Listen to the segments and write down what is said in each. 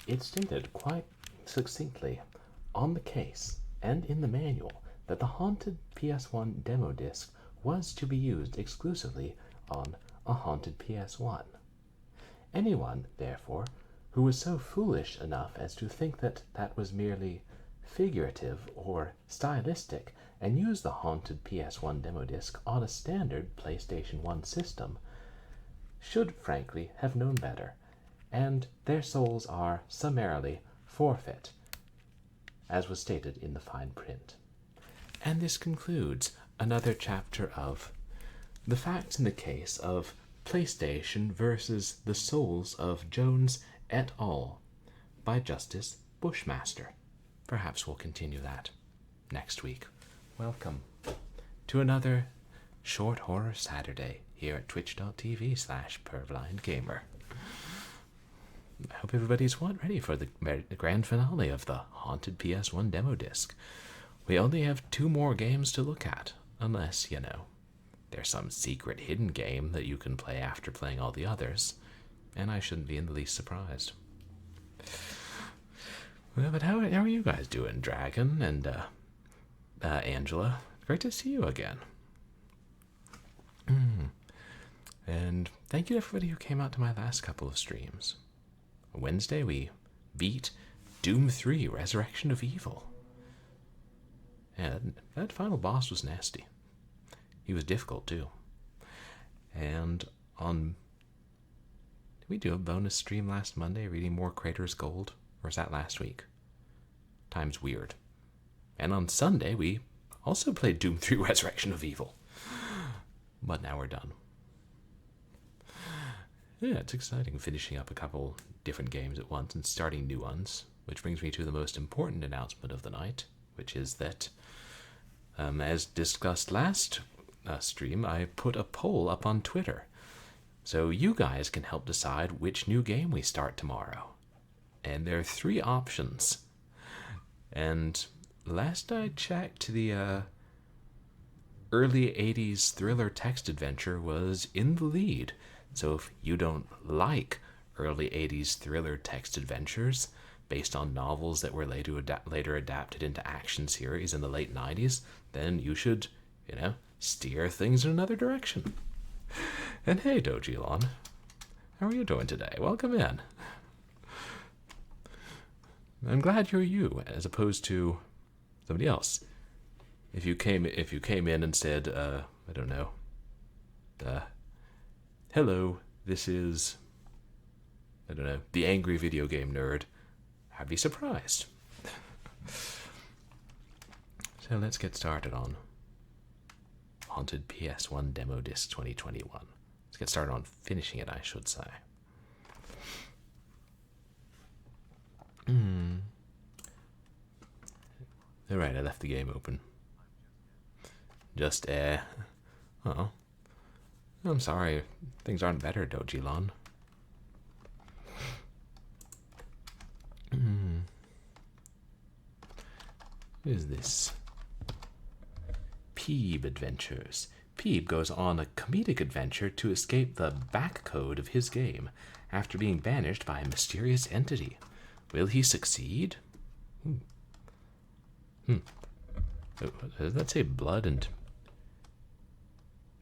it stated quite succinctly on the case and in the manual that the haunted PS1 demo disc was to be used exclusively on a haunted PS1. Anyone, therefore, who was so foolish enough as to think that that was merely figurative or stylistic and use the haunted PS1 demo disc on a standard PlayStation 1 system should frankly have known better, and their souls are summarily forfeit, as was stated in the fine print. And this concludes another chapter of The Facts in the Case of PlayStation versus the Souls of Jones et al. By Justice Bushmaster. Perhaps we'll continue that next week. Welcome to another Short Horror Saturday here at twitch.tv/purblindgamer. I hope everybody's ready for the grand finale of the haunted PS1 demo disc. We only have 2 more games to look at, unless, there's some secret hidden game that you can play after playing all the others, and I shouldn't be in the least surprised. Well, but how are you guys doing, Dragon and Angela? Great to see you again. And thank you to everybody who came out to my last couple of streams. Wednesday we beat Doom 3 Resurrection of Evil. And that final boss was nasty. He was difficult too. And did we do a bonus stream last Monday reading more Crater's Gold? Or was that last week? Time's weird. And on Sunday we also played Doom 3 Resurrection of Evil. But now we're done. Yeah, it's exciting finishing up a couple different games at once and starting new ones, which brings me to the most important announcement of the night, which is that, as discussed last stream, I put a poll up on Twitter. So you guys can help decide which new game we start tomorrow. And there are 3 options. And last I checked, the early 80s thriller text adventure was in the lead. So if you don't like early 80s thriller text adventures based on novels that were later adapted into action series in the late 90s, then you should, steer things in another direction. And hey, Dojilon, how are you doing today? Welcome in. I'm glad you're you, as opposed to somebody else. If you came in and said, I don't know, hello, this is, I don't know, the angry video game nerd, I'd be surprised. So let's get started on Haunted PS1 Demo Disc 2021. Let's get started on finishing it, I should say. Alright, I left the game open. Just, oh. I'm sorry, things aren't better, Dojilon. What is this? PEEB Adventures. PEEB goes on a comedic adventure to escape the backcode of his game after being banished by a mysterious entity. Will he succeed? Does that say blood and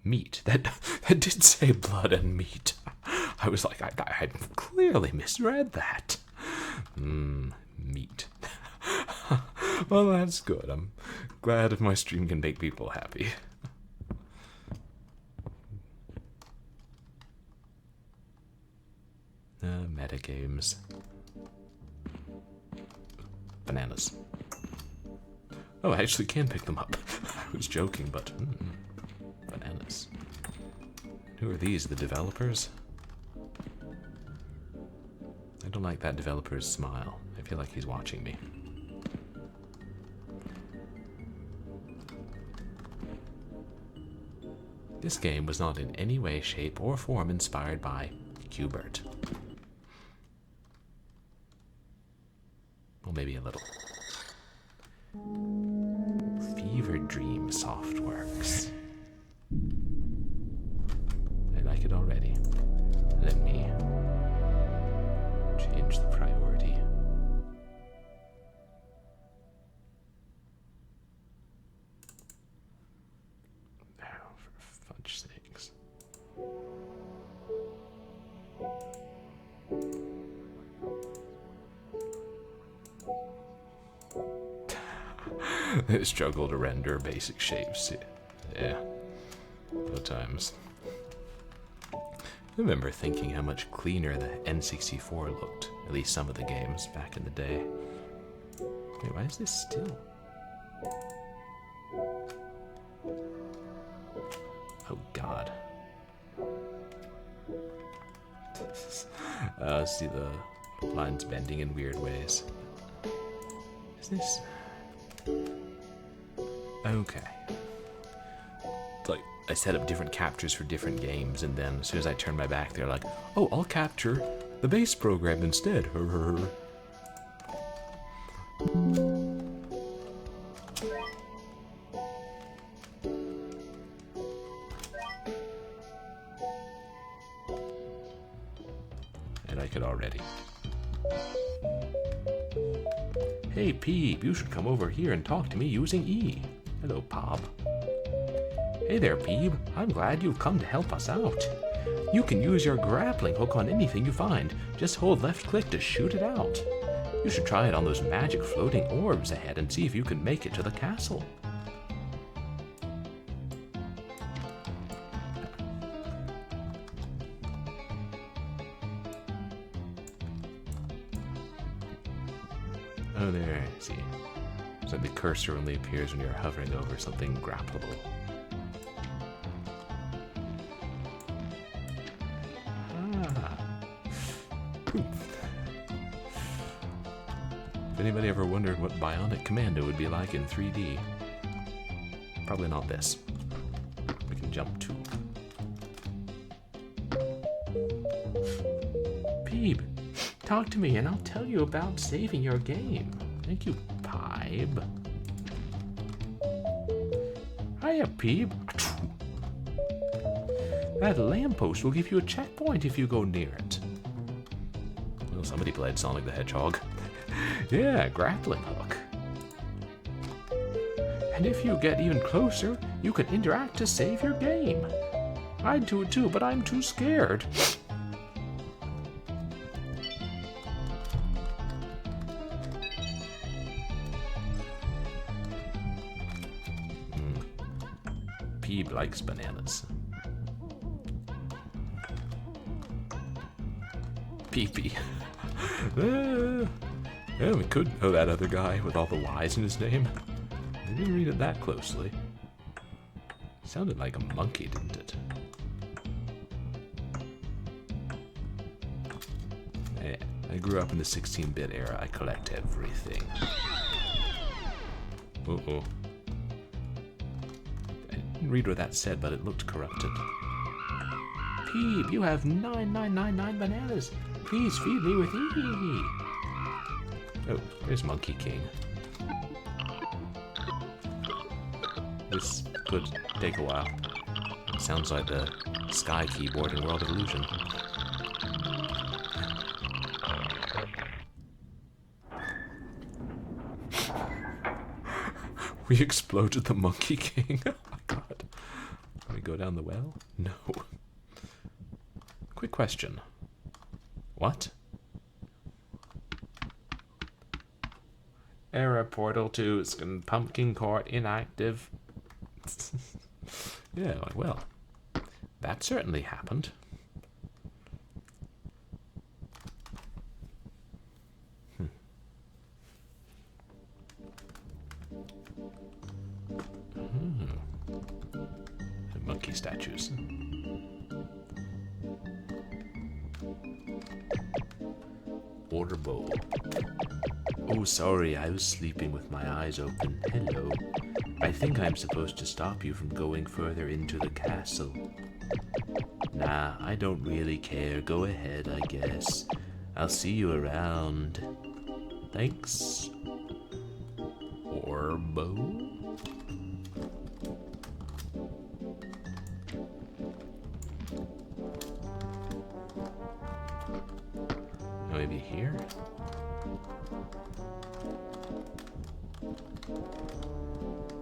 meat? That did say blood and meat. I was like, I had clearly misread that. Meat. Well, that's good. I'm glad if my stream can make people happy. Metagames. Bananas. Oh, I actually can pick them up. I was joking, but bananas. Who are these? The developers? I don't like that developer's smile. I feel like he's watching me. This game was not in any way, shape, or form inspired by Qbert. Well, maybe a little. Feverdream Softworks. I like it already. Let me change the priority. Struggle to render basic shapes. Yeah. Good times. I remember thinking how much cleaner the N64 looked, at least some of the games back in the day. Wait, why is this still? Oh god. See the lines bending in weird ways. Is this... Okay. It's like I set up different captures for different games, and then as soon as I turn my back, they're like, oh, I'll capture the base program instead. And I could already. Hey, Peeb, you should come over here and talk to me using E. Hello, Pob. Hey there, Peeb. I'm glad you've come to help us out. You can use your grappling hook on anything you find. Just hold left click to shoot it out. You should try it on those magic floating orbs ahead and see if you can make it to the castle. Oh, there, I see. So the cursor only appears when you're hovering over something grappleable. Ah. If anybody ever wondered what Bionic Commando would be like in 3D, probably not this. We can jump to. Peeb, talk to me and I'll tell you about saving your game. Thank you, Pibe. Hiya, Peeb. That lamppost will give you a checkpoint if you go near it. Well, somebody played Sonic the Hedgehog. Yeah, grappling hook. And if you get even closer, you can interact to save your game. I'd do it too, but I'm too scared. Peeb likes bananas. Pee-pee. Yeah, we could know that other guy with all the Y's in his name. I didn't read it that closely. Sounded like a monkey, didn't it? Yeah, I grew up in the 16-bit era. I collect everything. Uh-oh. I didn't read what that said, but it looked corrupted. Peeb, you have 9999 bananas. Please feed me with E. Oh, there's Monkey King. This could take a while. It sounds like the Sky keyboard in World of Illusion. We exploded the Monkey King. Oh my god. Can we go down the well? No. Quick question. What? Error portal to pumpkin court inactive. Yeah, well, that certainly happened. Monkey statues. Order bowl. Oh, sorry, I was sleeping with my eyes open. Hello. I think I'm supposed to stop you from going further into the castle. Nah, I don't really care. Go ahead, I guess. I'll see you around. Thanks. Orbo? Maybe here?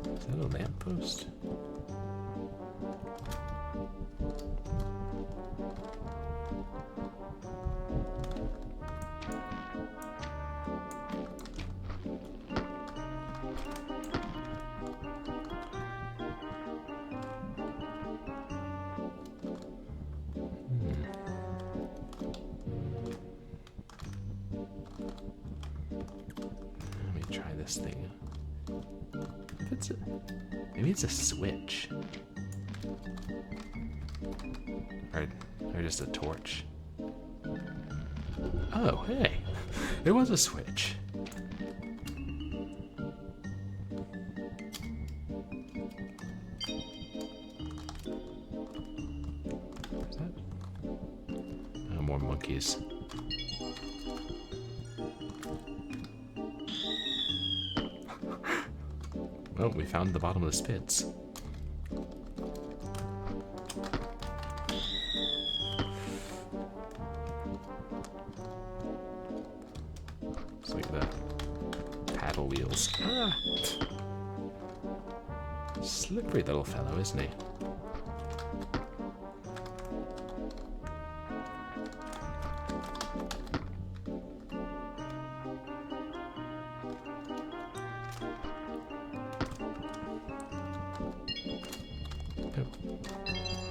Is that a lamppost? this thing? If it's maybe it's a switch. Or just a torch. Oh, hey. It was a switch. Is that? Oh, more monkeys. Oh, we found the bottom of the spits. It's like the paddle wheels. Ah! Slippery little fellow, isn't he?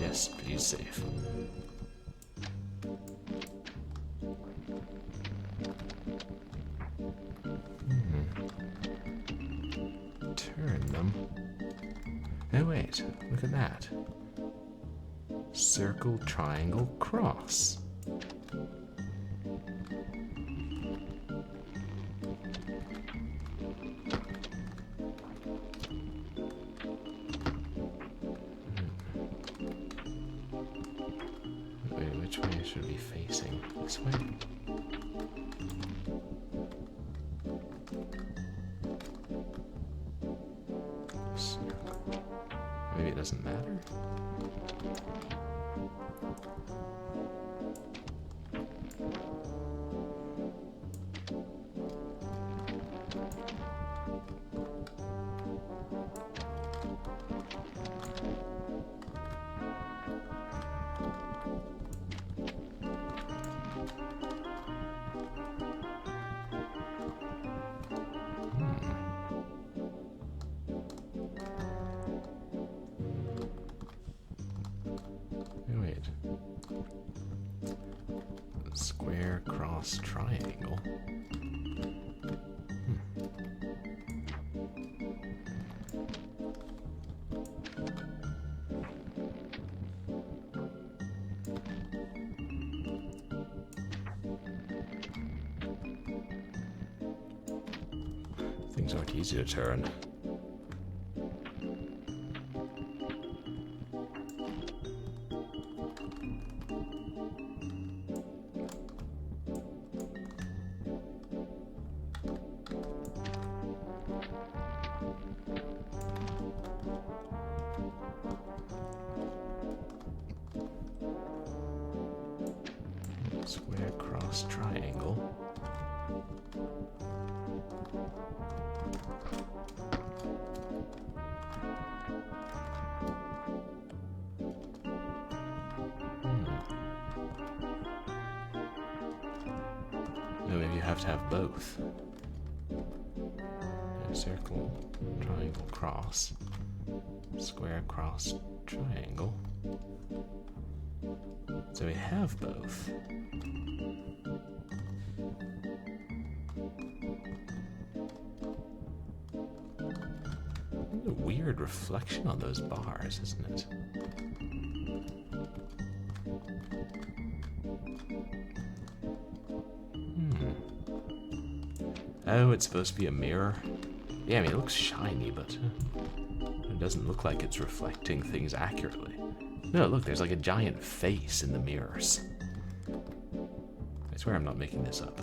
Yes, please save. Turn them. Oh wait, look at that. Circle, triangle, cross. Which way should we be facing? This way? Maybe it doesn't matter? Wait. Square, cross, triangle. Things aren't easy to turn. Square, cross, triangle. No, maybe you have to have both. Circle, triangle, cross. Square, cross, triangle. So we have both. A weird reflection on those bars, isn't it? Oh, it's supposed to be a mirror? Yeah, I mean, it looks shiny, but it doesn't look like it's reflecting things accurately. No, look, there's like a giant face in the mirrors. I swear I'm not making this up.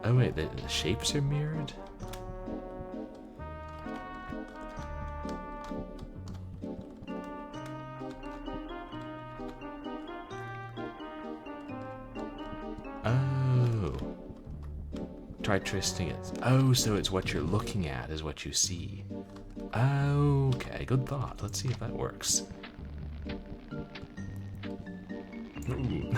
Oh wait, the shapes are mirrored? Oh. Try twisting it. Oh, so it's what you're looking at is what you see. Okay, good thought. Let's see if that works. Ooh.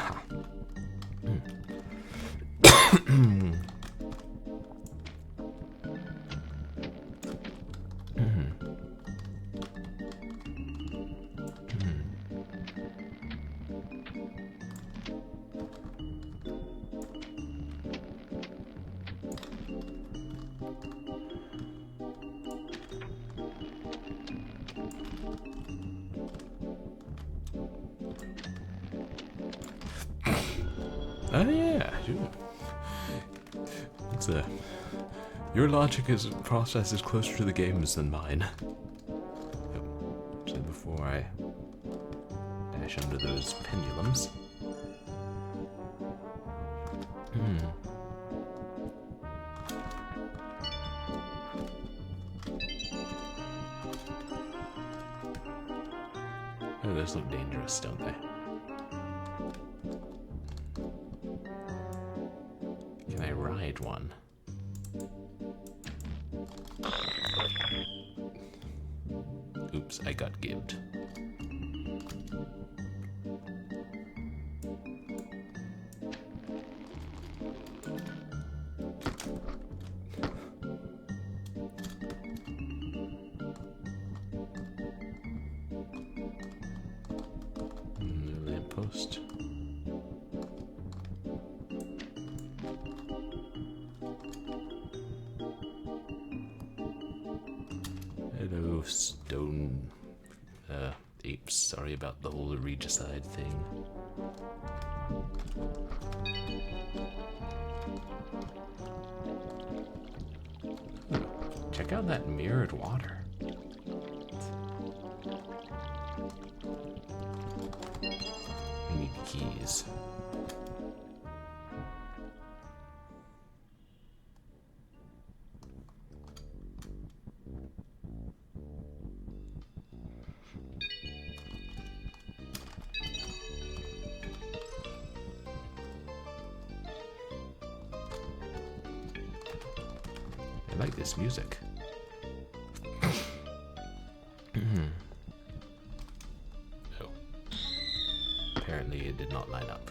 Oh yeah, sure. It's your logic process is closer to the games than mine. So before I dash under those pendulums. Oh, those look dangerous, don't they? Can I ride one? Oops, I got gibbed. Lamppost. Hello, stone apes. Sorry about the whole regicide thing. Check out that mirrored water. We need keys. I like this music. Oh. Apparently it did not line up.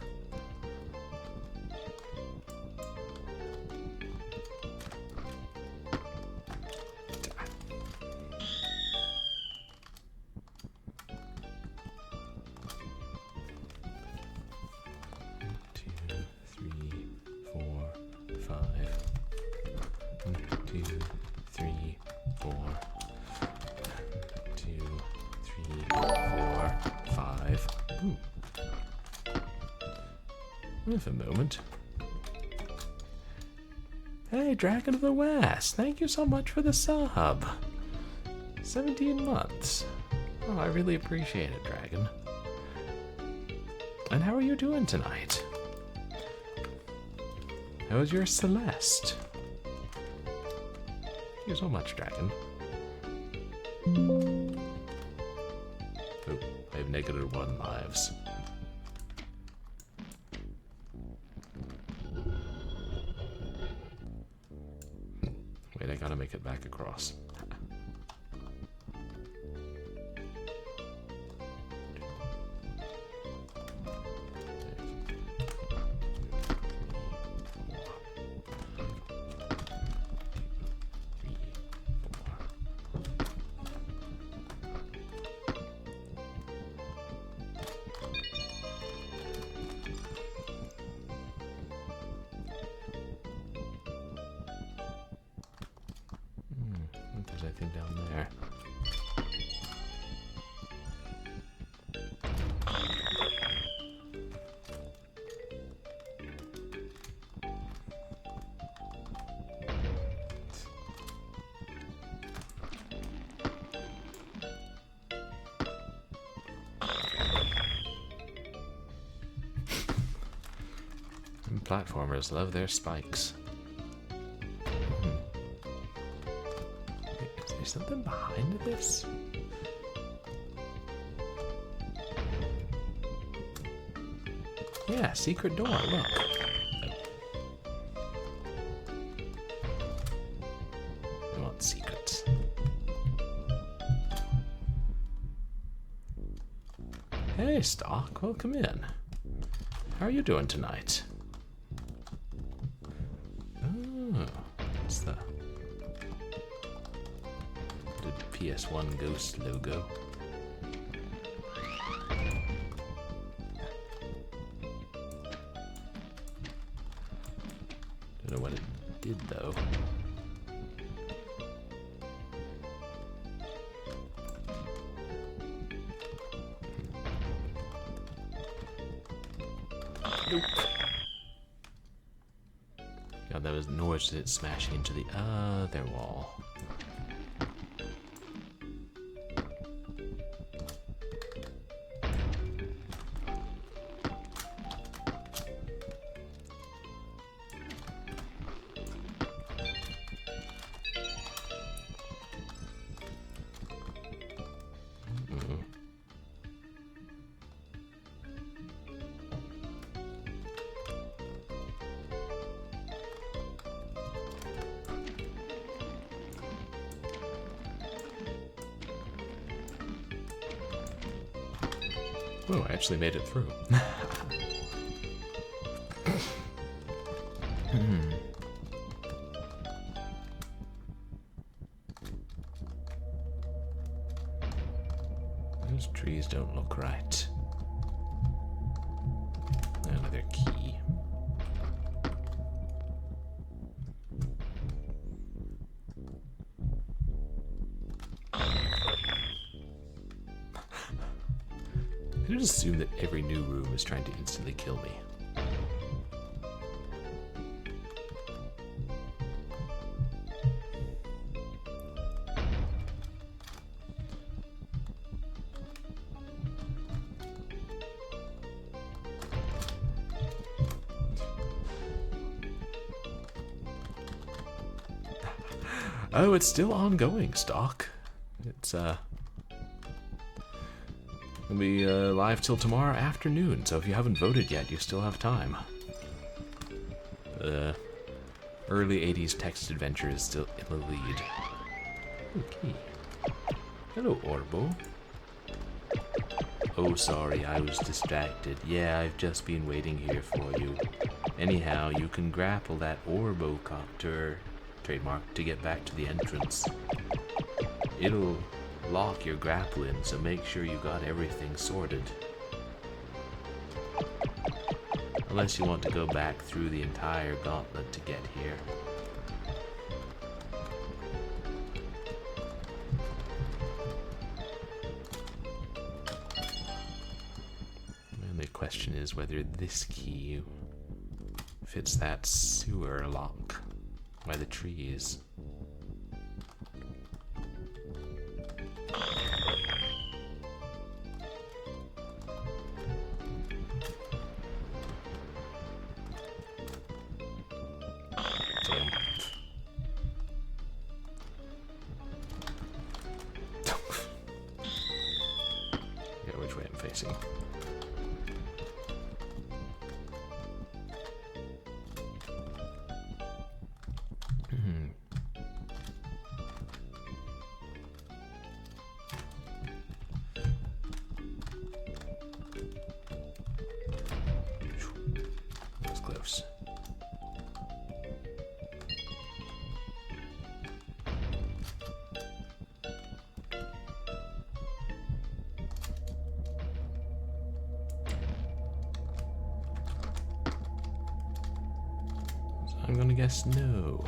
Wait a moment. Hey, Dragon of the West, thank you so much for the sub. 17 months. Oh, I really appreciate it, Dragon. And how are you doing tonight? How's your Celeste? Thank you so much, Dragon. Oh, I have -1 lives. Wait, I gotta make it back across. There's anything down there. And platformers love their spikes. Is something behind this? Yeah, secret door, look. I want secrets. Hey, Stock, welcome in. How are you doing tonight? Oh, what's the PS1 Ghost logo? Don't know what it did though. Nope. God, that was noise it smashing into the other wall. Oh, I actually made it through. Those trees don't look right. Another key. I just assume that every new room is trying to instantly kill me. Oh, it's still ongoing, Stock. It's, It'll be live till tomorrow afternoon, so if you haven't voted yet, you still have time. Early 80s text adventure is still in the lead. Okay. Hello, Orbo. Oh, sorry, I was distracted. Yeah, I've just been waiting here for you. Anyhow, you can grapple that Orbocopter, trademark, to get back to the entrance. It'll lock your grappling, so make sure you got everything sorted. Unless you want to go back through the entire gauntlet to get here. And the question is whether this key fits that sewer lock by the trees. Close. So I'm gonna guess no.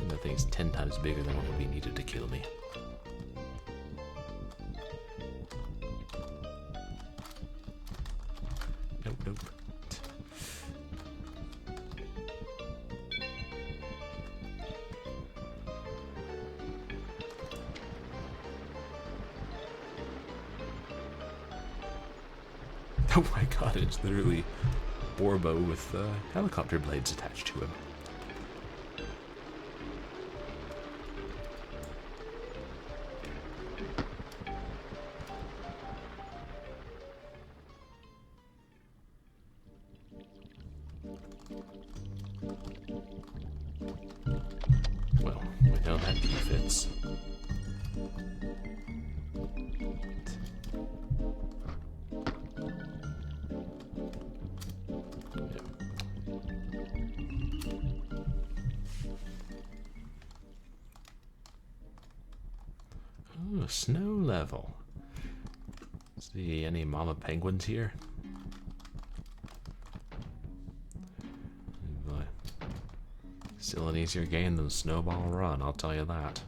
That thing's 10 times bigger than what would be needed to kill me. Nope, nope. Oh my god, it's literally Orbo with helicopter blades attached to him. Well, we know that key fits. Oh, snow level. See any mama penguins here? Still an easier game than Snowball Run, I'll tell you that.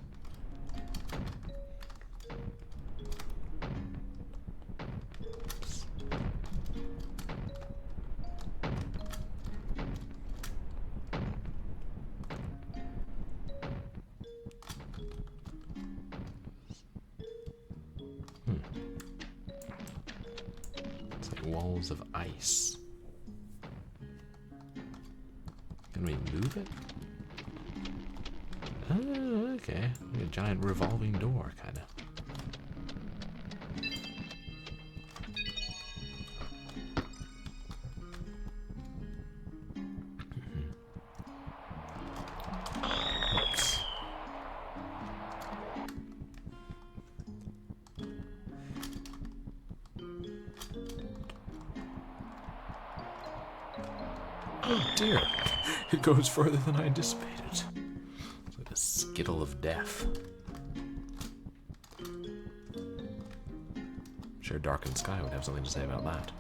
It's like walls of ice. Can we move it? Oh, okay. Like a giant revolving door, kind of. Oops. Oh dear. It goes further than I anticipated. It's like a skittle of death. I'm sure Darkened Sky would have something to say about that.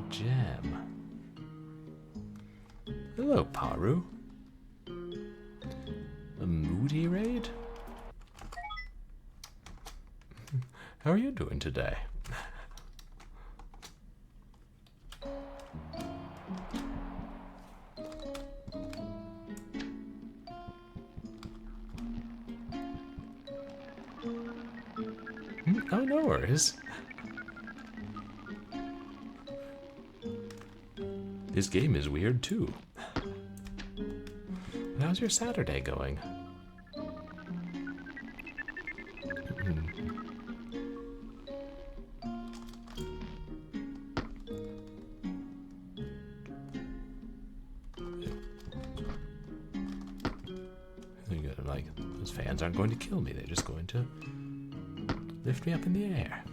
Gem. Hello, Paru. A moody raid? How are you doing today? Oh, no worries. This game is weird too. How's your Saturday going? Like, those fans aren't going to kill me, they're just going to lift me up in the air.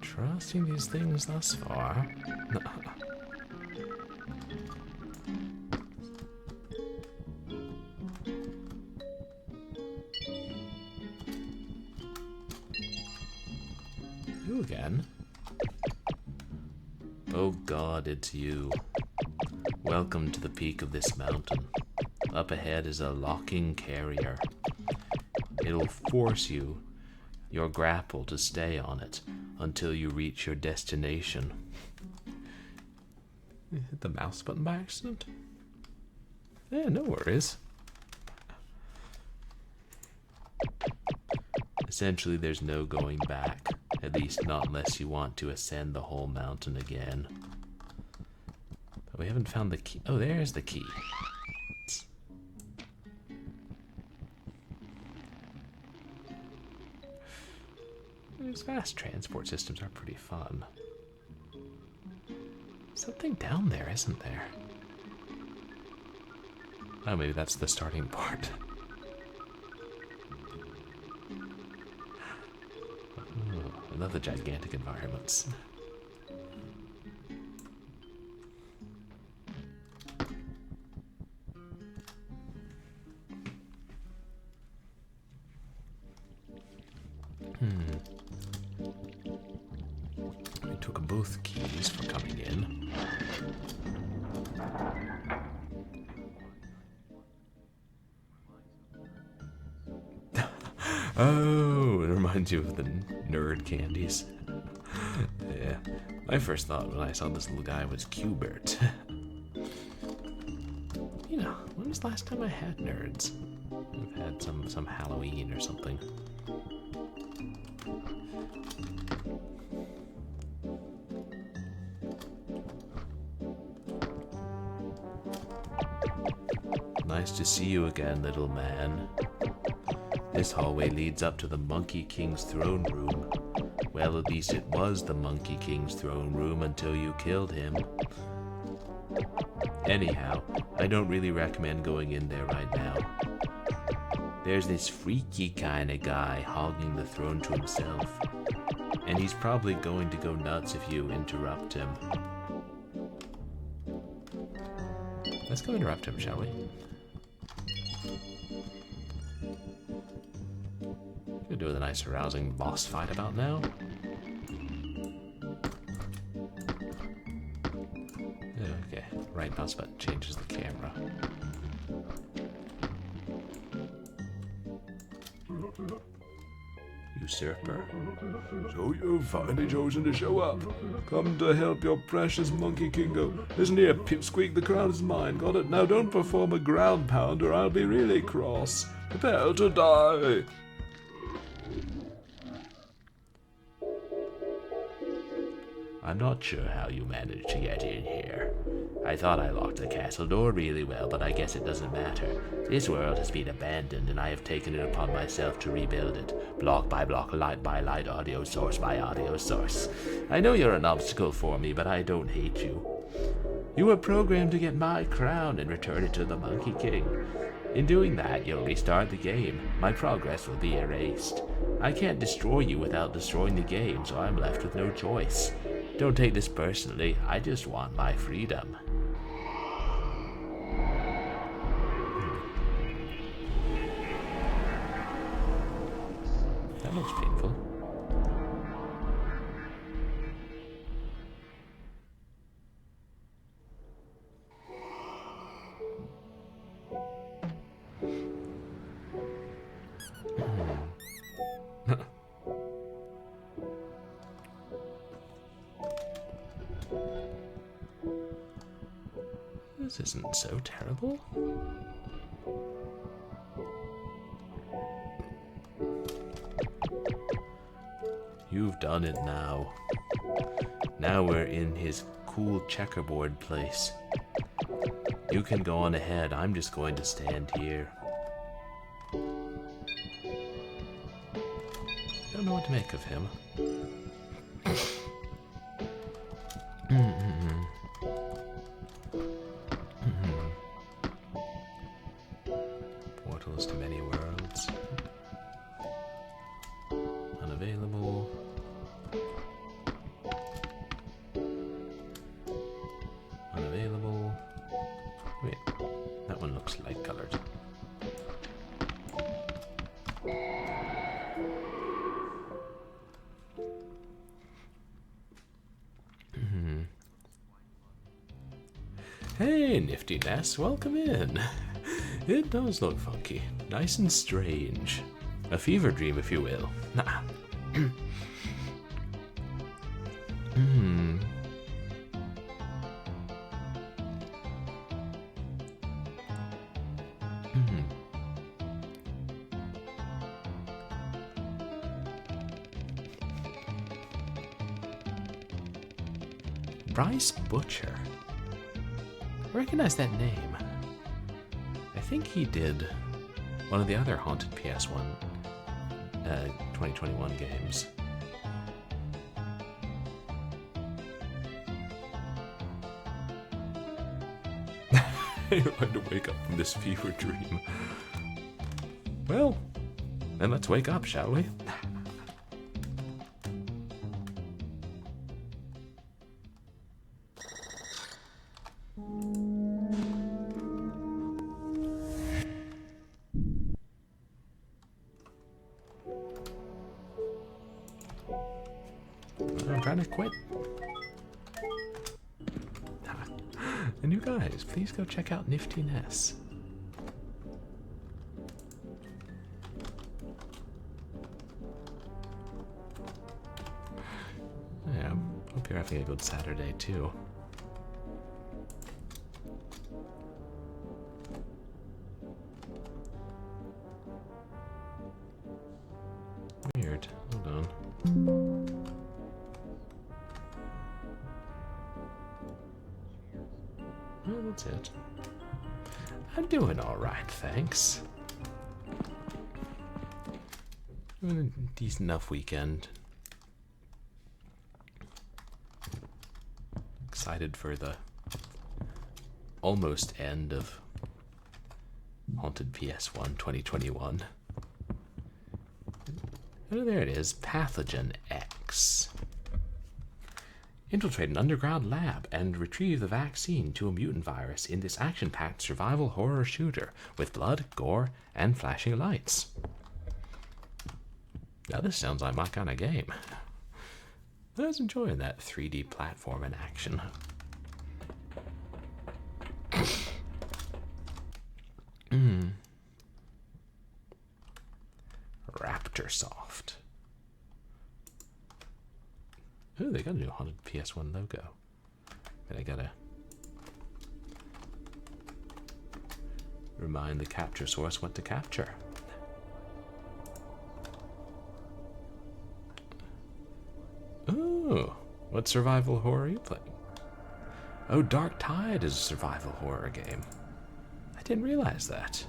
Trusting these things thus far. You again? Oh God, it's you. Welcome to the peak of this mountain. Up ahead is a locking carrier. It'll force your grapple to stay on it until you reach your destination. You hit the mouse button by accident? Yeah, no worries. Essentially, there's no going back. At least not unless you want to ascend the whole mountain again. But we haven't found the key. Oh, there's the key. These fast transport systems are pretty fun. Something down there, isn't there? Oh, maybe that's the starting part. Oh, I love the gigantic environments. I took both keys for coming in. Oh, it reminds you of the nerd candies. Yeah, my first thought when I saw this little guy was Qbert. You know, when was the last time I had nerds? I've had some Halloween or something. Nice to see you again, little man. This hallway leads up to the Monkey King's throne room. Well, at least it was the Monkey King's throne room until you killed him. Anyhow, I don't really recommend going in there right now. There's this freaky kind of guy hogging the throne to himself, and he's probably going to go nuts if you interrupt him. Let's go interrupt him, shall we? We'll do a nice arousing boss fight about now. Okay, right mouse button changes the camera. Usurper? So you've finally chosen to show up. Come to help your precious Monkey Kingo. Listen here, Pipsqueak, the crown is mine. Got it? Now don't perform a ground pound or I'll be really cross. Prepare to die. I'm not sure how you managed to get in here. I thought I locked the castle door really well, but I guess it doesn't matter. This world has been abandoned, and I have taken it upon myself to rebuild it, block by block, light by light, audio source by audio source. I know you're an obstacle for me, but I don't hate you. You were programmed to get my crown and return it to the Monkey King. In doing that, you'll restart the game. My progress will be erased. I can't destroy you without destroying the game, so I'm left with no choice. Don't take this personally, I just want my freedom. That looks painful. This isn't so terrible. You've done it now. Now we're in his cool checkerboard place. You can go on ahead. I'm just going to stand here. Don't know what to make of him. Portals to many worlds. Unavailable. Unavailable. Wait, that one looks light colored. Hey, Nifty Ness, welcome in. It does look funky. Nice and strange. A fever dream, if you will. Nah. Bryce Butcher. I recognize that name. I think he did one of the other Haunted PS1 2021 games. I had to wake up from this fever dream. Well, then let's wake up, shall we? I'm trying to quit. And you guys, please go check out Nifty Ness. Yeah, hope you're having a good Saturday too. Weird. Hold on. Oh, that's it. I'm doing all right, thanks. Having a decent enough weekend. excited for the almost end of Haunted PS1 2021. Oh, there it is, pathogen-X. Infiltrate an underground lab and retrieve the vaccine to a mutant virus in this action-packed survival horror shooter with blood, gore, and flashing lights. Now this sounds like my kind of game. I was enjoying that 3D platform in action. Raptor Soft. Oh, they got a new Haunted PS1 logo. But I gotta remind the capture source what to capture. Oh, what survival horror are you playing? Oh, Dark Tide is a survival horror game. I didn't realize that.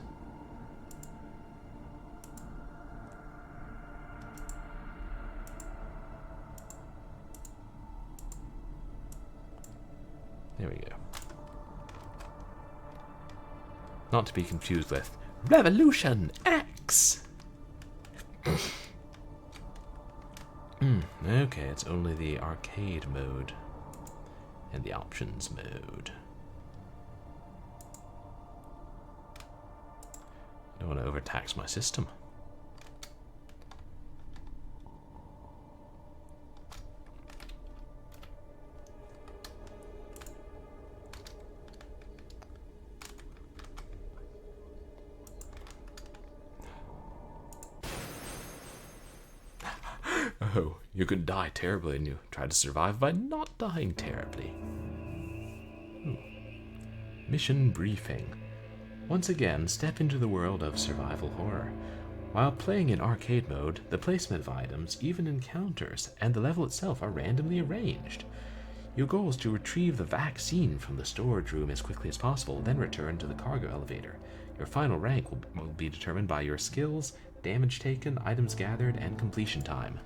There we go. Not to be confused with Revolution X! Okay, it's only the arcade mode and the options mode. I don't want to overtax my system. Oh, you can die terribly and you try to survive by not dying terribly. Ooh. Mission briefing. Once again, step into the world of survival horror. While playing in arcade mode, the placement of items, even encounters, and the level itself are randomly arranged. Your goal is to retrieve the vaccine from the storage room as quickly as possible, then return to the cargo elevator. Your final rank will be determined by your skills, damage taken, items gathered, and completion time.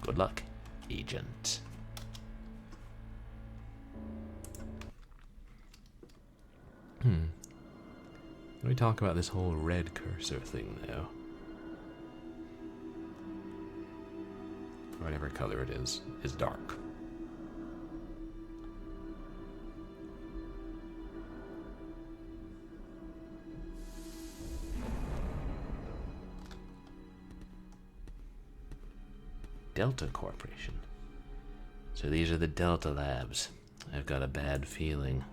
Good luck, Agent. Let me talk about this whole red cursor thing, though. Whatever color it is dark. Delta Corporation. So these are the Delta Labs. I've got a bad feeling.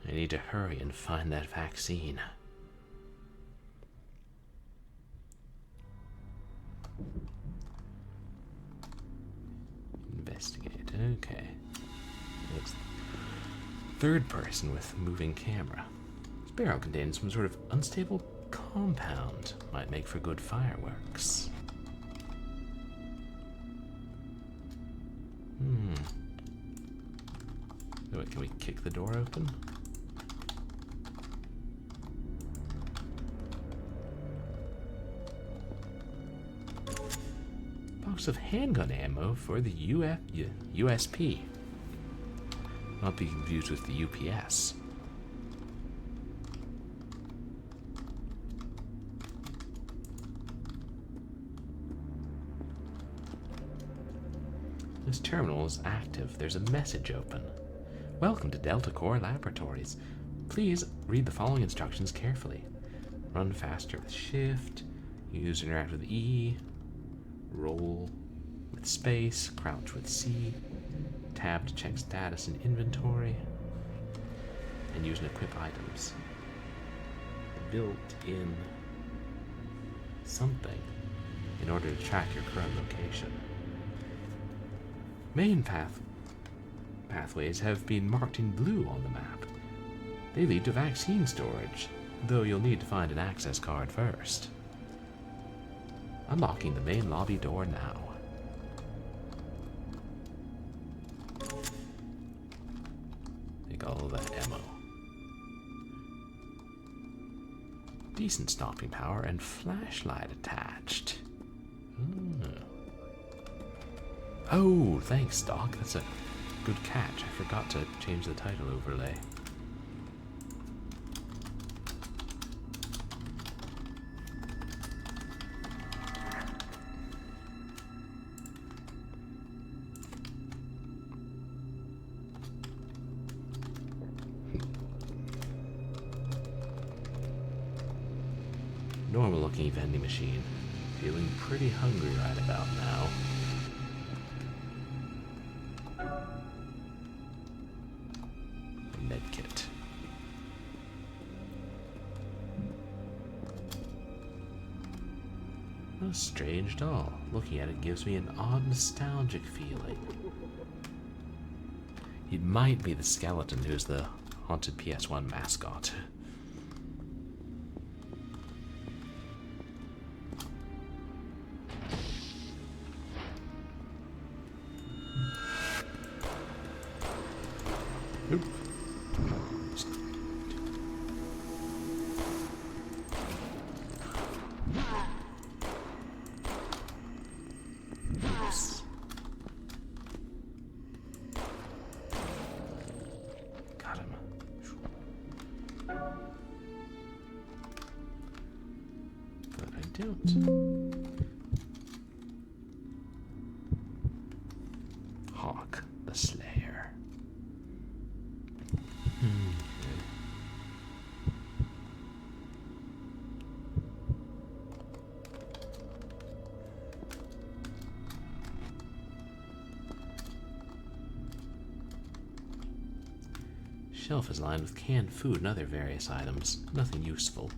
I need to hurry and find that vaccine. Investigate, okay. Looks third person with moving camera. This barrel contains some sort of unstable compound. Might make for good fireworks. Oh, wait, can we kick the door open? Box of handgun ammo for the USP. Not be confused with the UPS. This terminal is active. There's a message open. Welcome to Delta Core Laboratories. Please read the following instructions carefully. Run faster with Shift. Use interact with E. Roll with space, crouch with C, tab to check status and inventory, and use and equip items. Built-in something in order to track your current location. Main pathways have been marked in blue on the map. They lead to vaccine storage, though you'll need to find an access card first. Unlocking the main lobby door now. all of that ammo. Decent stopping power and flashlight attached. Oh, thanks, Doc. That's a good catch. I forgot to change the title overlay. Normal looking vending machine. Feeling pretty hungry right about now. Medkit. A strange doll. Looking at it gives me an odd nostalgic feeling. It might be the skeleton who's the haunted PS1 mascot. Nope. Oops. Got him. But I don't. Hawk the Slayer. Shelf is lined with canned food and other various items. Nothing useful.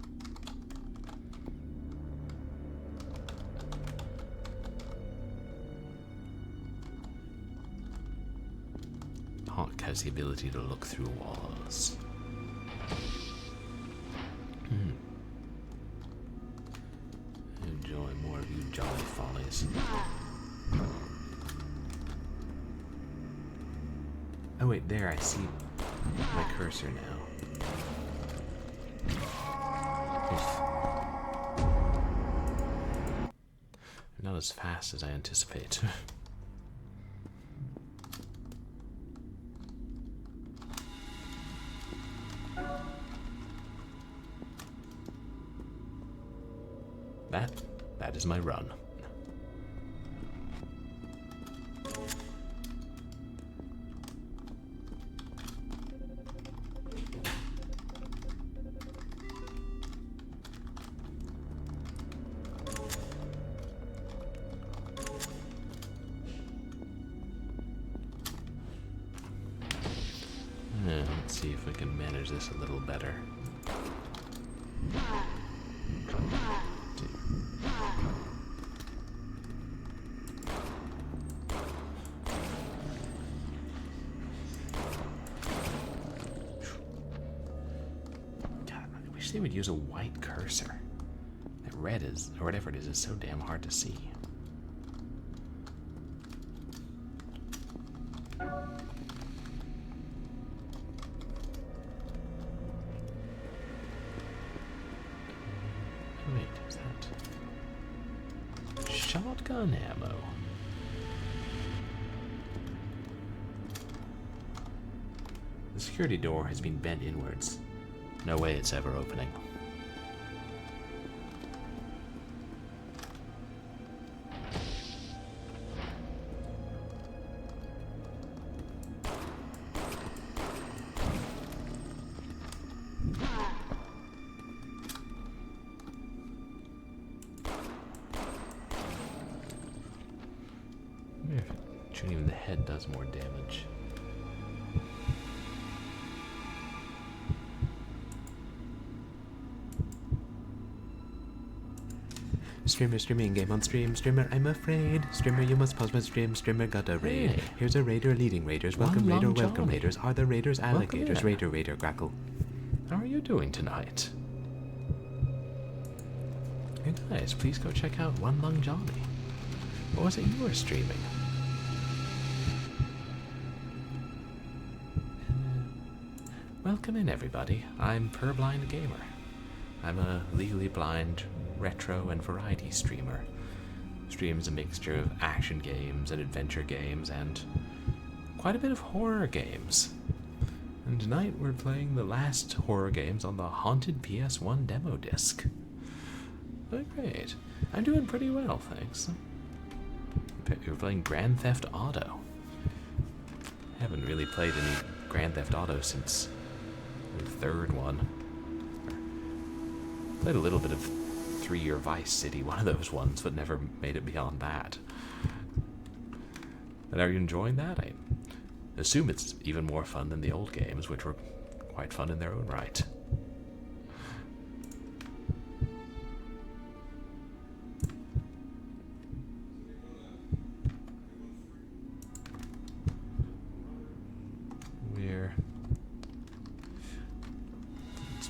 Hawk has the ability to look through walls. Enjoy more of you jolly follies. Oh wait, there, I see my cursor now. Not as fast as I anticipate. That is my run. Let's see if we can manage this a little better. They would use a white cursor. That red is, or whatever it is so damn hard to see. Wait, is that shotgun ammo? The security door has been bent inwards. No way it's ever opening. Shooting in the head does more damage. Streamer streaming game on stream. Streamer, I'm afraid. Streamer, you must pause my stream. Streamer got a raid. Hey. Here's a raider leading raiders. Welcome raider, welcome Johnny. Raiders. Are the raiders alligators? Raider, grackle. How are you doing tonight? Hey guys, please go check out One Lung Johnny. What was it you were streaming? Welcome in, everybody. I'm Purblind Gamer. I'm a legally blind retro and variety streamer. Streams a mixture of action games and adventure games and quite a bit of horror games. And tonight we're playing the last horror games on the haunted PS1 demo disc. Oh, great. I'm doing pretty well, thanks. We're playing Grand Theft Auto. I haven't really played any Grand Theft Auto since the third one. Played a little bit of 3 or Vice City, one of those ones, but never made it beyond that. And are you enjoying that? I assume it's even more fun than the old games, which were quite fun in their own right. We're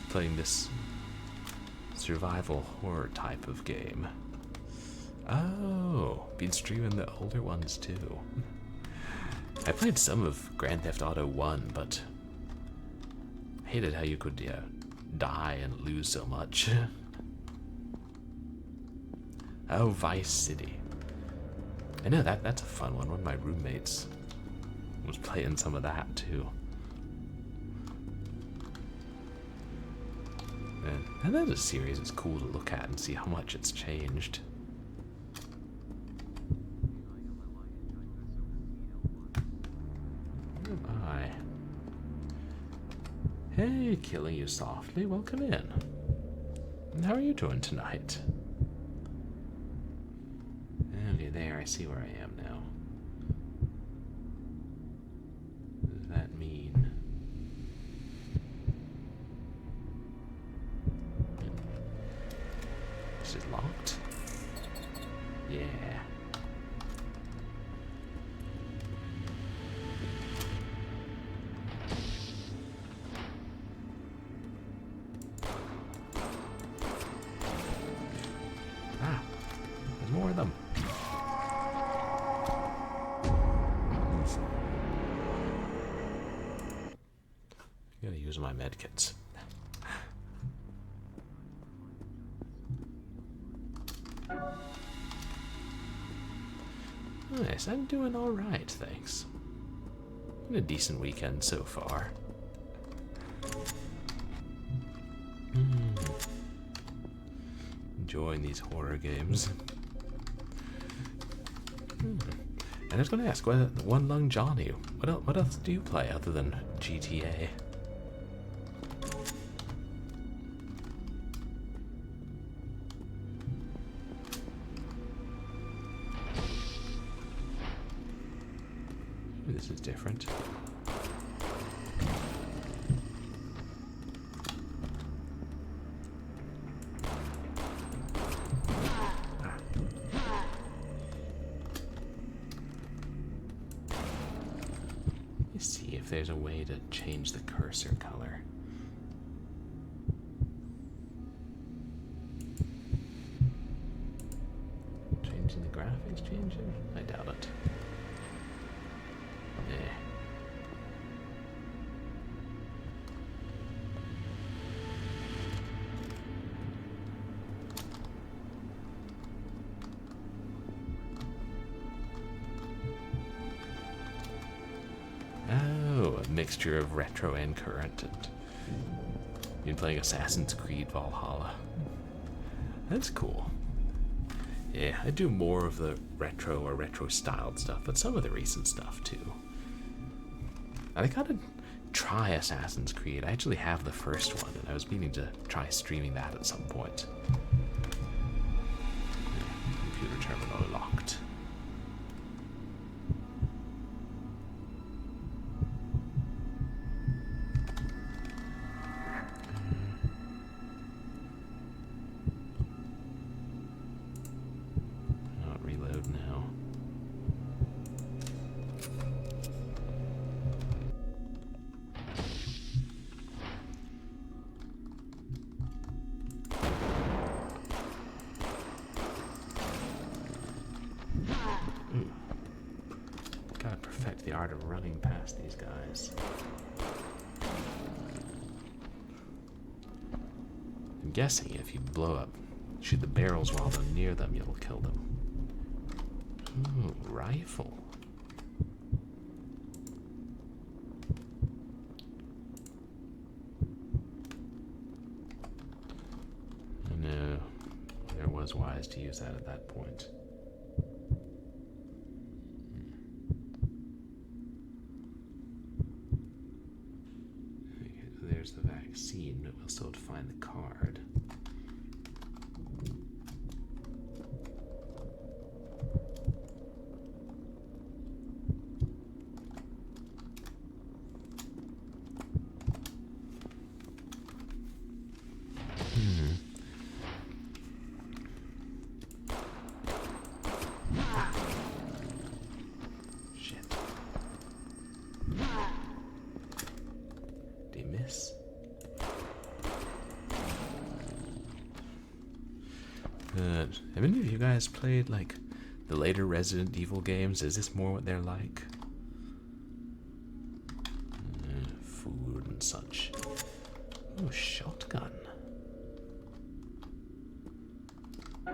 playing this survival horror type of game. Oh, been streaming the older ones too. I played some of Grand Theft Auto 1, but I hated how you could die and lose so much. Oh, Vice City. I know that's a fun one. One of my roommates was playing some of that too. And that is a series it's cool to look at and see how much it's changed. Hi. Hey, killing you softly. Welcome in. And how are you doing tonight? Okay, there. I see where I am now. What does that mean? Is it locked? Yeah. Ah, there's more of them. I gotta use my medkits. Nice, I'm doing alright, thanks. Been a decent weekend so far. Enjoying these horror games. And I was going to ask, One Lung Johnny, what else do you play other than GTA? This is different. Let's see if there's a way to change the cursor color. Changing the graphics, changing? I doubt it. Mixture of retro and current, and been playing Assassin's Creed Valhalla. That's cool. Yeah, I do more of the retro or retro-styled stuff, but some of the recent stuff too. I gotta try Assassin's Creed. I actually have the first one, and I was meaning to try streaming that at some point. Computer terminal locked. Gotta perfect the art of running past these guys. guessing if you shoot the barrels while they're near them, you'll kill them. Ooh, rifle. No, it was wise to use that at that point. There's the vaccine, but we'll still have to find the card. Have any of you guys played, like, the later Resident Evil games? Is this more what they're like? Food and such. Oh, shotgun. At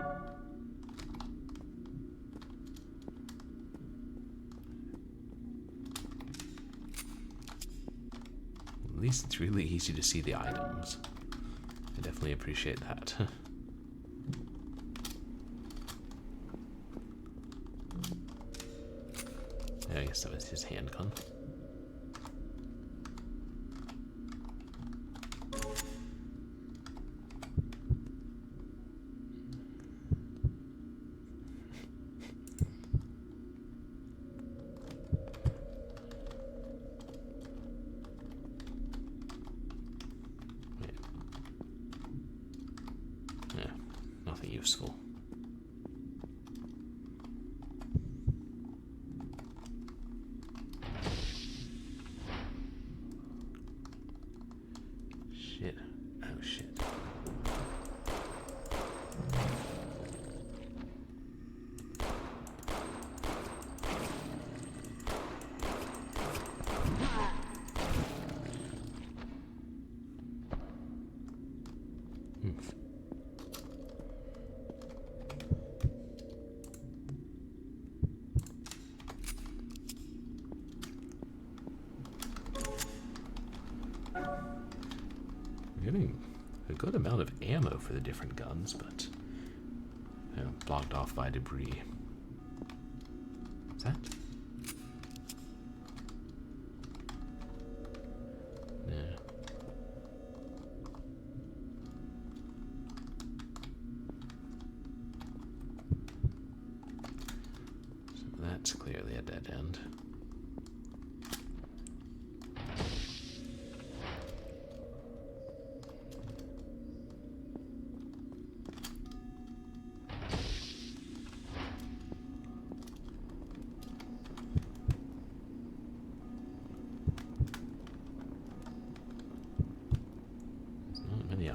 least it's really easy to see the items. I definitely appreciate that. I guess that was his handgun. Yeah, nothing useful. Shit. Oh shit. Getting a good amount of ammo for the different guns, but blocked off by debris. Is that? No. So that's clearly a dead end.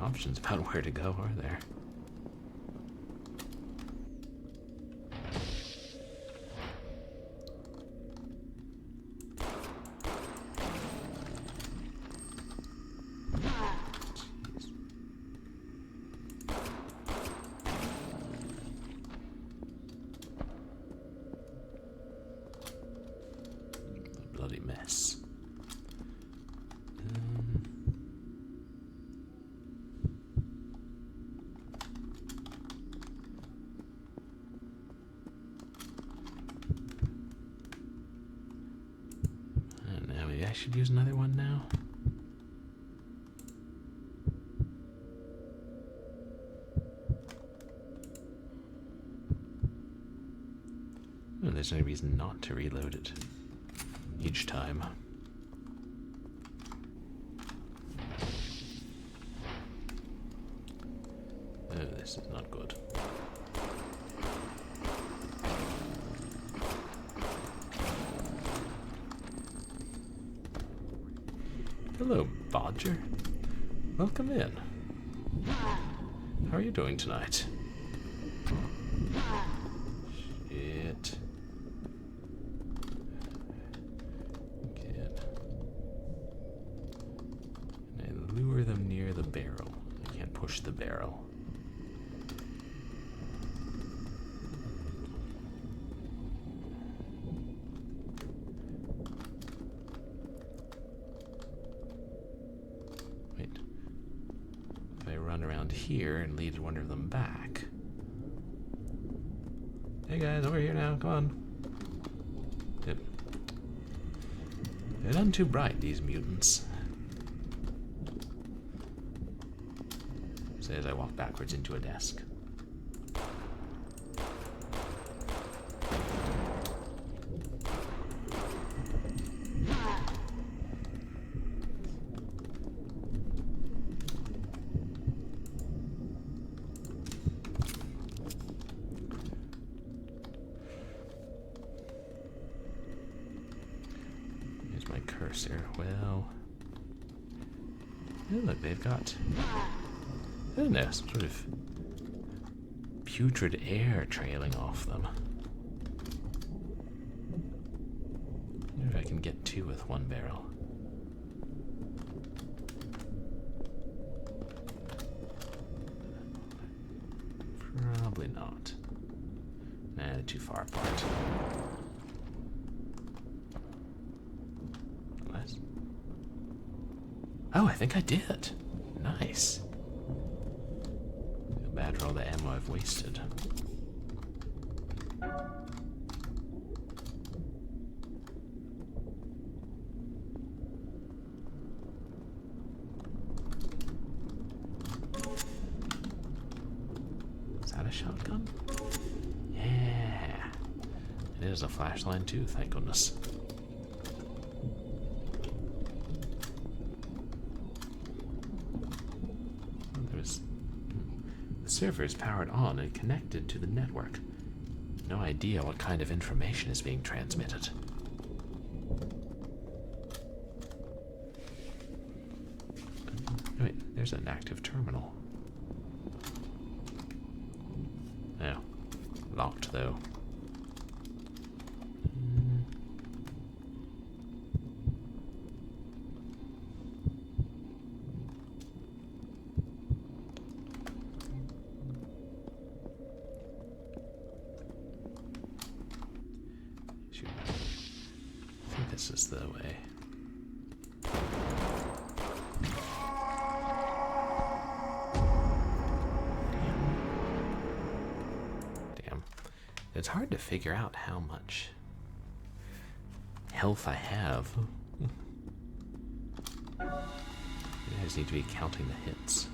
Options about where to go, are there? Jeez. A bloody mess. I should use another one now. Oh, there's no reason not to reload it each time. Oh, this is not good. Hello, Bodger. Welcome in. How are you doing tonight? Shit. Good. And I lure them near the barrel. I can't push the barrel. Wait. If I run around here and lead one of them back. Hey guys, over here now, come on. They're none too bright, these mutants. Say as I walk backwards into a desk. Cursor. Well, oh, look, they've got, I don't know, some sort of putrid air trailing off them. I wonder if I can get two with one barrel. Probably not. Nah, they're too far apart. Oh, I think I did. Nice. Feel bad for all the ammo I've wasted. Is that a shotgun? Yeah. It is a flashlight too, thank goodness. The server is powered on and connected to the network. No idea what kind of information is being transmitted. Wait, there's an active terminal. Oh, locked though. This is the way. Damn. It's hard to figure out how much health I have. I just need to be counting the hits.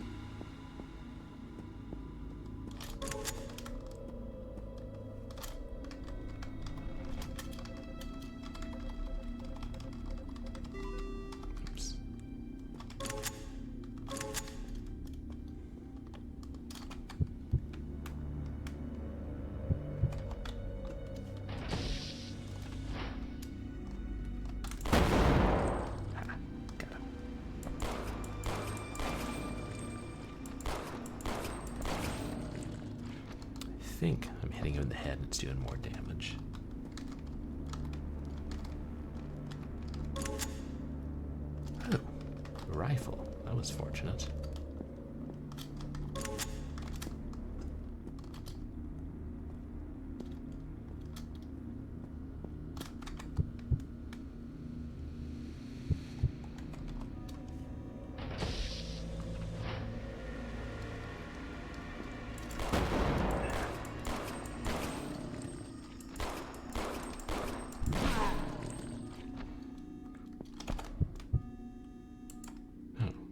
I think I'm hitting him in the head and it's doing more damage. Oh, a rifle. That was fortunate.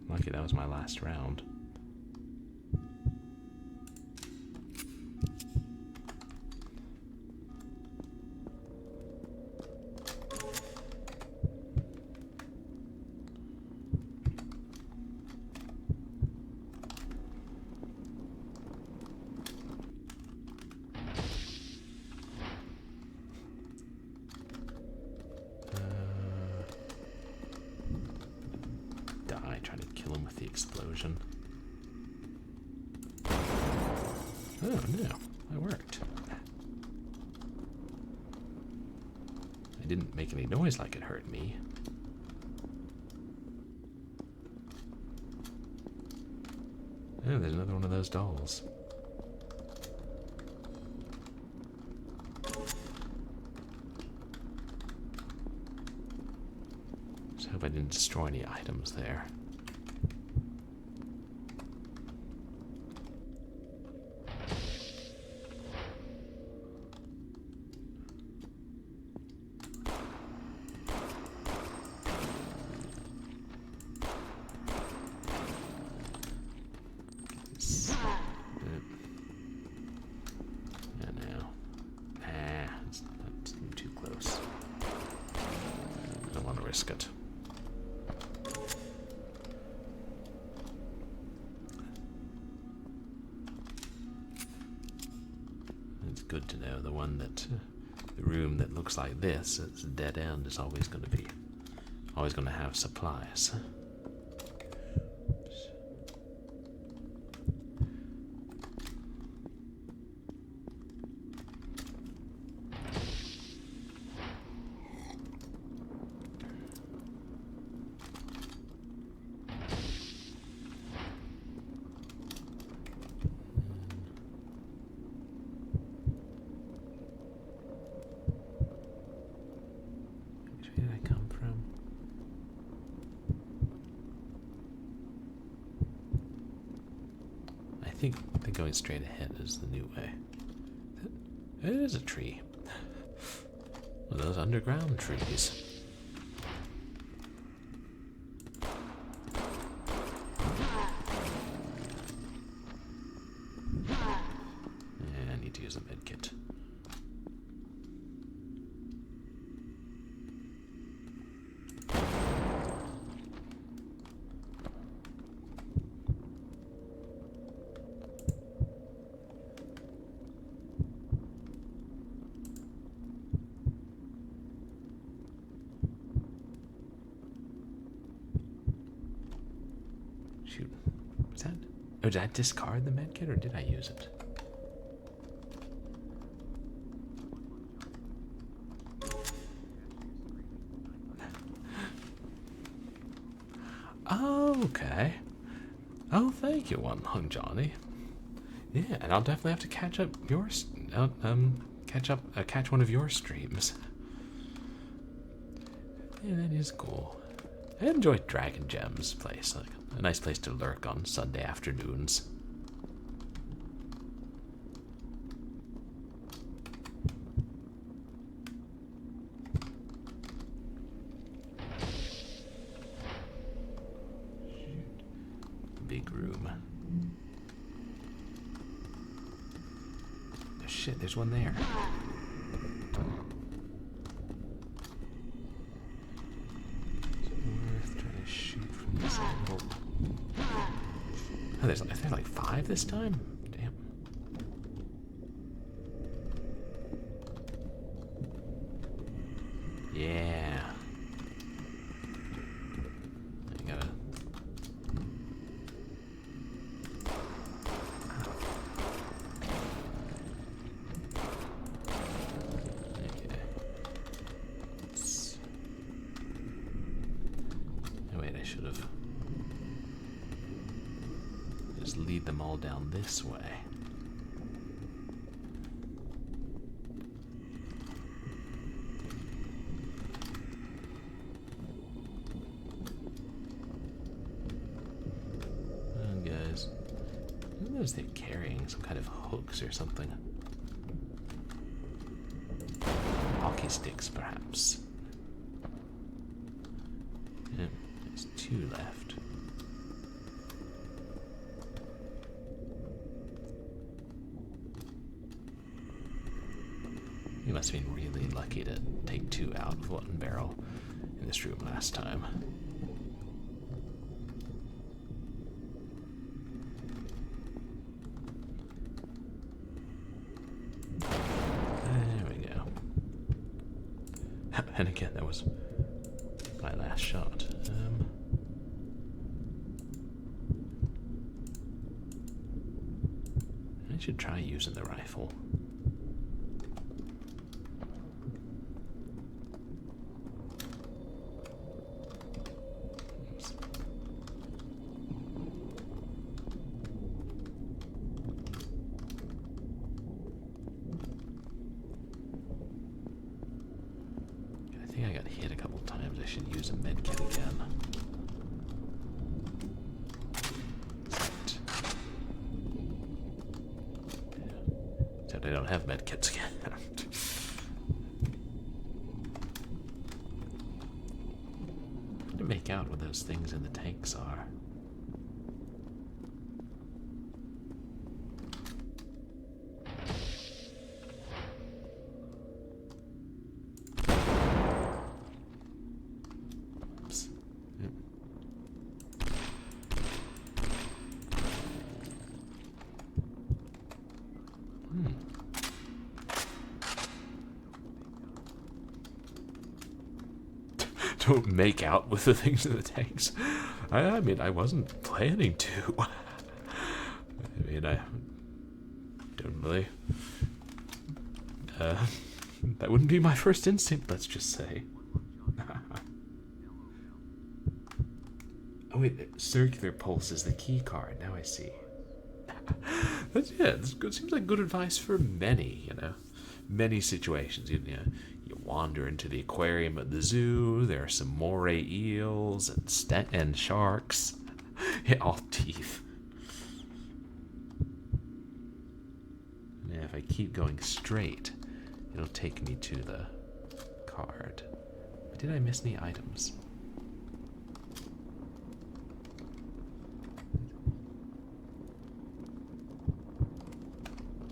Lucky that was my last round. Trying to kill him with the explosion. Oh no, that worked. I didn't make any noise like it hurt me. Oh, there's another one of those dolls. Just hope I didn't destroy any items there. It. It's good to know the one that the room that looks like this, it's a dead end, is always going to have supplies. I think going straight ahead is the new way. It is a tree. One of those underground trees. Yeah, I need to use a med kit. Shoot. Was that? Oh, did I discard the medkit or did I use it? Oh, okay. Oh, thank you, One Lung Johnny. Yeah, and I'll definitely have to catch up yours. Catch one of your streams. Yeah, that is cool. I enjoy Dragon Gem's place. Like a nice place to lurk on Sunday afternoons. Big room. Oh, shit, there's one there. Oh, there's like 5 this time? Damn. Yeah. I gotta... Okay. Oh, wait, I should have... Just lead them all down this way. Oh, guys. Who knows they're carrying some kind of hooks or something? Hockey sticks, perhaps. Yeah, there's 2 left. You must have been really lucky to take 2 out of 1 barrel in this room last time. There we go. And again, that was my last shot. I should try using the rifle. I don't have medkits again. To make out what those things in the tanks are. Oops. Yep. Don't make out with the things in the tanks. I mean, I wasn't planning to. I mean, I don't really. That wouldn't be my first instinct, let's just say. Oh wait, circular pulse is the key card. Now I see. That's good. Seems like good advice for many, many situations. You wander into the aquarium at the zoo. There are some moray eels and sharks. Yeah, all teeth. Yeah, if I keep going straight, it'll take me to the card. But did I miss any items?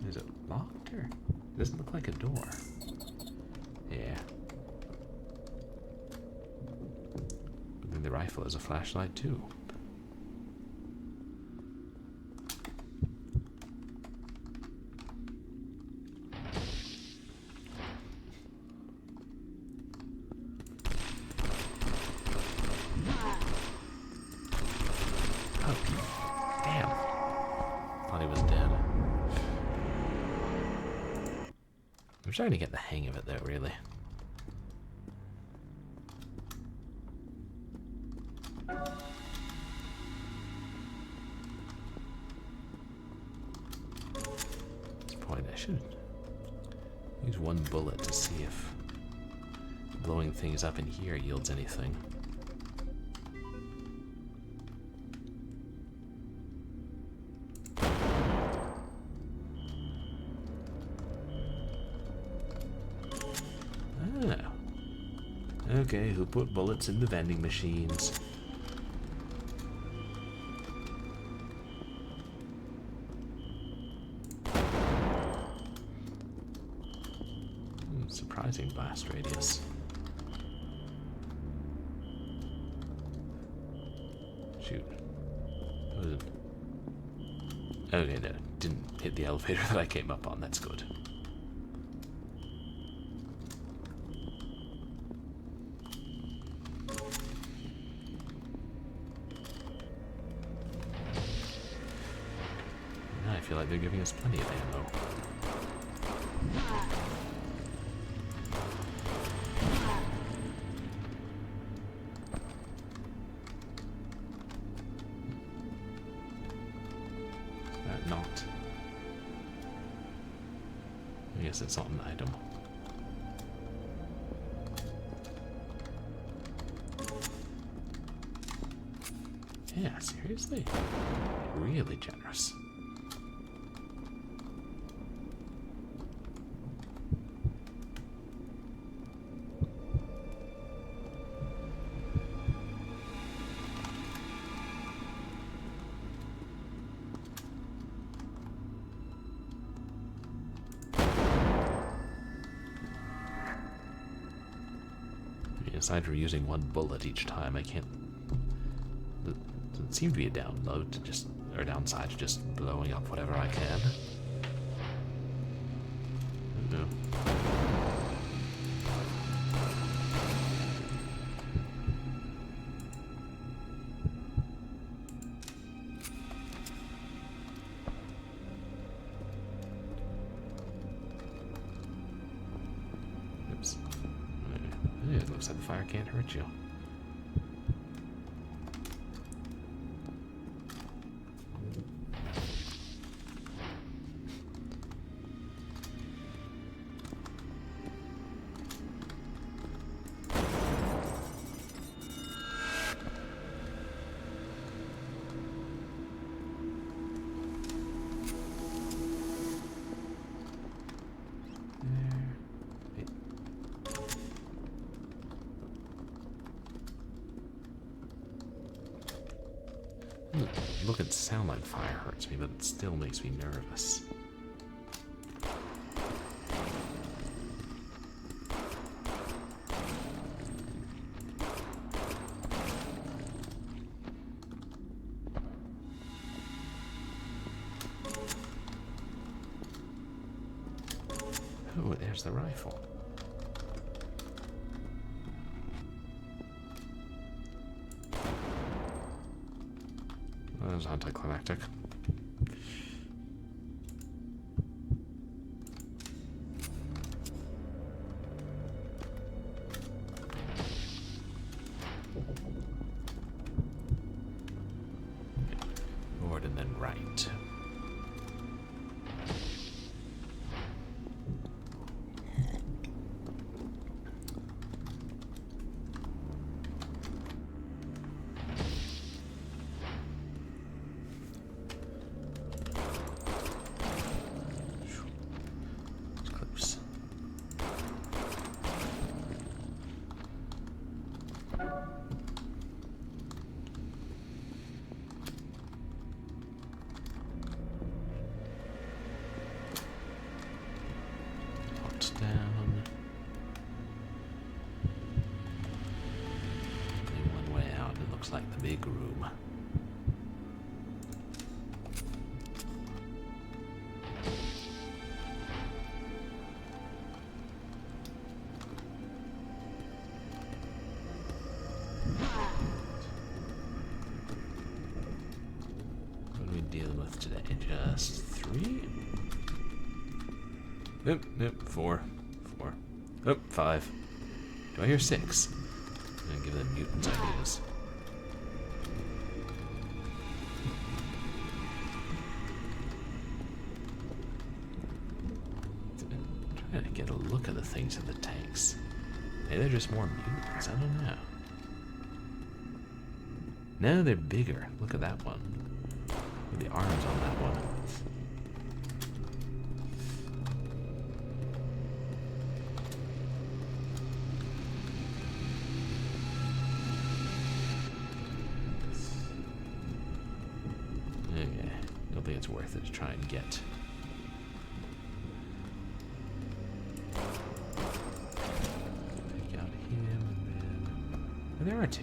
Is it locked or? It doesn't look like a door. Yeah. But then the rifle is a flashlight too. Oh, damn. Thought he was dead. I'm trying to get the hang of it though, really. At this point, I should use one bullet to see if blowing things up in here yields anything. Okay, who put bullets in the vending machines? Surprising blast radius. Shoot. What was it? Okay, no, didn't hit the elevator that I came up on. That's good. I feel like they're giving us plenty of ammo. Not. I guess it's not an item. Yeah, seriously? Really generous. Aside from using one bullet each time, I can't. Doesn't seem to be a download to just, or downside to just blowing up whatever I can. No. Oops. It looks like the fire can't hurt you. look and sound like fire hurts me, but it still makes me nervous. Oh, there's the rifle. That was anticlimactic. Forward and then right. Down. Only one way out. It looks like the big room. What are we dealing with today? Just 3? Nope, nope, 4. Oh, 5. Do I hear 6? I'm gonna give them mutant ideas. I'm trying to get a look at the things in the tanks. Maybe they're just more mutants, I don't know. No, they're bigger. Look at that one. Look at the arms on that one. It's worth it to try and get. Take out him and then. Oh, there are 2.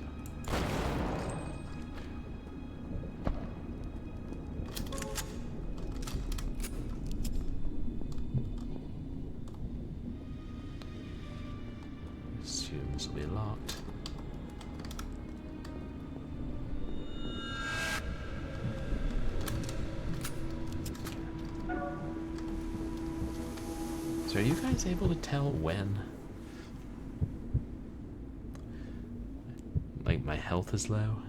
Assume this will be locked. So are you guys able to tell when, like, my health is low?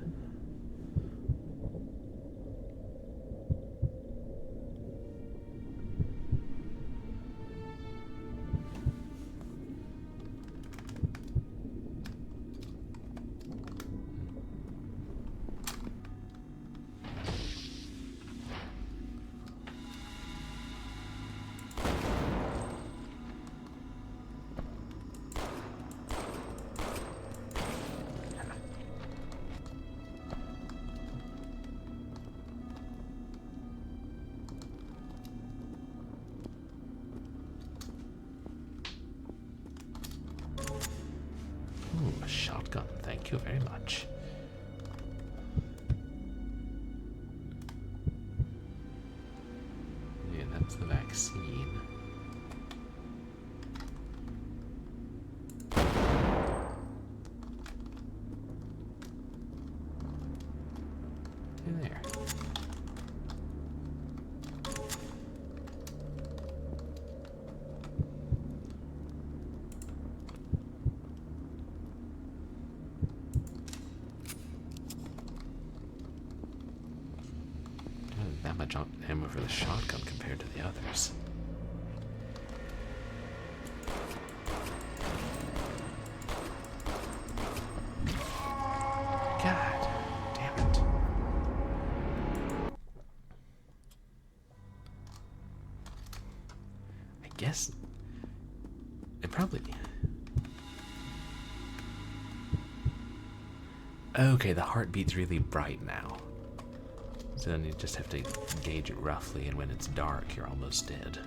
Ooh, a shotgun. Thank you very much. Yeah, that's the vaccine. There. That much ammo for the shotgun compared to the others. God damn it. I guess it probably. Okay, the heartbeat's really bright now. So then you just have to gauge it roughly, and when it's dark, you're almost dead.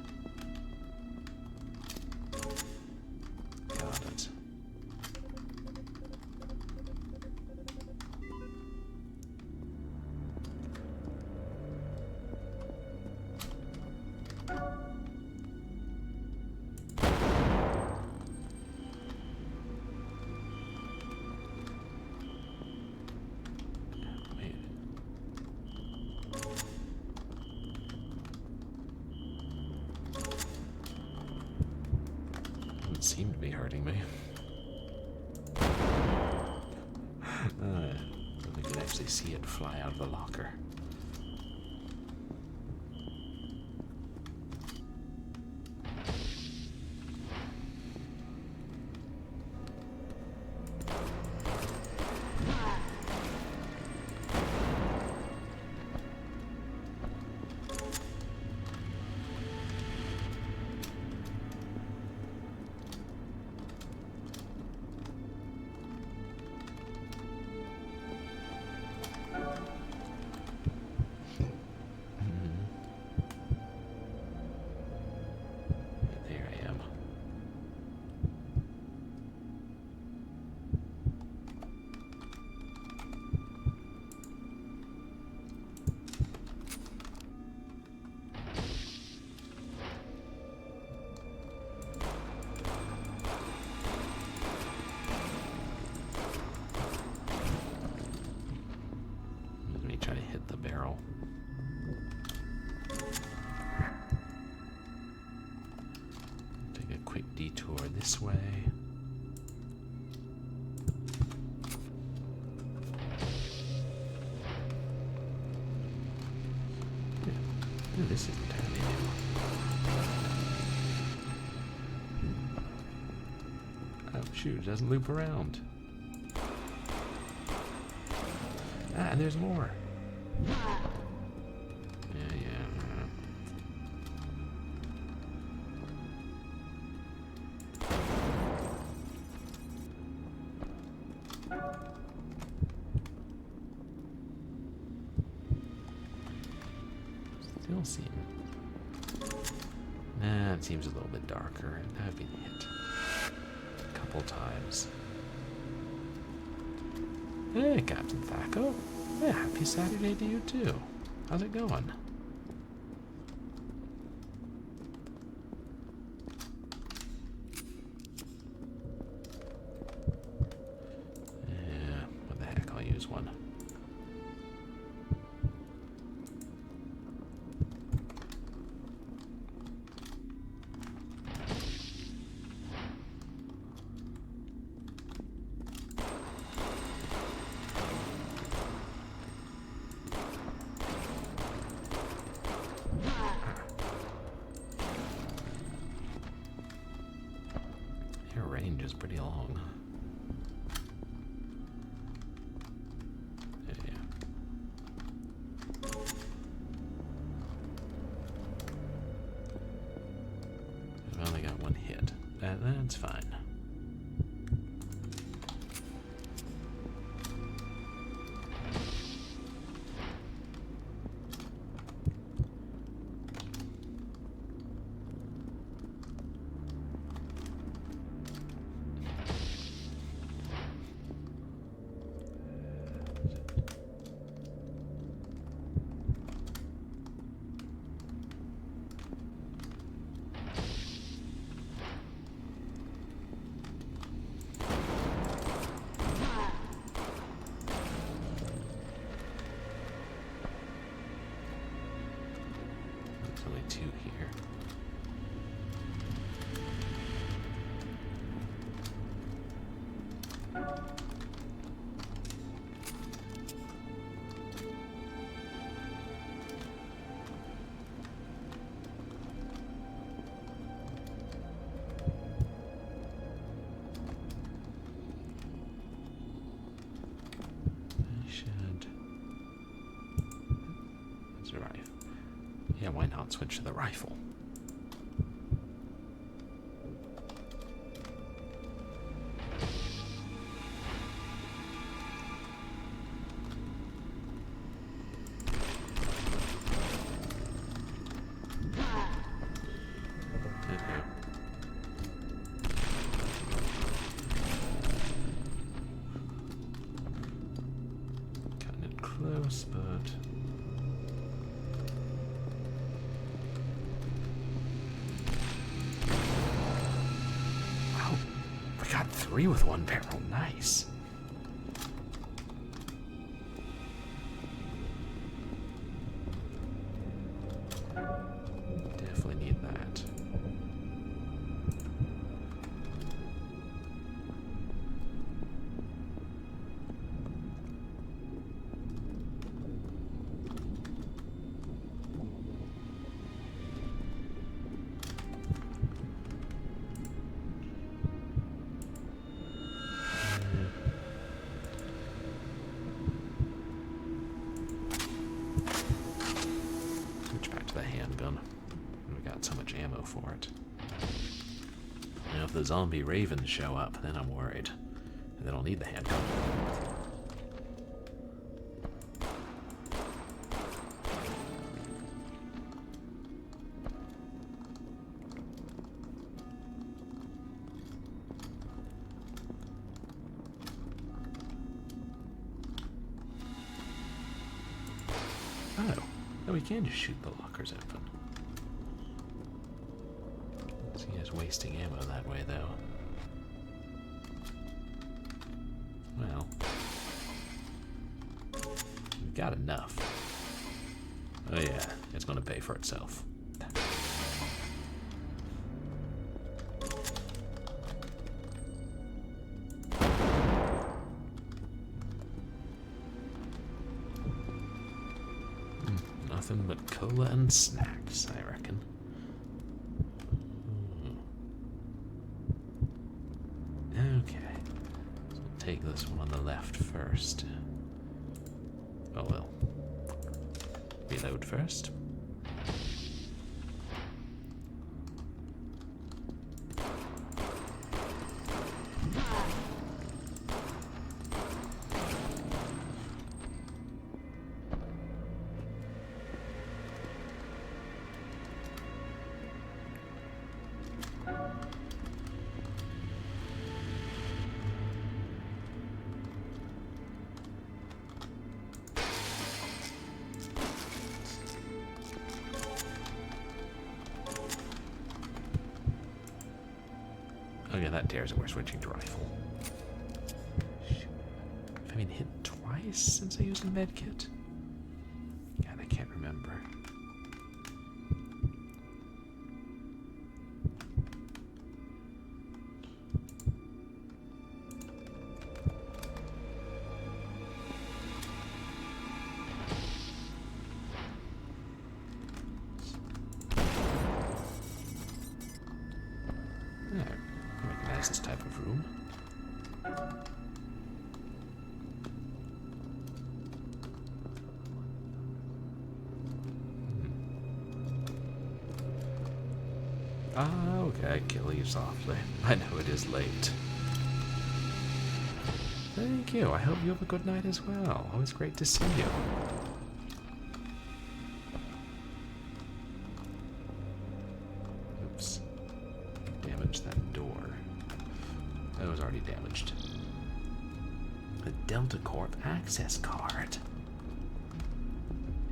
Got it. Seem to be hurting me. I can actually see it fly out of the locker. Try to hit the barrel. Take a quick detour this way. Yeah. Ooh, this is entirely new. Oh shoot, it doesn't loop around. Ah, and there's more. Yeah. Still seem. Nah, it seems a little bit darker. I've been hit a couple times. Hey, Captain Thaco. Yeah, happy Saturday to you too. How's it going? Yeah, what the heck, I'll use one. Your range is pretty long. Yeah. I've only got one hit. That's fine. There's only two here. Yeah, why not switch to the rifle? got 3 with 1 barrel. Nice. Definitely need that. For it. Now, if the zombie ravens show up, then I'm worried. And then I'll need the handgun. Oh, no, we can just shoot the lockers open. He is wasting ammo that way, though. Well, we've got enough. Oh yeah, it's going to pay for itself. Nothing but cola and snacks, I reckon. Okay, so we'll take this one on the left first. Oh well. Reload first. Oh yeah, that dares it. We're switching to rifle. Have I been hit twice since I used a medkit? God, I can't remember. This type of room. Ah, okay, kill you softly. I know it is late. Thank you. I hope you have a good night as well. Always great to see you. Oops. Damaged that door. That was already damaged. A Delta Corp access card.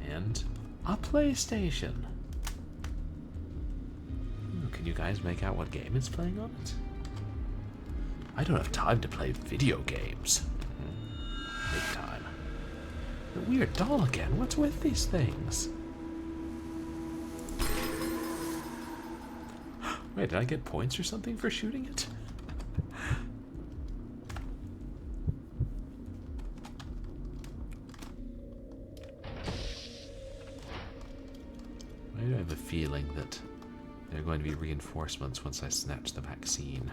And a PlayStation. Can you guys make out what game it's playing on it? I don't have time to play video games. Big time. The weird doll again. What's with these things? Wait, did I get points or something for shooting it? I have a feeling that there are going to be reinforcements once I snatch the vaccine.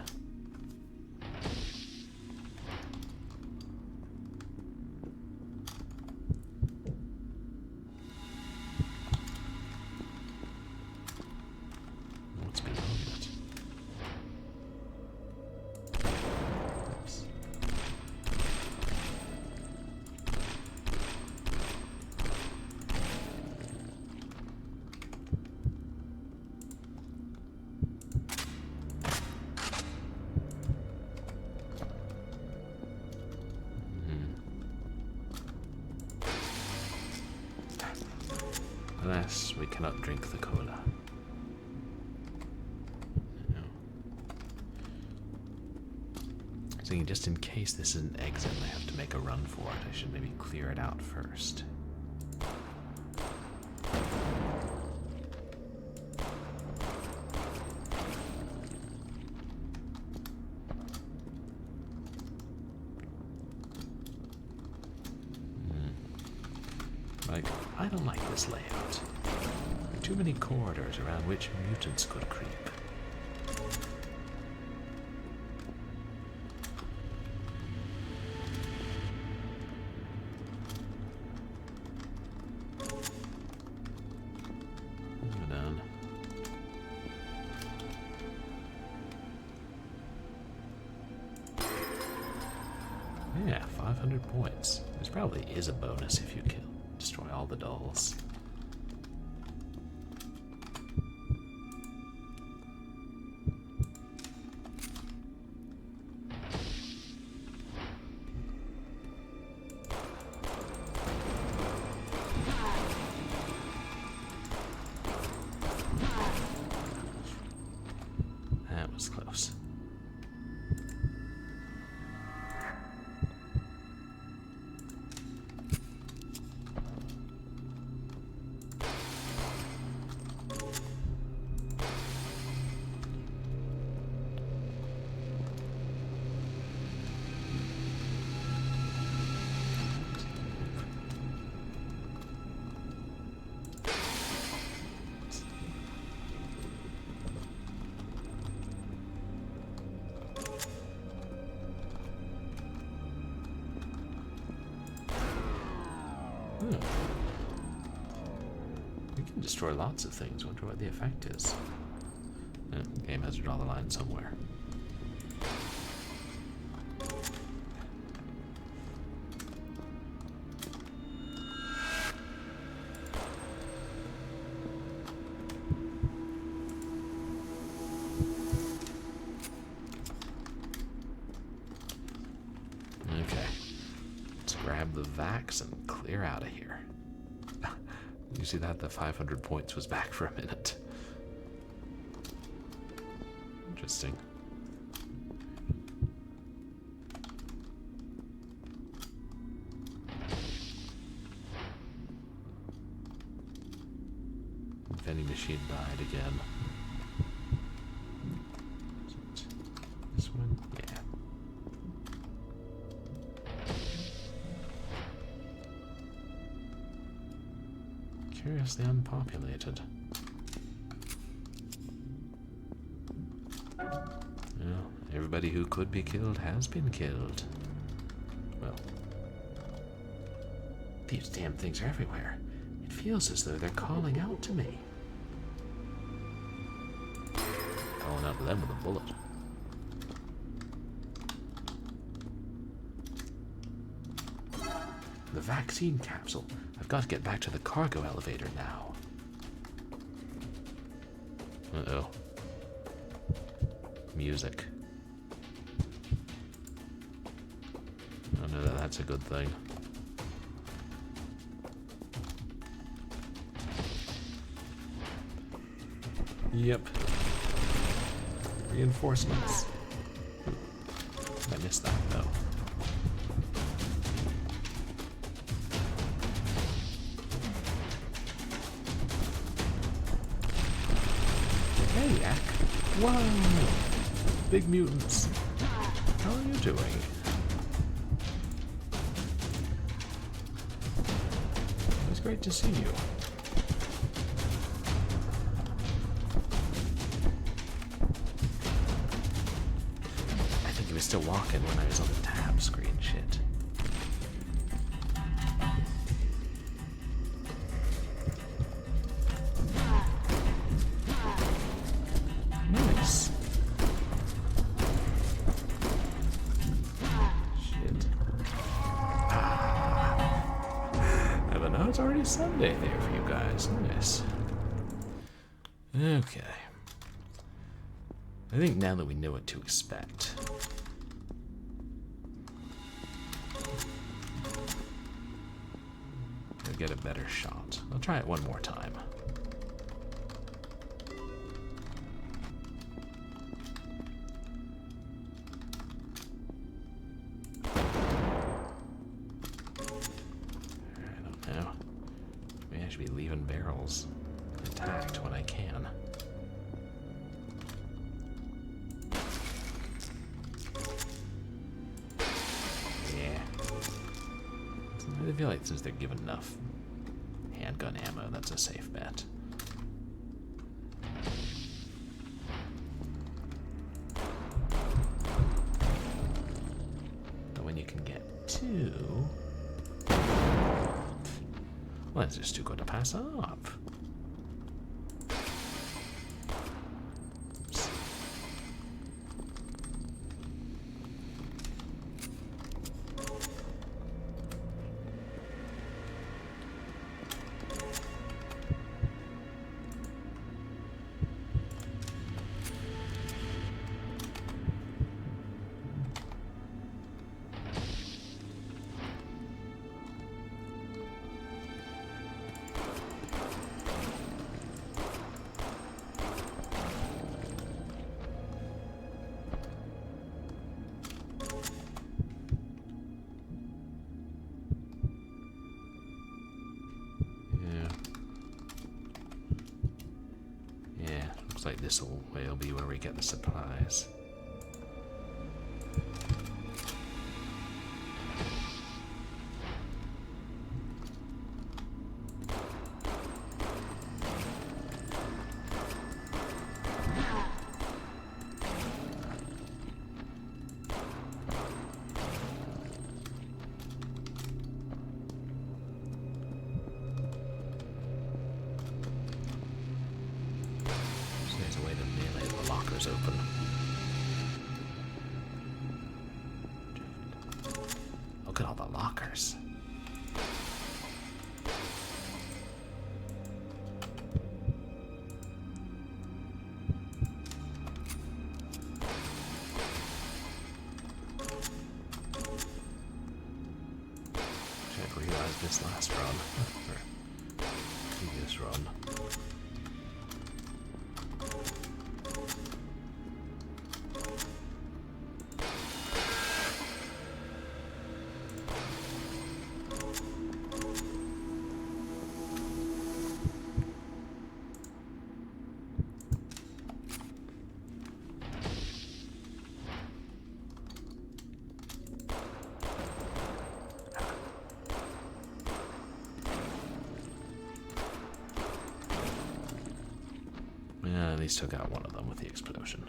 What's beyond it? Oops. Alas, we cannot drink the cola. No. thinking, just in case this is an exit and I have to make a run for it, I should maybe clear it out first. Like, I don't like this layout. There are too many corridors around which mutants could creep. Yeah, 500 points. This probably is a bonus if you destroy all the dolls. That was close. We can destroy lots of things. Wonder what the effect is. The game has to draw the line somewhere. Okay. Let's grab the vax and clear out of here. You see that? The 500 points was back for a minute. Interesting. Vending machine died again. This one? Yeah. Curiously unpopulated. Well, everybody who could be killed has been killed. Well, these damn things are everywhere. It feels as though they're calling out to me. Calling out to them with a bullet. The vaccine capsule. I've got to get back to the cargo elevator now. Uh-oh. Music. Oh no, that's a good thing. Yep. Reinforcements. I missed that though. Hey, Yak. Whoa! Big mutants. How are you doing? It was great to see you. I think he was still walking when I was on the tab screen. Shit. Nice. Shit. But now it's already Sunday there for you guys. Nice. Okay. I think now that we know what to expect. We'll get a better shot. I'll try it one more time. should be leaving barrels intact when I can. Yeah. I feel like since they're given enough handgun ammo, that's a safe bet. But when you can get two... well, it's just too good to pass up. Oops. Looks like this will be where we get the supplies. Open. Look at all the lockers. I realized this last run, or previous run. Yeah, at least took out one of them with the explosion.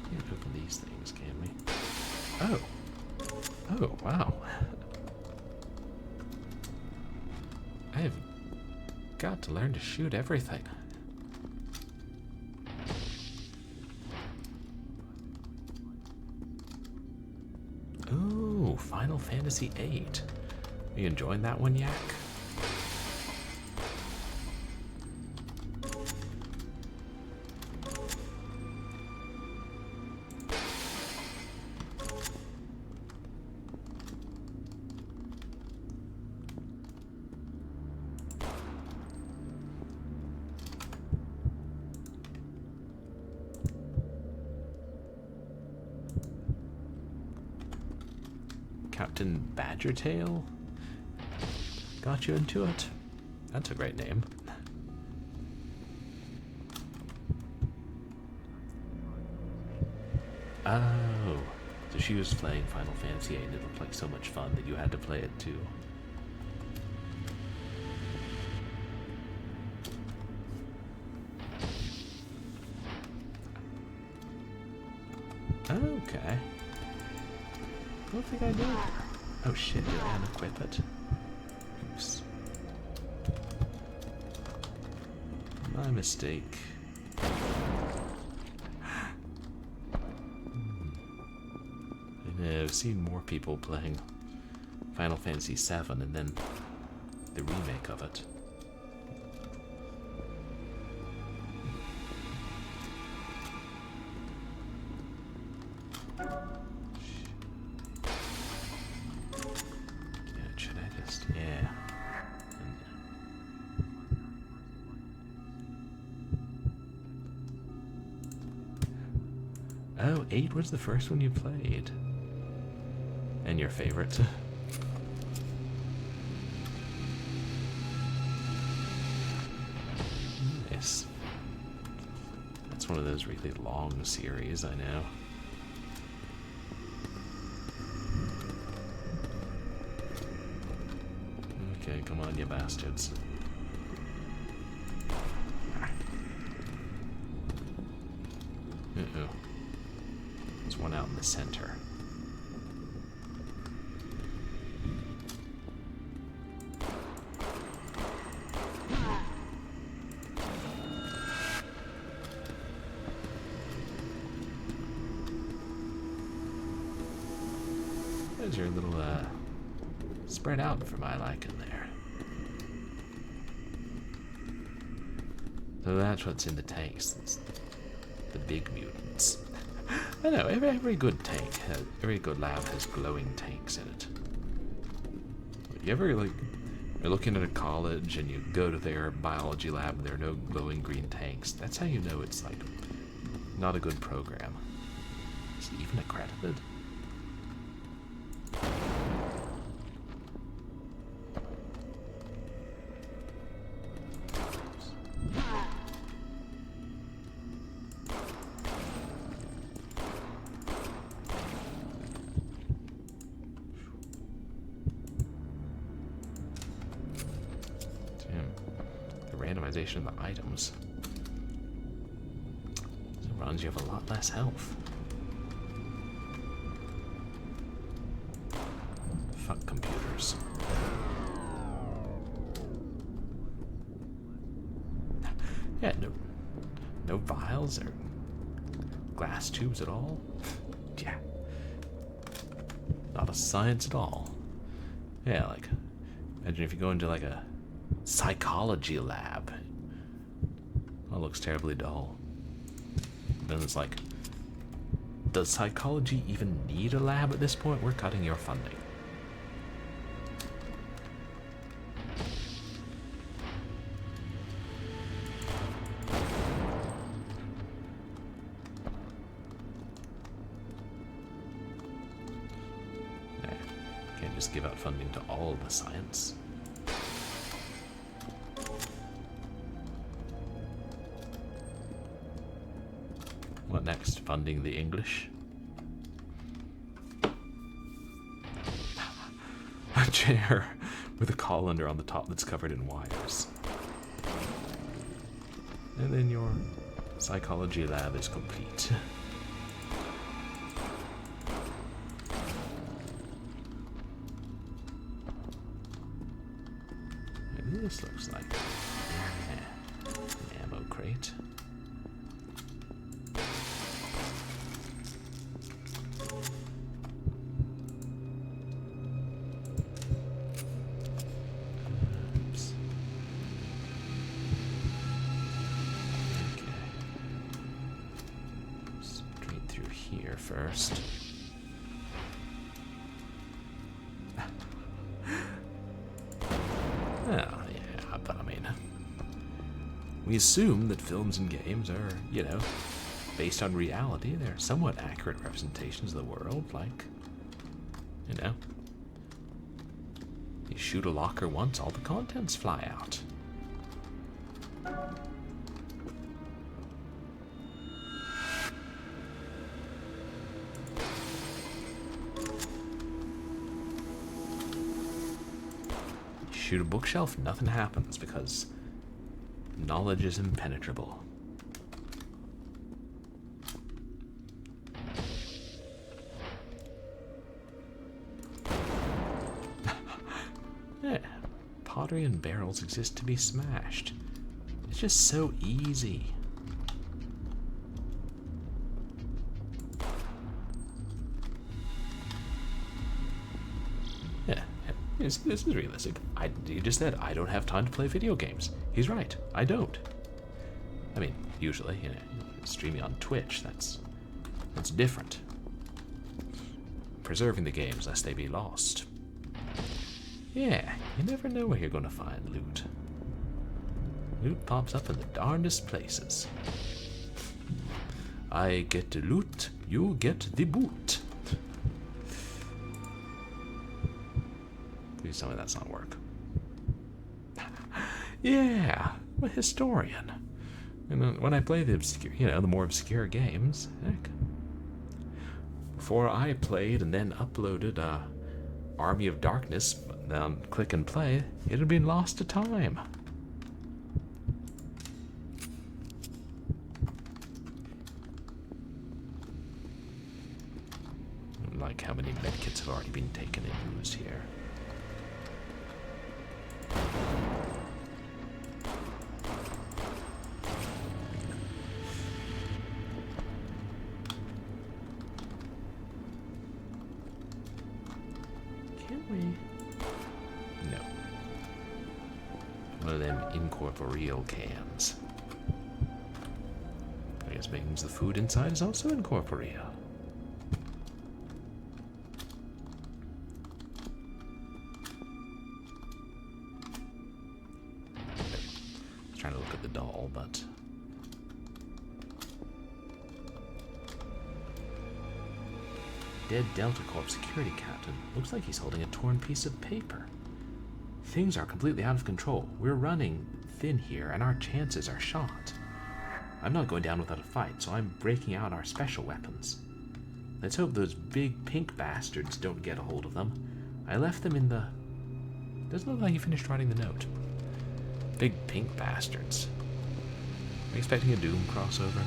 Can't open these things, can we? Oh! Oh, wow. I've got to learn to shoot everything. Ooh, Final Fantasy VIII. Are you enjoying that one, Yak? Captain Badgertail? Got you into it? That's a great name. Oh, so she was playing Final Fantasy VIII and it looked like so much fun that you had to play it too. Okay. I don't think I did. Oh shit, did I unequip it? Oops. My mistake. I've seen more people playing Final Fantasy VII and then the remake of it. Should I just... yeah. Oh, 8 was the first one you played. And your favorite. Nice. That's one of those really long series, I know. Okay, come on, you bastards. Uh-oh. There's one out in the center. There's your little, spread out for my liking there. So that's what's in the tanks. It's the big mutants. I know, every good tank, every good lab has glowing tanks in it. You ever, like, you're looking at a college and you go to their biology lab and there are no glowing green tanks? That's how you know it's, like, not a good program. Is it even accredited? Randomization of the items. As it runs, you have a lot less health. Fuck computers. Yeah, no vials or glass tubes at all. Yeah. Not a science at all. Yeah, like, imagine if you go into like a psychology lab. That looks terribly dull. Then it's like, does psychology even need a lab at this point? We're cutting your funding. Can't just give out funding to all the science. What next? Funding the English? A chair with a colander on the top that's covered in wires. And then your psychology lab is complete. Maybe this looks like an ammo crate. First. Well, yeah, but I mean, we assume that films and games are, you know, based on reality. They're somewhat accurate representations of the world, like, you know, you shoot a locker once, all the contents fly out. Shoot a bookshelf, nothing happens because knowledge is impenetrable. Yeah, pottery and barrels exist to be smashed. It's just so easy. This is realistic. He just said, I don't have time to play video games. He's right. I don't. I mean, usually, you know, streaming on Twitch, that's different. Preserving the games lest they be lost. Yeah, you never know where you're going to find loot. Loot pops up in the darndest places. I get to loot you get the boot. Please tell me that's not work. Yeah, I'm a historian. And when I play the obscure, the more obscure games, heck. Before I played and then uploaded Army of Darkness, then click and play, it had been lost to time. Like how many medkits have already been taken and used here. Can't we? No. One of them incorporeal cans. I guess means the food inside is also incorporeal. Trying to look at the doll, but dead Delta Corp security captain looks like he's holding a torn piece of paper. Things are completely out of control. We're running thin here, and our chances are shot. I'm not going down without a fight, so I'm breaking out our special weapons. Let's hope those big pink bastards don't get a hold of them. I left them in the... Doesn't look like he finished writing the note. Big pink bastards. Are you expecting a Doom crossover?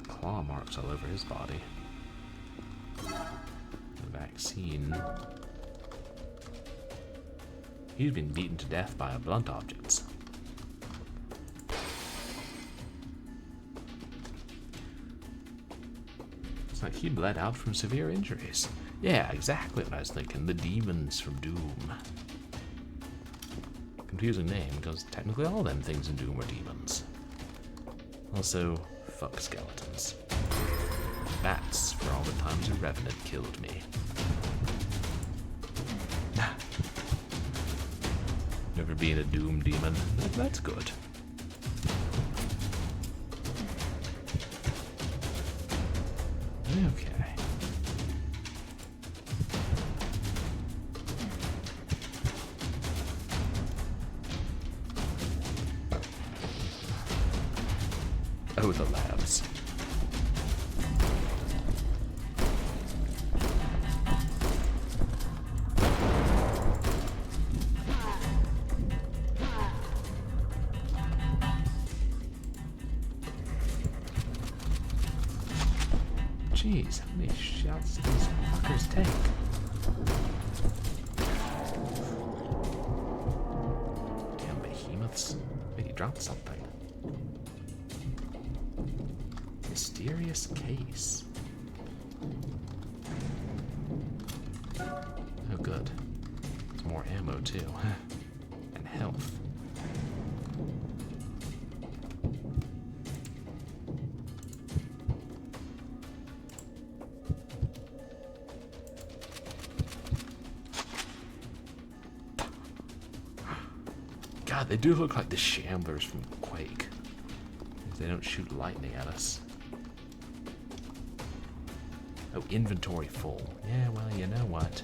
Claw marks all over his body. The vaccine. He's been beaten to death by blunt objects. It's like he bled out from severe injuries. Yeah, exactly what I was thinking. The demons from Doom. Confusing name, because technically all them things in Doom are demons. Also, fuck skeletons. Bats, for all the times a revenant killed me. Never being a Doom demon. That's good. Okay. Oh, the labs. Jeez, how many shots do these fuckers take? Damn behemoths. Wait, he dropped something. Mysterious case. Oh, good. There's more ammo, too. And health. God, they do look like the Shamblers from Quake. They don't shoot lightning at us. Oh, inventory full. Yeah, well, you know what?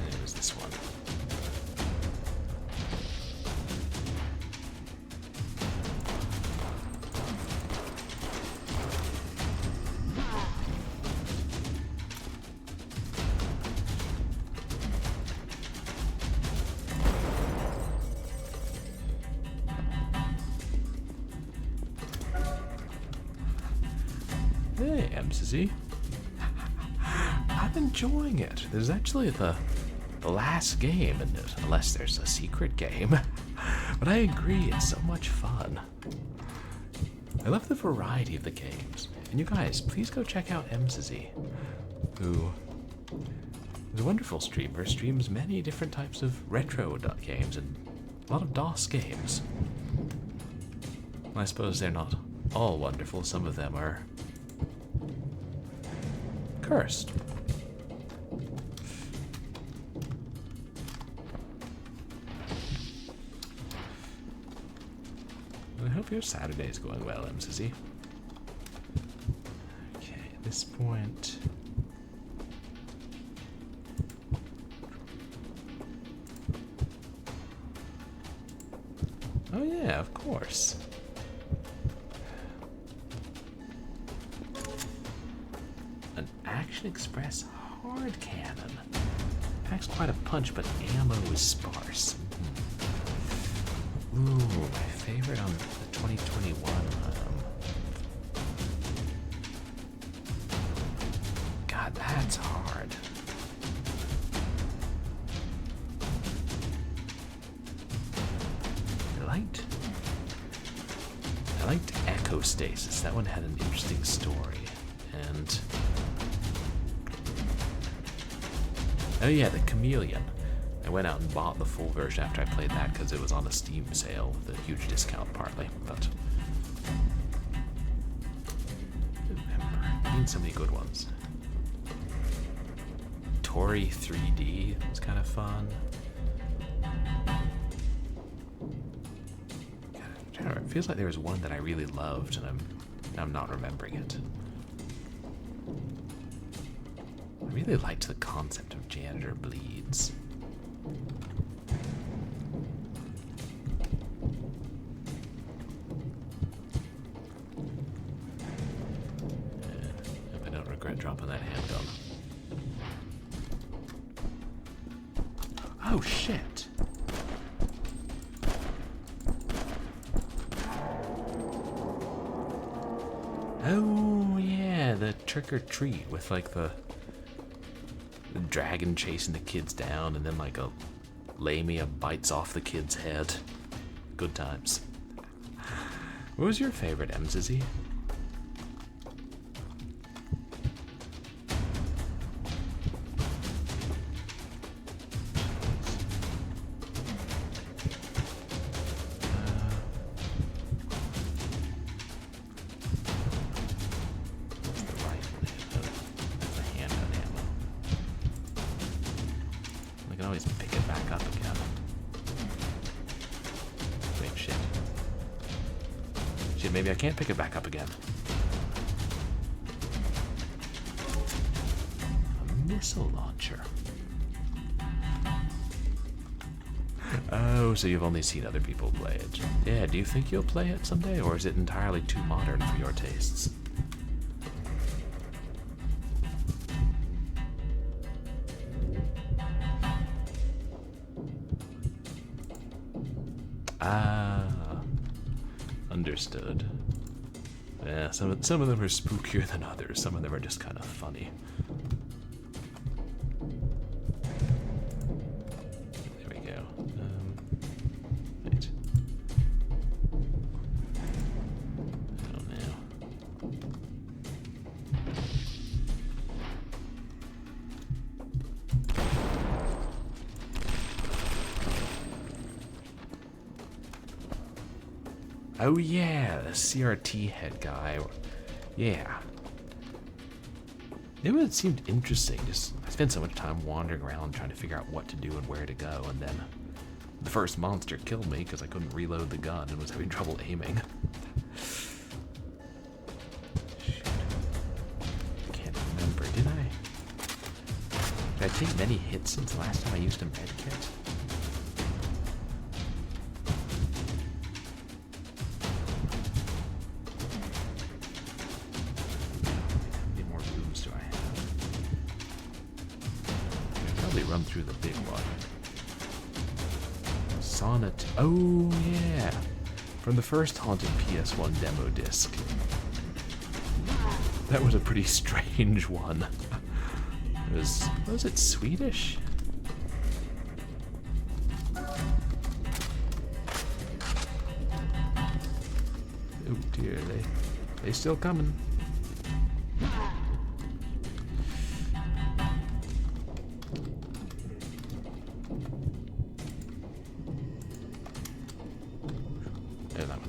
There's this one. Hey, MCZ. I'm enjoying it. There's actually the last game in it, unless there's a secret game. But I agree, it's so much fun. I love the variety of the games. And you guys, please go check out MCZ, who He's a wonderful streamer, streams many different types of retro games and a lot of DOS games. I suppose they're not all wonderful, some of them are cursed. I hope your Saturday's going well, MCZ. Okay, at this point... Oh yeah, of course. An Action Express hard cannon. Packs quite a punch, but ammo is sparse. Ooh, my favorite on the 2021. God, that's hard. I liked Echo Stasis. That one had an interesting story. And oh yeah, the Chameleon. I went out and bought the full version after I played that because it was on a Steam sale with a huge discount partly, but I remember. I've seen so many good ones. Tori 3D was kind of fun. It feels like there was one that I really loved, and I'm not remembering it. I really liked the concept of Janitor Bleeds. Hope I don't regret dropping that handgun. Oh shit! Oh yeah, the trick or treat with like the dragon chasing the kids down, and then like a Lamia bites off the kid's head. Good times. What was your favorite, MZZ? Maybe I can't pick it back up again. A missile launcher. Oh, so you've only seen other people play it. Yeah, do you think you'll play it someday, or is it entirely too modern for your tastes? Understood. Yeah, some of them are spookier than others. Some of them are just kind of funny. There we go. Wait. I don't know. Oh yeah, the CRT head guy. Yeah. It seemed interesting. Just I spent so much time wandering around trying to figure out what to do and where to go, and then the first monster killed me because I couldn't reload the gun and was having trouble aiming. Shoot. I can't remember. Did I take many hits since the last time I used a medkit? Run through the big one. Sonnet. Oh yeah, from the first Haunted PS1 demo disc. That was a pretty strange one. Was it Swedish? Oh dear, they still coming.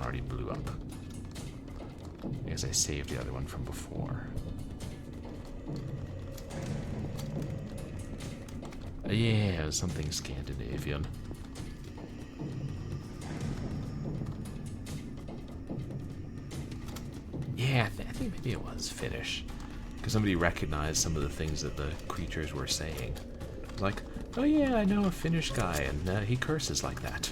already blew up. I guess I saved the other one from before. Yeah, it was something Scandinavian. Yeah, I think maybe it was Finnish. Because somebody recognized some of the things that the creatures were saying. Like, oh yeah, I know a Finnish guy, and he curses like that.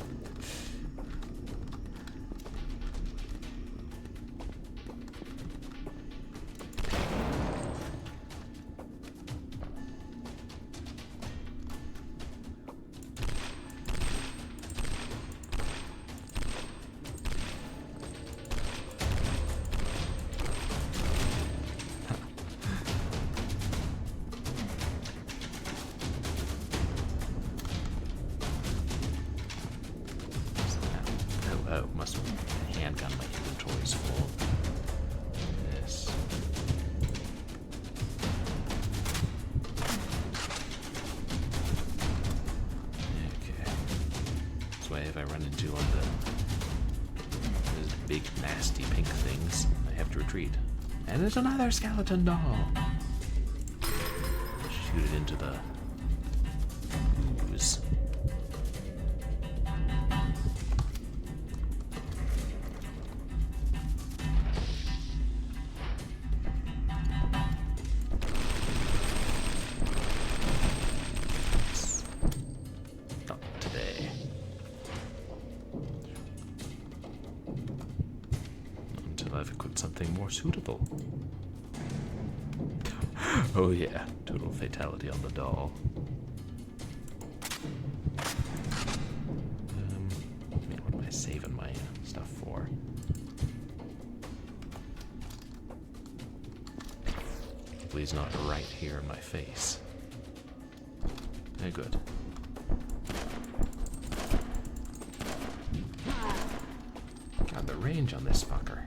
Oh, must have been a handgun. My inventory's full. This. Okay. This way, if I run into one of those big, nasty pink things, I have to retreat. And there's another skeleton doll! Shoot it into the ooze. I've equipped something more suitable. Oh yeah, total fatality on the doll. Man, what am I saving my stuff for? Hopefully he's not right here in my face. Okay, good. God, the range on this fucker.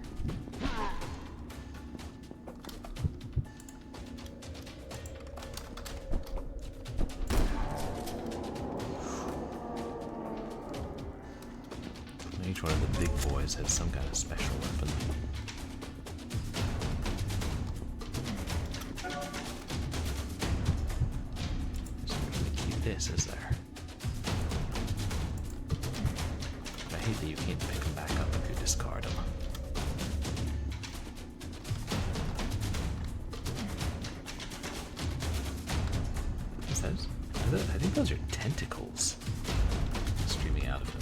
Each one of the big boys has some kind of special weapon. So there's a key this, is there? I hate that you can't pick them back up if you discard them. What's those? I think those are tentacles streaming out of him.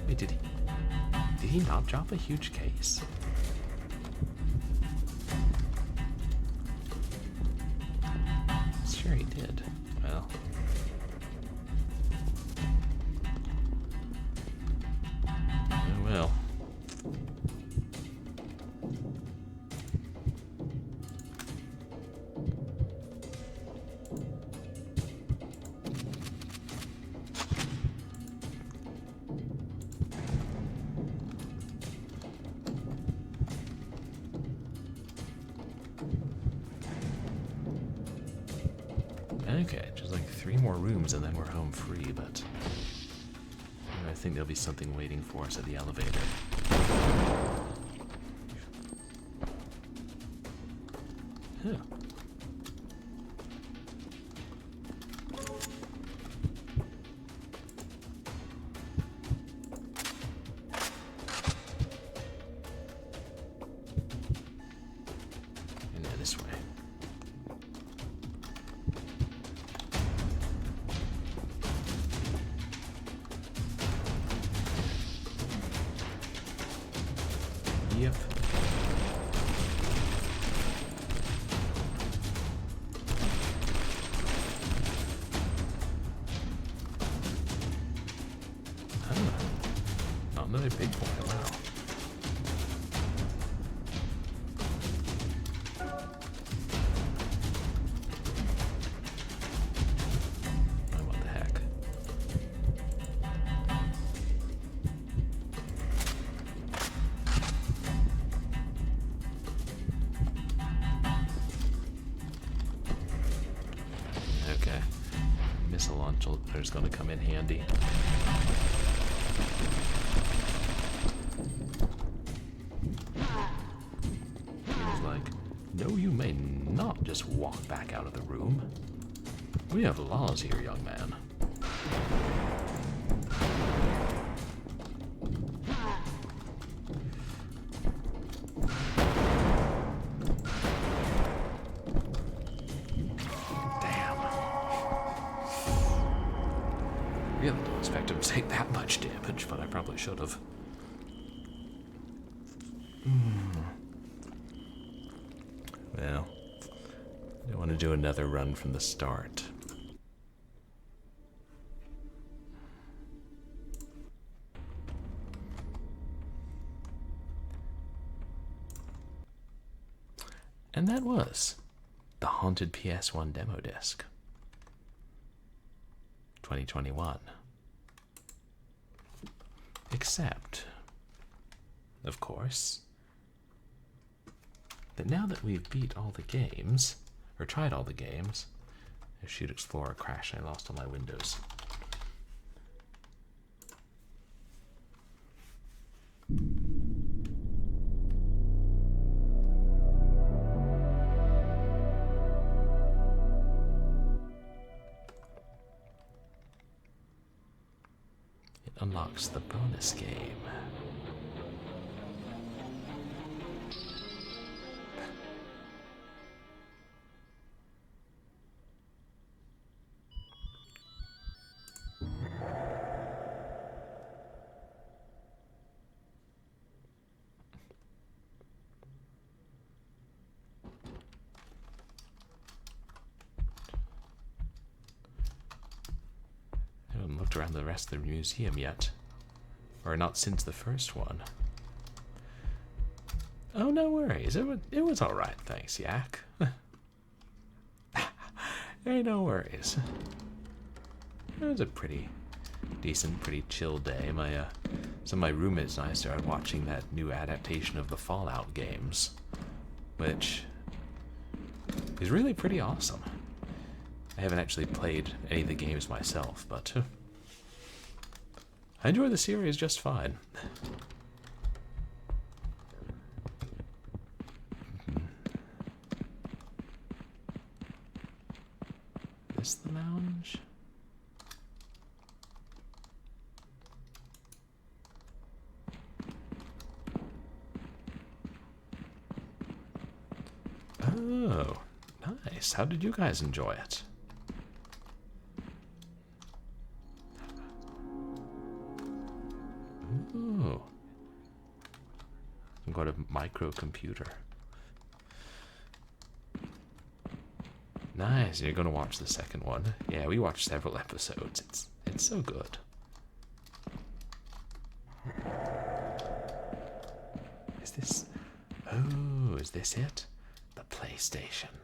Wait, did he not drop a huge case? Sure he did. Well. Oh well. Okay, just like 3 more rooms and then we're home free, but I think there'll be something waiting for us at the elevator. Huh. And now this way. Yep. Oh, another big boy, wow. Oh, what the heck? missile launcher is going to come in handy. He's like, no, you may not just walk back out of the room. We have laws here, young man. Really didn't expect him to take that much damage, but I probably should have. Well, I want to do another run from the start. And that was the Haunted PS1 demo disc. 2021. Except, of course, that now that we've beat all the games, or tried all the games, Shoot Explorer crashed and I lost all my windows. Unlocks the bonus game. Around the rest of the museum yet, or not since the first one. Oh, no worries. It was all right, thanks, Yak. Hey, no worries. It was a pretty decent, pretty chill day. Some of my roommates and I started watching that new adaptation of the Fallout games, which is really pretty awesome. I haven't actually played any of the games myself, but I enjoy the series just fine. Is this the lounge? Oh, nice. How did you guys enjoy it? Ooh. I've got a microcomputer. Nice. You're gonna watch the second one. Yeah, we watched several episodes. It's so good. Is this... Oh, is this it? The PlayStation.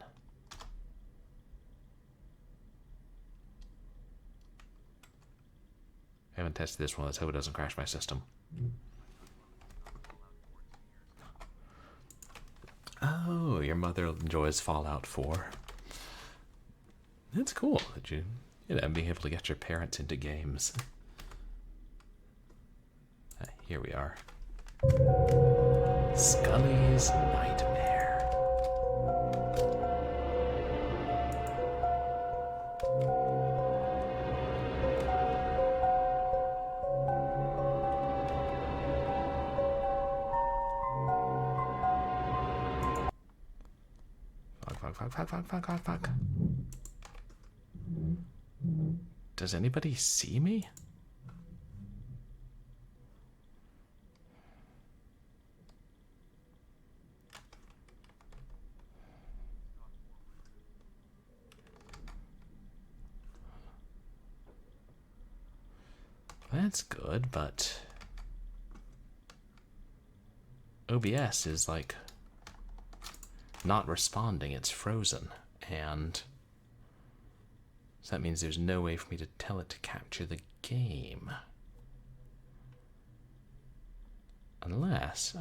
I haven't tested this one. Let's hope it doesn't crash my system. Oh, your mother enjoys Fallout 4. That's cool that you know, being able to get your parents into games. Here we are. Scully's Nightmare. Fuck. Does anybody see me? That's good, but OBS is like not responding, it's frozen, and so that means there's no way for me to tell it to capture the game. Unless...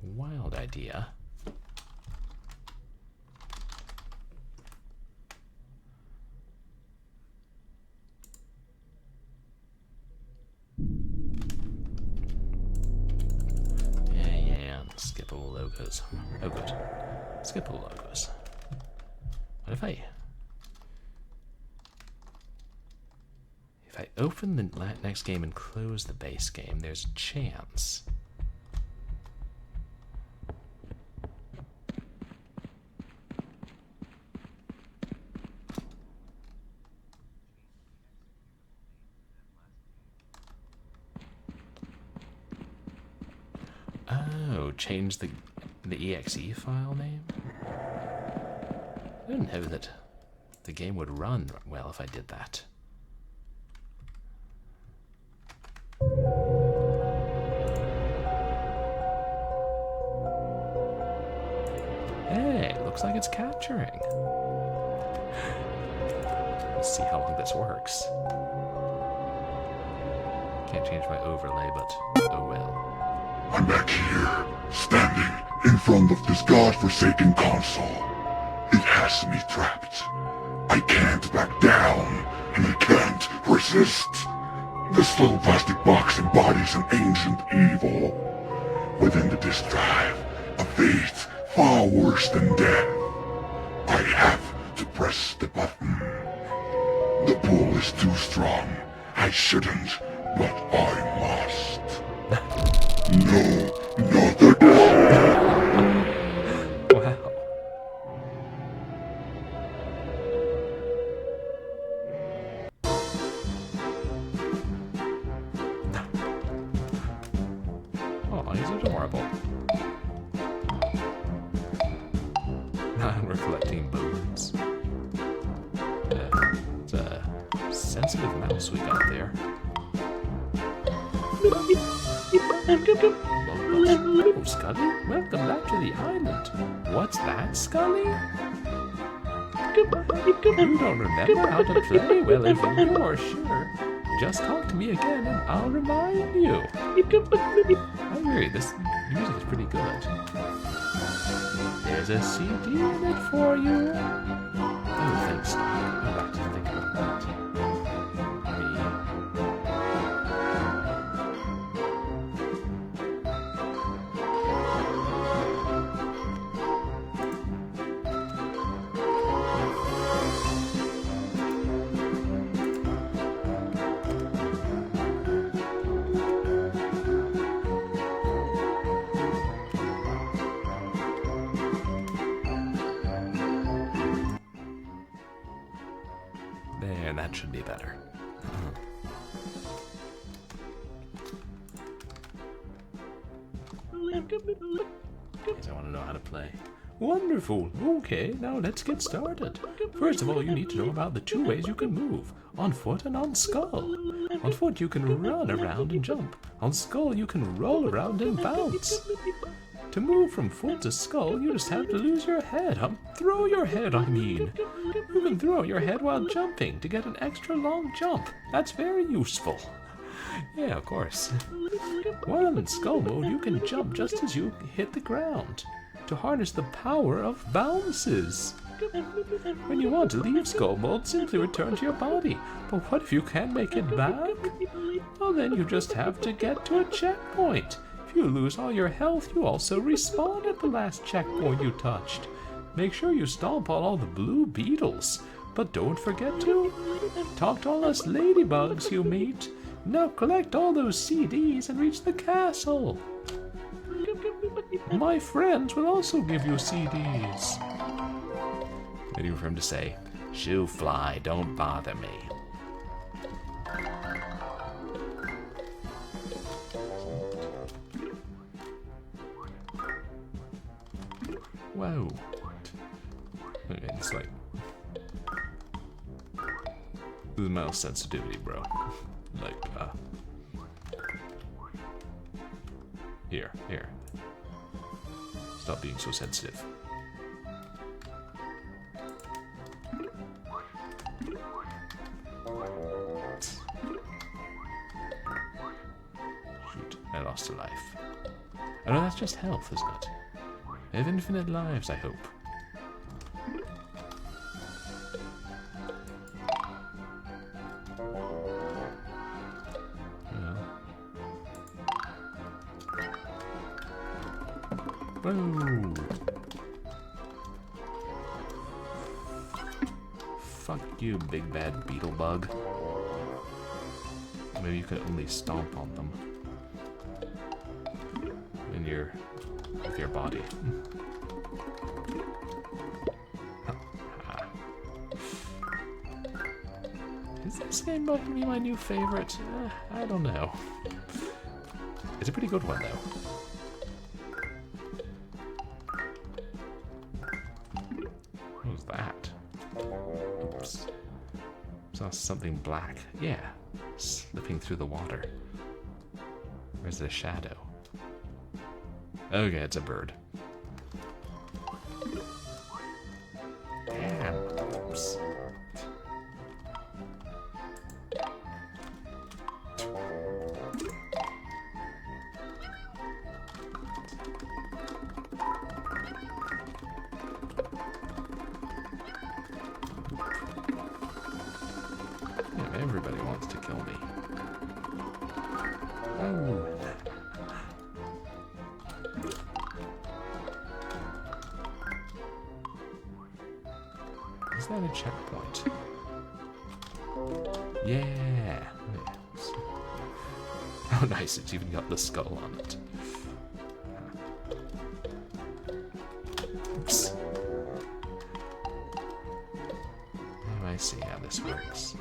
wild idea. logos. Oh good. Skip all logos. What if I open the next game and close the base game, there's a chance. Oh, change the exe file name? I didn't know that the game would run well if I did that. Hey, looks like it's capturing. Let's see how long this works. Can't change my overlay, but oh well. I'm back here, standing in front of this godforsaken console. It has me trapped. I can't back down, and I can't resist. This little plastic box embodies an ancient evil. Within the disk drive, a fate far worse than death. I have to press the button. The pull is too strong. I shouldn't, but I must. No, not again. Wow. Oh, he's adorable. Now we're collecting bones. It's a sensitive mouse we got there. Oh, Scully? Welcome back to the island. What's that, Scully? You don't remember how to play? Well, if you're sure, just talk to me again and I'll remind you. I agree, this music is pretty good. There's a CD in it for you. Oh, thanks. Oh, right, think about that. There, that should be better. Guess I want to know how to play. Wonderful. Okay, now let's get started. First of all, you need to know about the two ways you can move. On foot and on skull. On foot, you can run around and jump. On skull, you can roll around and bounce. To move from foot to skull, you just have to lose your head. Throw your head, I mean. You can throw your head while jumping to get an extra long jump. That's very useful. Yeah, of course. While in skull mode, you can jump just as you hit the ground to harness the power of bounces. When you want to leave skull mode, simply return to your body. But what if you can't make it back? Well, then you just have to get to a checkpoint. If you lose all your health, you also respawn at the last checkpoint you touched. Make sure you stomp on all the blue beetles. But don't forget to talk to all us ladybugs you meet. Now collect all those CDs and reach the castle. My friends will also give you CDs. Waiting for him to say, "Shoo fly, don't bother me." Whoa. Okay, it's like... This is mouse sensitivity, bro. Like, Here. Stop being so sensitive. Shoot, I lost a life. Oh no, that's just health, isn't it? I have infinite lives, I hope. Whoa! Fuck you, big bad beetle bug. Maybe you could only stomp on them. With your body. Is this game going to be my new favorite? I don't know. It's a pretty good one, though. What was that? Oops. Saw something black. Yeah. Slipping through the water. Where's the shadow? Okay, it's a bird. Damn. Oops. Yeah, everybody wants to kill me. Oh. Is that a checkpoint? Yeah. Yes. Oh, nice. It's even got the skull on it. Oops. Oh, I see how this works.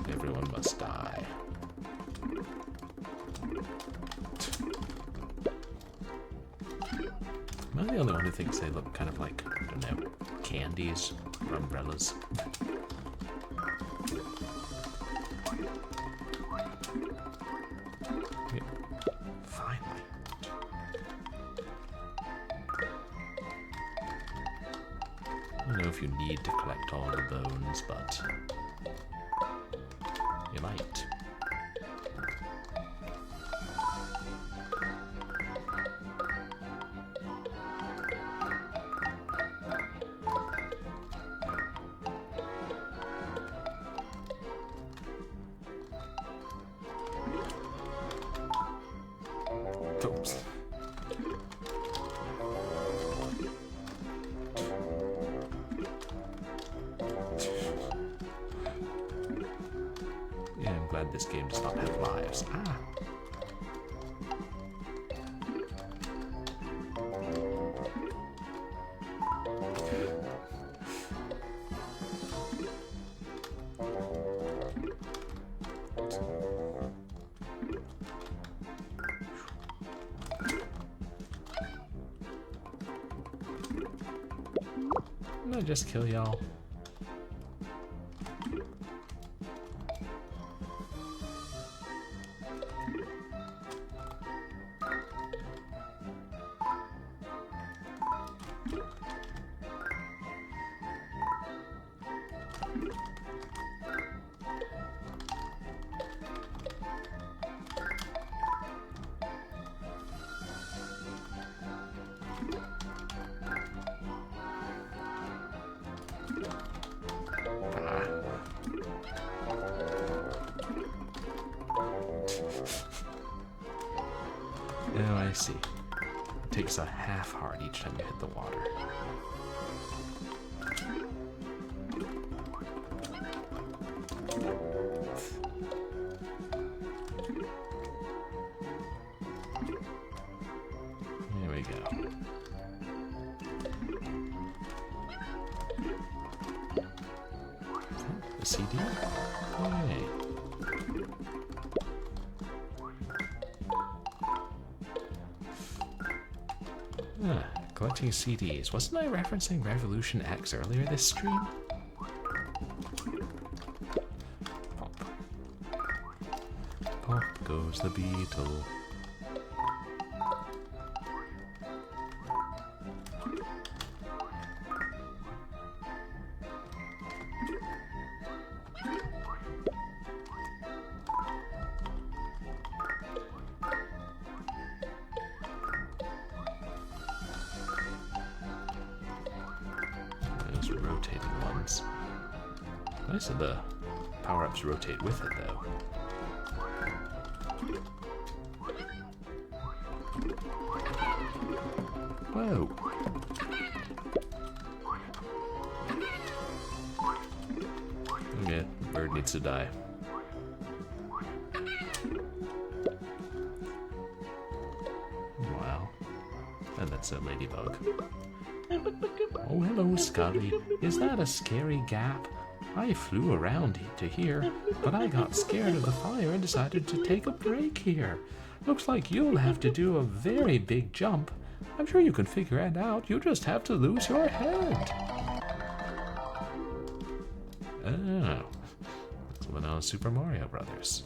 Everyone must die. Am I the only one who thinks they look kind of like, I don't know, candies or umbrellas? Yeah. Finally. I don't know if you need to collect all the bones, but you might. Oops. Yeah, I'm glad this game does not have lives. Ah. Didn't I just kill y'all? Oh, I see. It takes a half heart each time you hit the water. There we go. The CD? Yay. Collecting CDs. Wasn't I referencing Revolution X earlier this stream? Pop. Pop goes the beetle. Nice that the power-ups rotate with it, though. Whoa. Okay, bird needs to die. Wow. And that's a ladybug. Oh, hello, Scully. Is that a scary gap? I flew around to here, but I got scared of the fire and decided to take a break here. Looks like you'll have to do a very big jump. I'm sure you can figure it out. You just have to lose your head. Oh. Someone on Super Mario Brothers.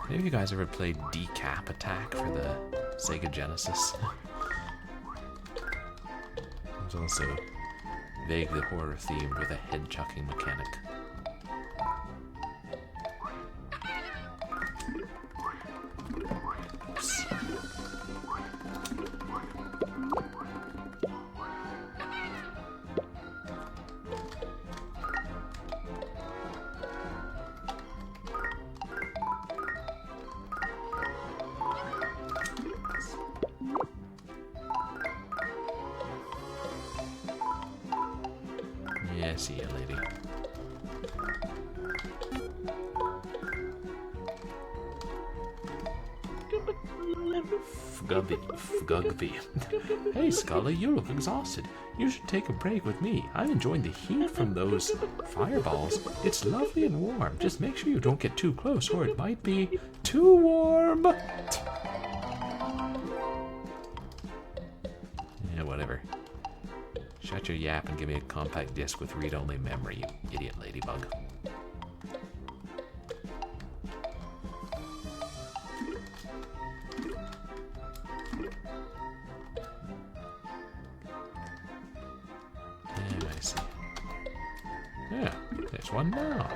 Maybe you guys ever played Decap Attack for the Sega Genesis? It's also vaguely horror themed with a head chucking mechanic. Oops. Yeah, see ya, lady. Fugby. Hey, Scully, you look exhausted. You should take a break with me. I'm enjoying the heat from those fireballs. It's lovely and warm. Just make sure you don't get too close, or it might be too warm. Yeah, whatever. Shut your yap and give me a compact disc with read-only memory, you idiot ladybug. Yeah, I see. Yeah, there's one now.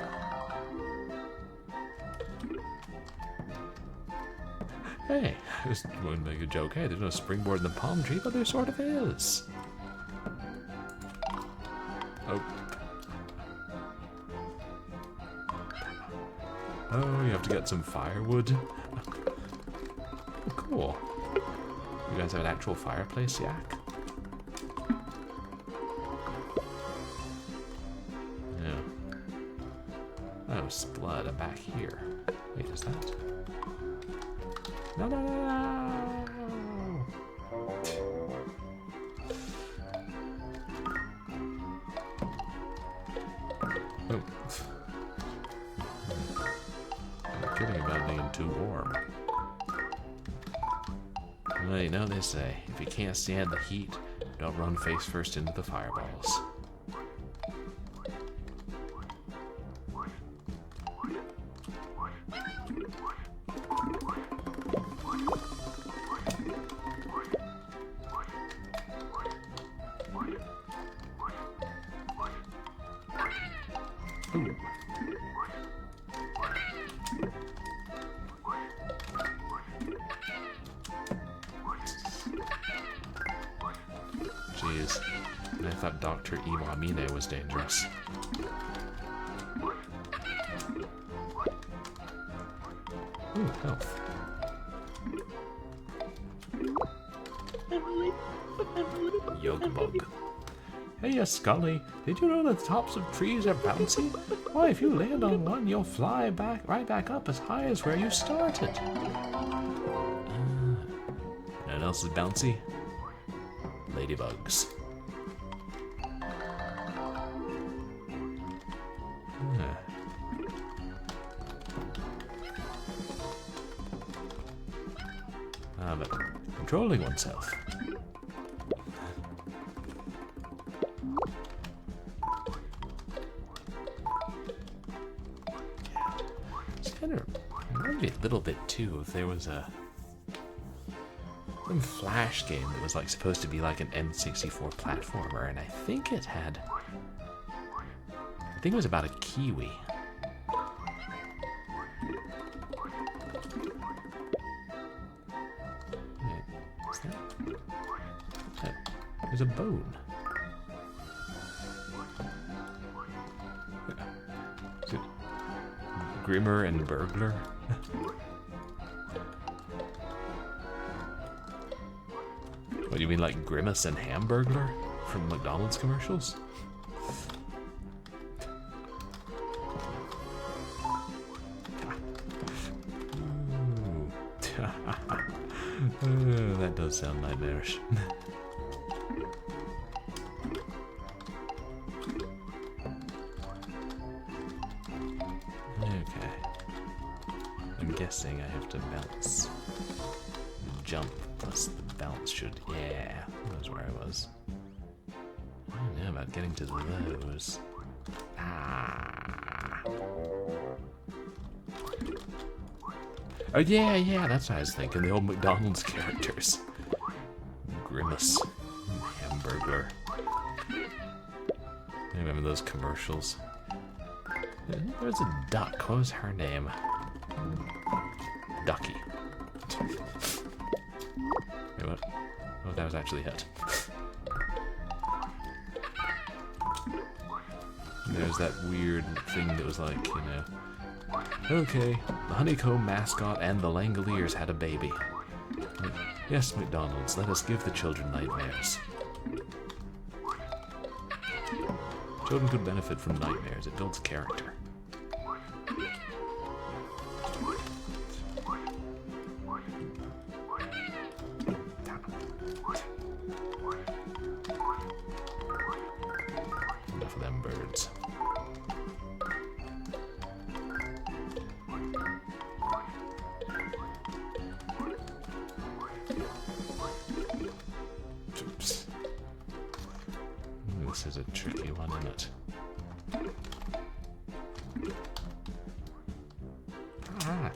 Hey, I was going to make a joke. Hey, there's no springboard in the palm tree, but there sort of is. Oh, you have to get some firewood. Oh, cool. You guys have an actual fireplace, Yak? Yeah. Oh, Splud, I'm back here. Wait, is that? No, no, no, no! Oh. I'm kidding about being too warm. Well, you know they say, if you can't stand the heat, don't run face first into the fireballs. Ooh. Jeez, and I thought Dr. Iwamine was dangerous. Ooh, health. Yogbug. Hey, Scully, did you know that the tops of trees are bouncy? Why, if you land on one, you'll fly right back up as high as where you started. Anyone else is bouncy? Ladybugs. But controlling oneself. It's kind of reminds me a little bit too if there was some Flash game that was like supposed to be like an N64 platformer, and I think it was about a kiwi. There's a bone. Is it Grimmer and Burglar? What, do you mean like Grimace and Hamburglar from McDonald's commercials? That does sound nightmarish. Okay. I'm guessing I have to bounce. Jump plus the bounce should... Yeah, that was where I was. I don't know about getting to those. Ah. Oh yeah, that's what I was thinking. The old McDonald's characters. Grimace. Hamburglar. I remember those commercials. There's a duck. What was her name? Ducky. Wait, what? Oh, that was actually it. There's that weird thing that was like, you know... Okay, the honeycomb mascot and the Langoliers had a baby. Yes, McDonald's, let us give the children nightmares. Children could benefit from nightmares. It builds character. Enough of them birds. Oops. This is a tricky one, isn't it? Ah.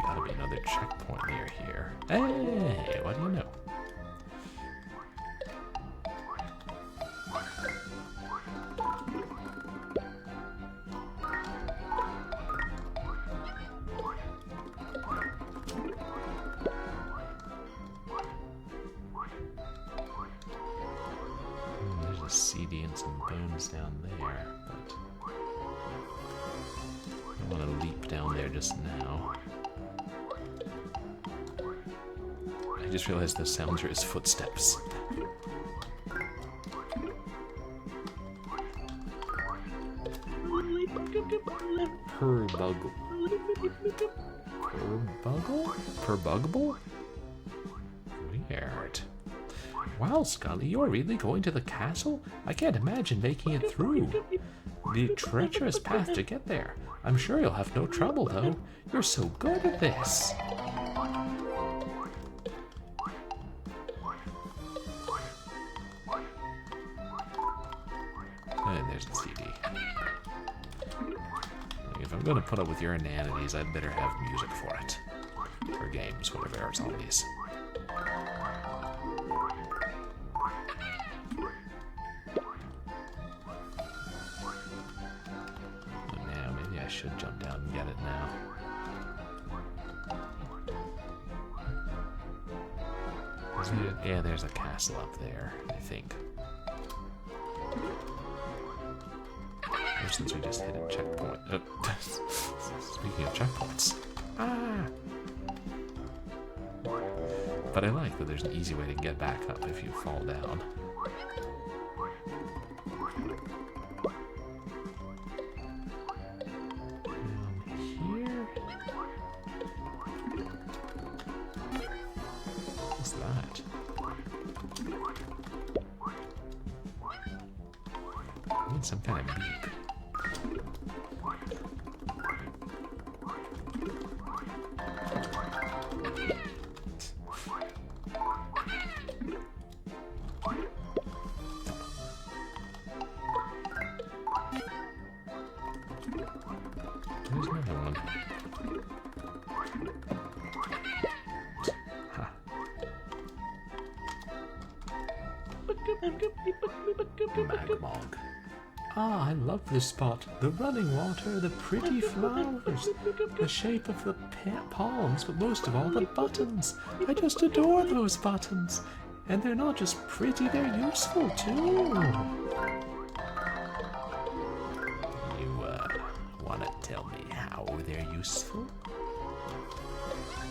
Gotta be another checkpoint near here. Hey, what do you know? There's a CD and some bones down there, but I don't want to leap down there just now. I just realized those sounds are his footsteps. Perbuggle. Perbugable? Weird. Wow, Scully, you're really going to the castle? I can't imagine making it through. The treacherous path to get there. I'm sure you'll have no trouble, though. You're so good at this. And there's the CD. If I'm going to put up with your inanities, I'd better have music for it. Or games, whatever it's on these. Now, maybe I should jump down and get it now. Yeah, there's a castle up there, I think. Since we just hit a checkpoint. Speaking of checkpoints. Ah! But I like that there's an easy way to get back up if you fall down. Here? What's that? I need some kind of beep. There's another one. Ha. Magmog. Ah, I love this spot. The running water, the pretty flowers, the shape of the palms, but most of all the buttons. I just adore those buttons. And they're not just pretty, they're useful too. Want to tell me how they're useful?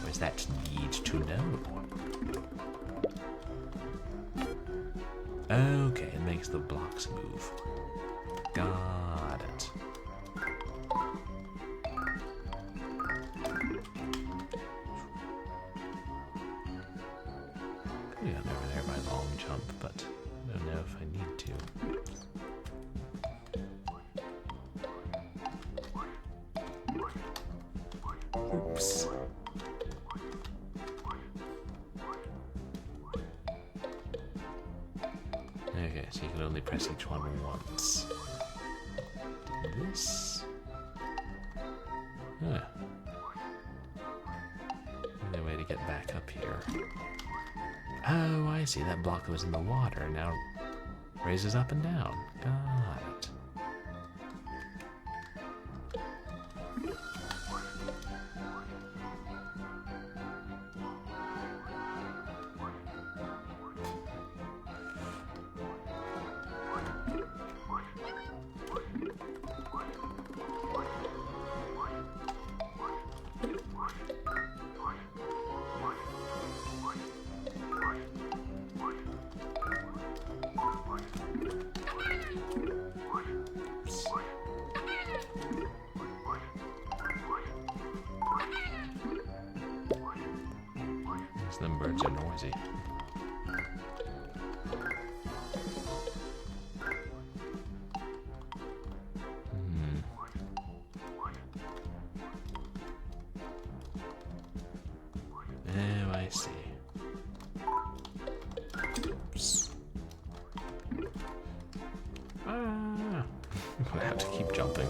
Or is that need to know? Okay, it makes the blocks move. Got it. Could have gone over there by long jump, but I don't know if I need to. Oops. Okay, so you can only press each one once. This. Huh. Another way to get back up here. Oh, I see. That block was in the water. Now raises up and down. Got it. Them birds are noisy. Oh, I see. Oops. Ah! I have to keep jumping.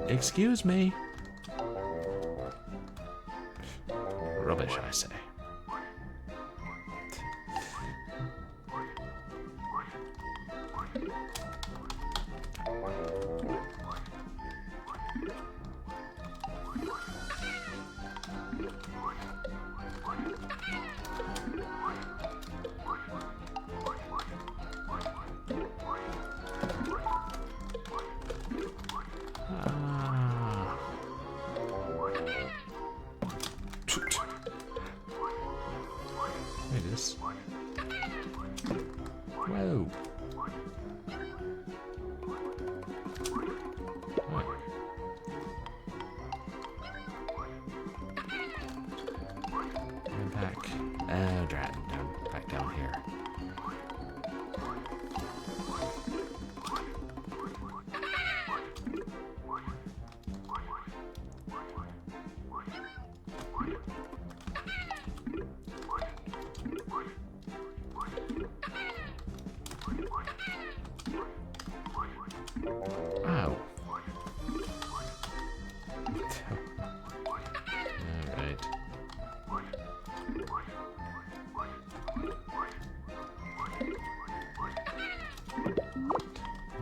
Excuse me. Rubbish, I say. Whoa. And back. Drat. Down. Back down here.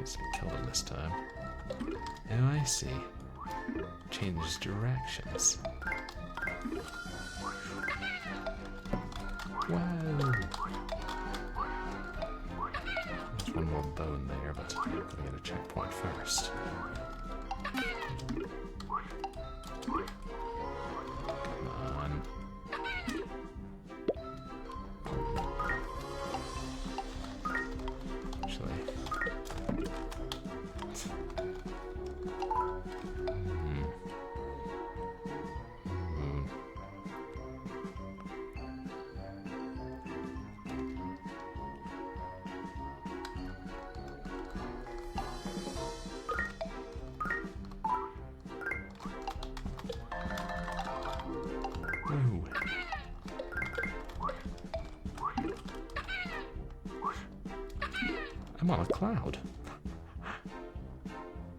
Let's kill them this time. Oh, I see. Changes directions. Whoa! There's one more bone there, but I'm gonna get a checkpoint first. Come on. Actually. I'm on a cloud.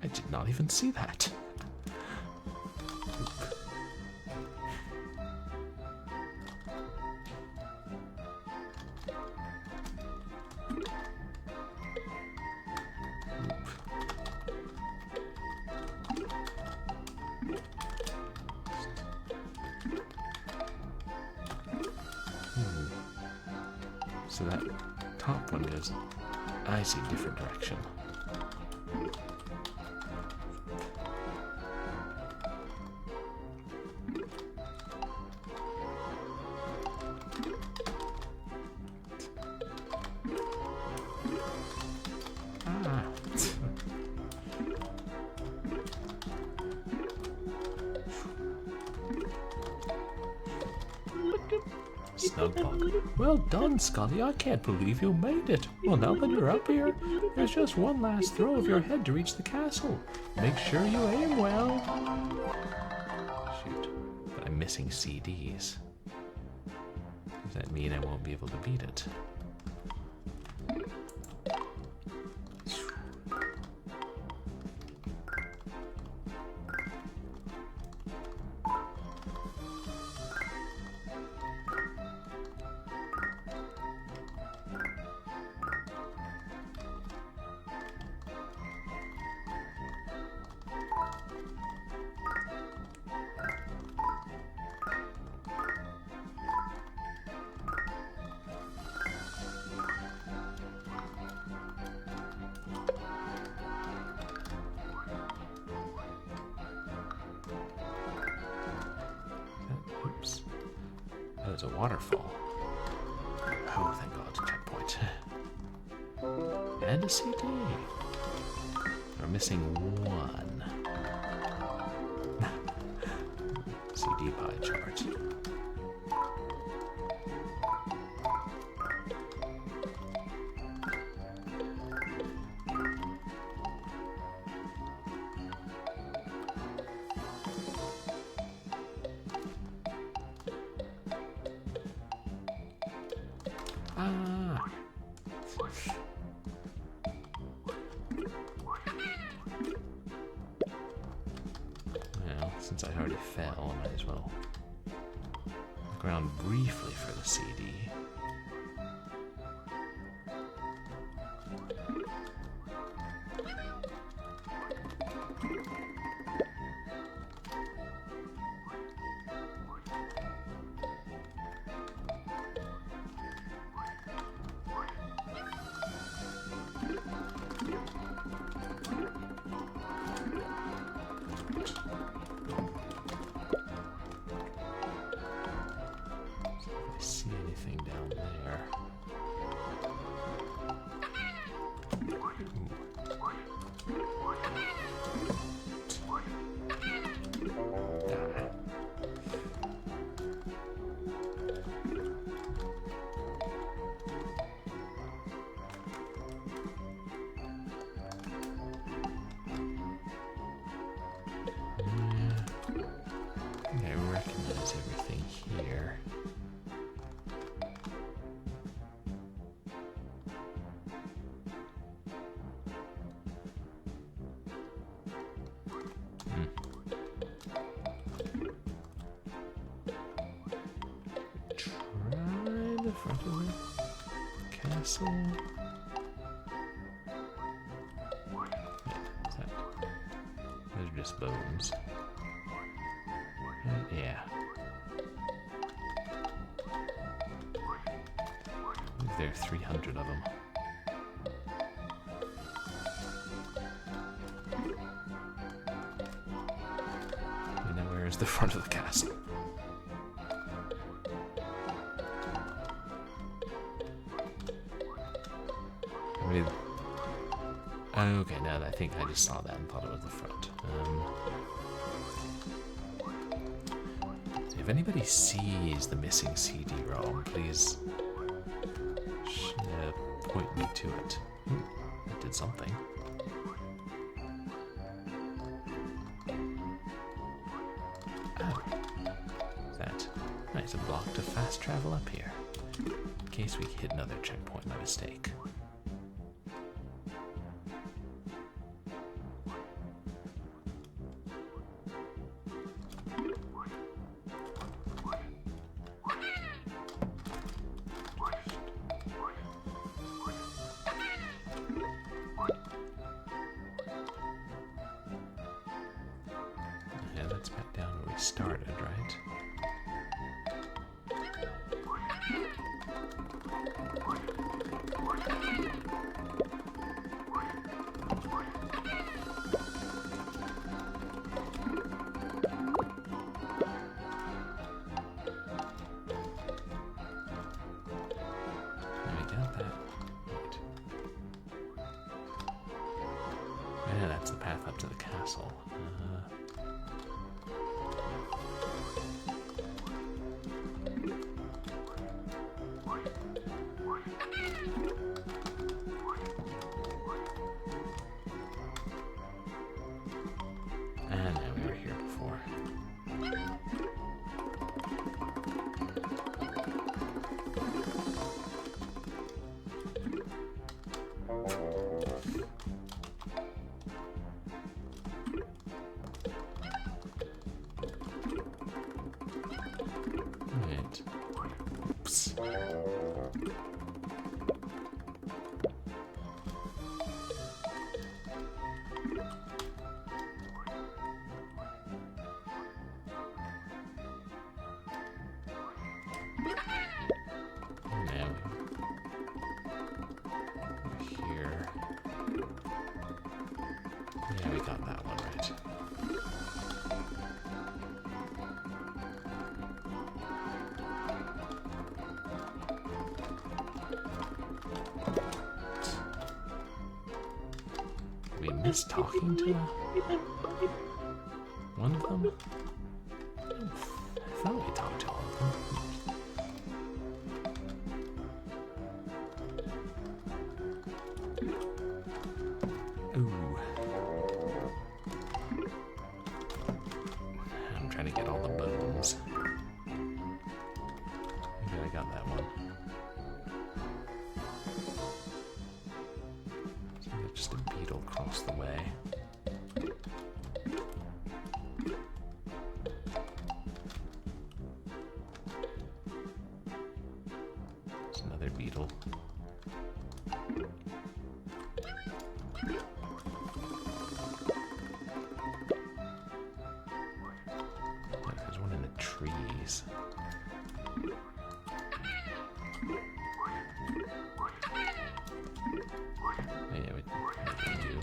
I did not even see that. So that top one goes, I see, different direction. Ah. Snugbug. Well done, Scotty. I can't believe you made it. Well, now that you're up here, there's just one last throw of your head to reach the castle. Make sure you aim well. Shoot, but I'm missing CDs. Does that mean I won't be able to beat it? Oops. Oh, there's a waterfall. Oh, thank God, checkpoint. And a CD. We're missing one. CD pie chart. Ah. Well, since I already fell, I might as well look around briefly for the CD. See anything down there? I recognize everything here. Try the front of the castle. just bones. Yeah. There are 300 of them. And now where is the front of the castle? I mean, okay, now I think I just saw that and thought it was the front. If anybody sees the missing CD-ROM, please point me to it. It did something. Oh. That. Nice, a block to fast travel up here. In case we hit another checkpoint by mistake. Started, right? We got that. Right. Yeah, that's the path up to the castle. Missed talking to one of them? I thought we talked to all of them. Ooh. I'm trying to get all the bones. Maybe I got that one. Just a beetle across the way. There's another beetle. There's one in the trees. Yeah, we do.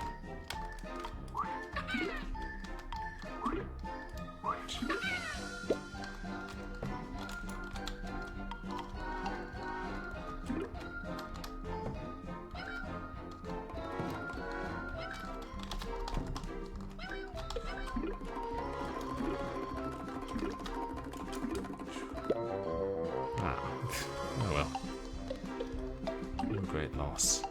Oh well. No great loss.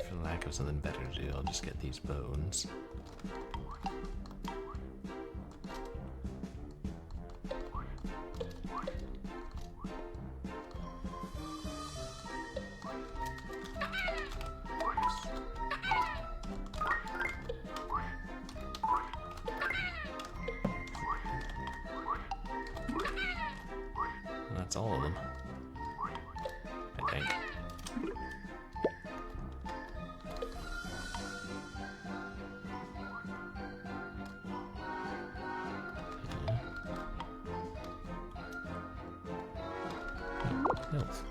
For lack of something better to do, I'll just get these bones. that's all of them. I think. Health.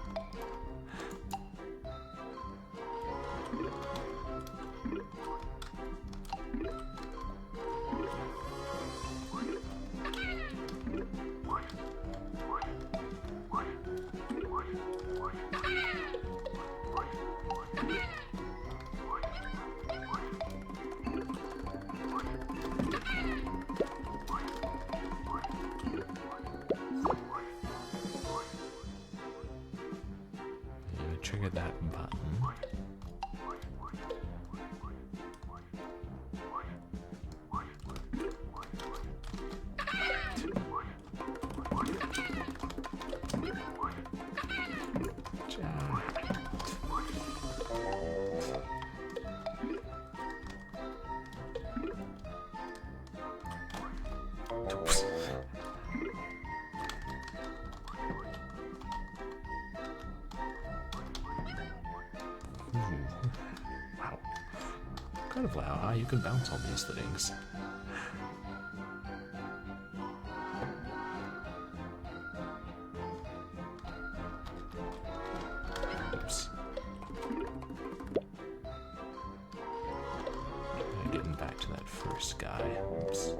Trigger that button. Incredible how high you can bounce on these things. Oops. Getting back to that first guy. Oops.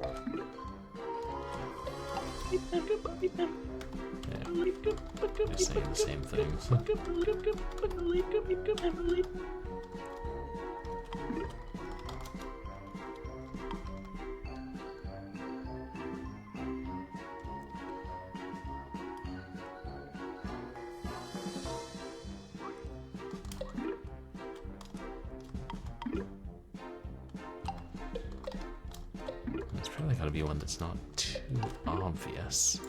Yeah. They're saying the same things. There's probably got to be one that's not too obvious.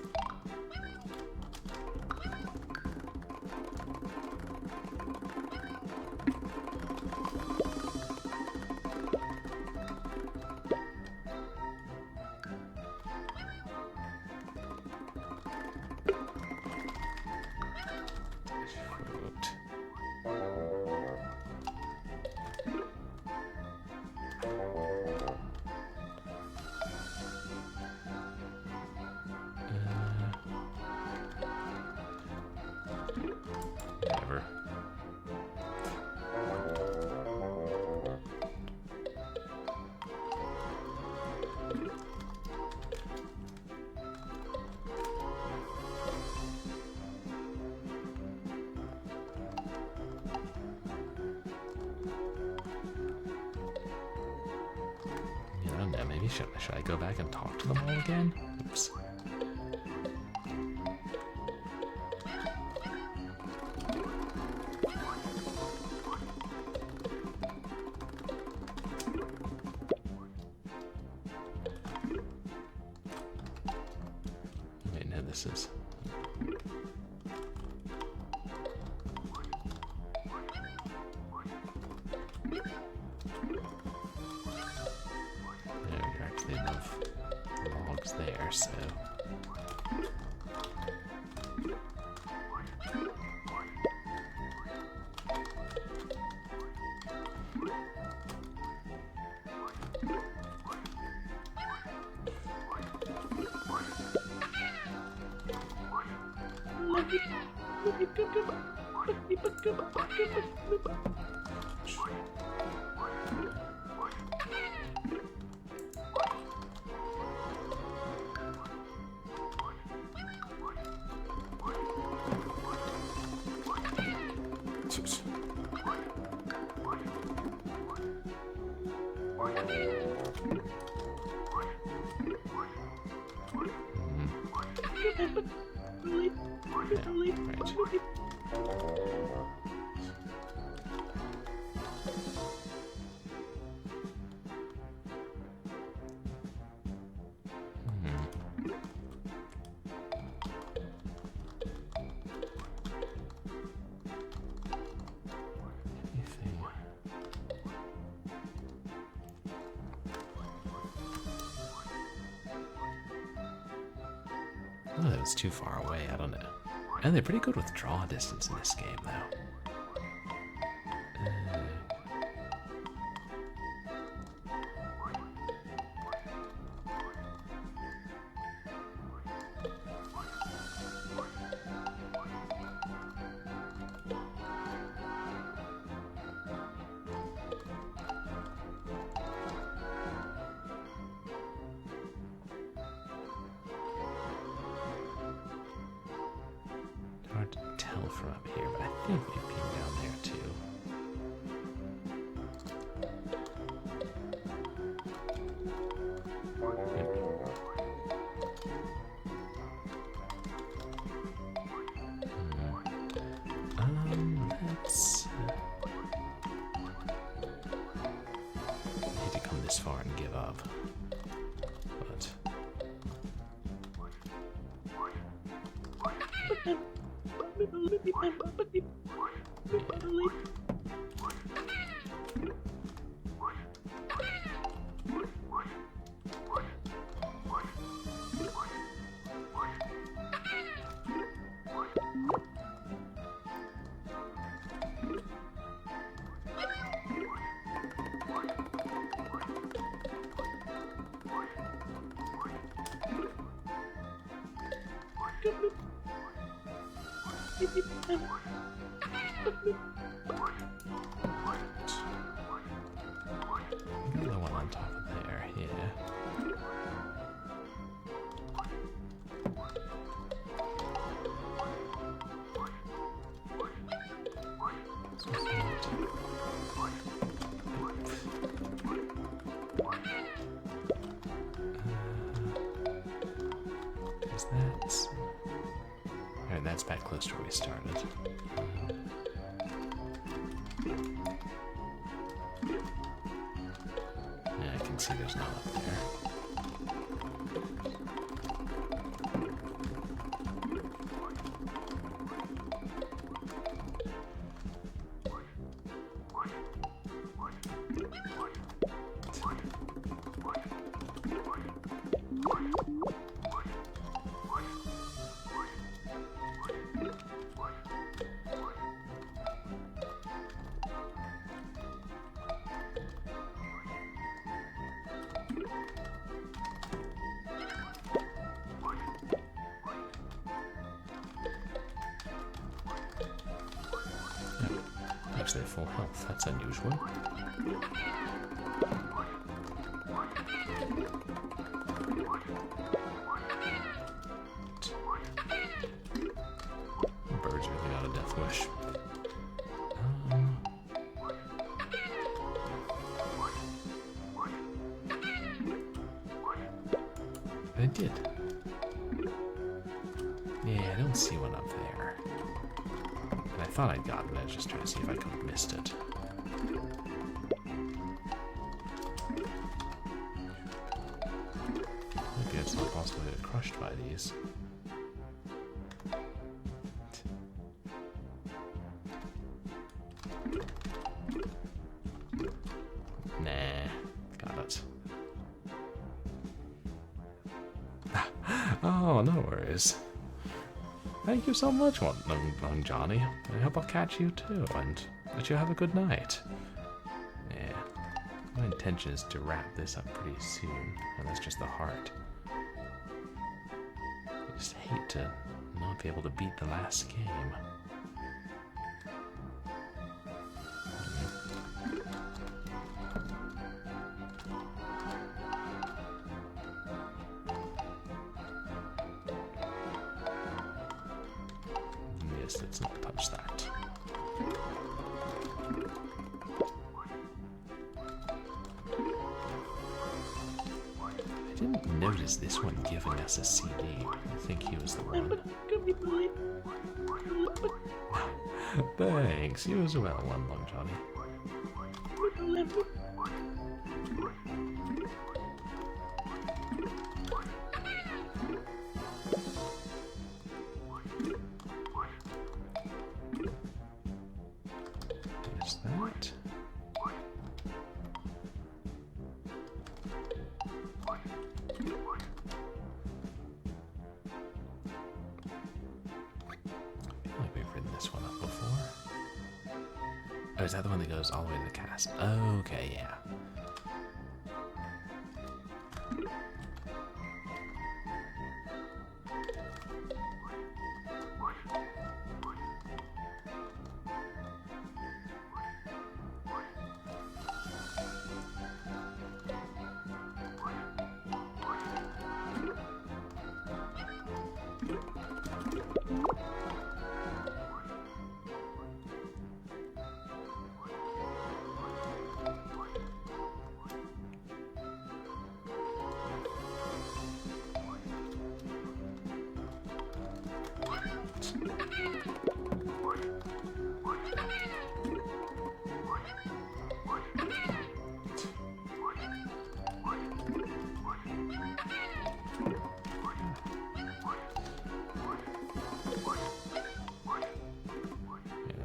Whatever. Yeah, I don't know, maybe should I go back and talk to them all again? Oops. Wait, no, this is... There, you're actually above logs there, so... Oh, that was too far away. I don't know. And they're pretty good with draw distance in this game, though. Hard to tell from up here, but I think we ping down there too. Let's need to come this far and give up, but. Another one on top of there, yeah. There's that. Alright, that's back close to where we started. Yeah, I can see there's none up there. Actually, at full health. That's unusual. Birds really got a death wish. I did. Yeah, I don't see one up there. And I thought I'd gotten it. I was just trying to see if I could have missed it. Maybe it's not possible to get crushed by these. Nah, got it. Oh, no worries. Thank you so much, Young Johnny. I hope I'll catch you too, and let you have a good night. Yeah, my intention is to wrap this up pretty soon, and that's just the heart. I just hate to not be able to beat the last game. Yes, let's not touch that. I didn't notice this one giving us a CD. I think he was the one. Thanks, you as well, Long Johnny. There's that. Oh, is that the one that goes all the way to the cast? Okay, yeah.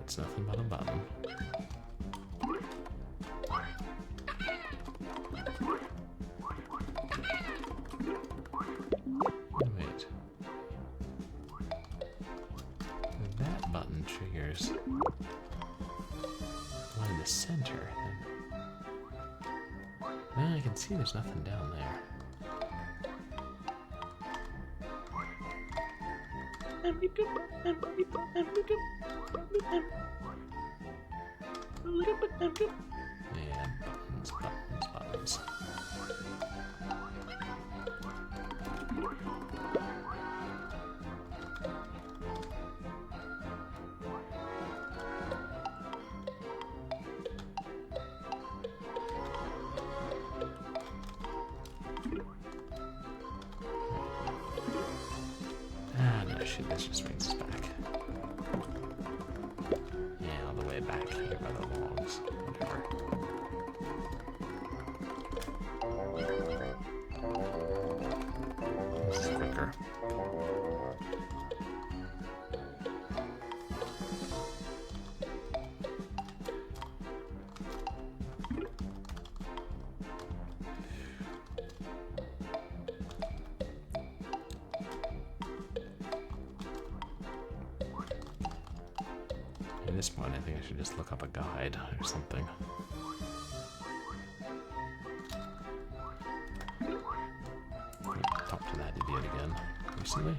It's nothing but a button. Wait. That button triggers one in the center. Well, I can see there's nothing down there. Yeah, buttons. No, shit, this just brings us back. Yeah, all the way back here by the logs. Whatever. This is quicker. At this point, I think I should just look up a guide or something. Talk to that idiot again. Recently?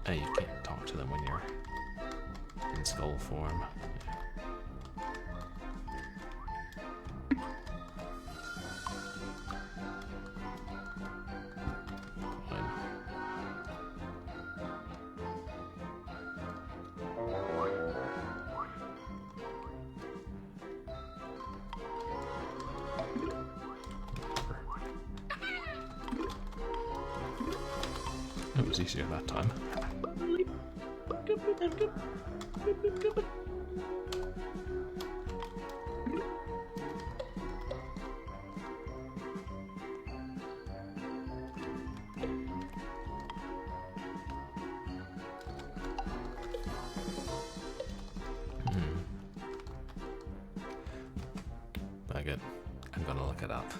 Oh, you can't talk to them when you're in skull form. It was easier that time. Bug it. I'm gonna look it up.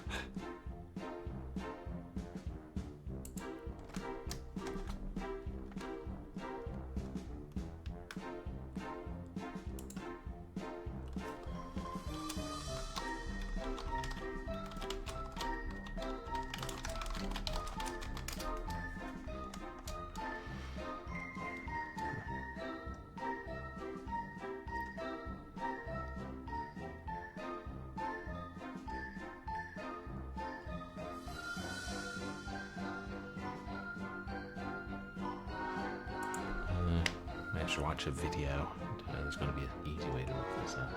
I should watch a video. There's going to be an easy way to look this up.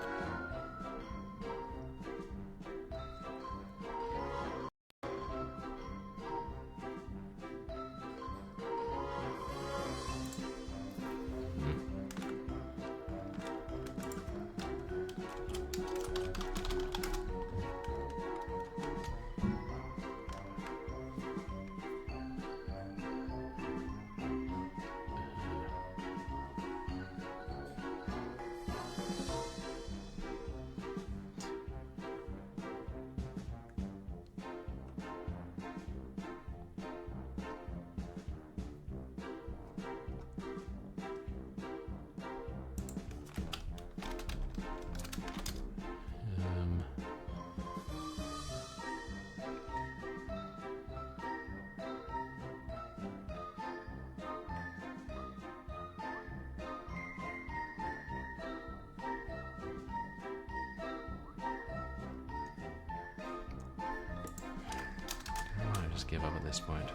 give up at this point.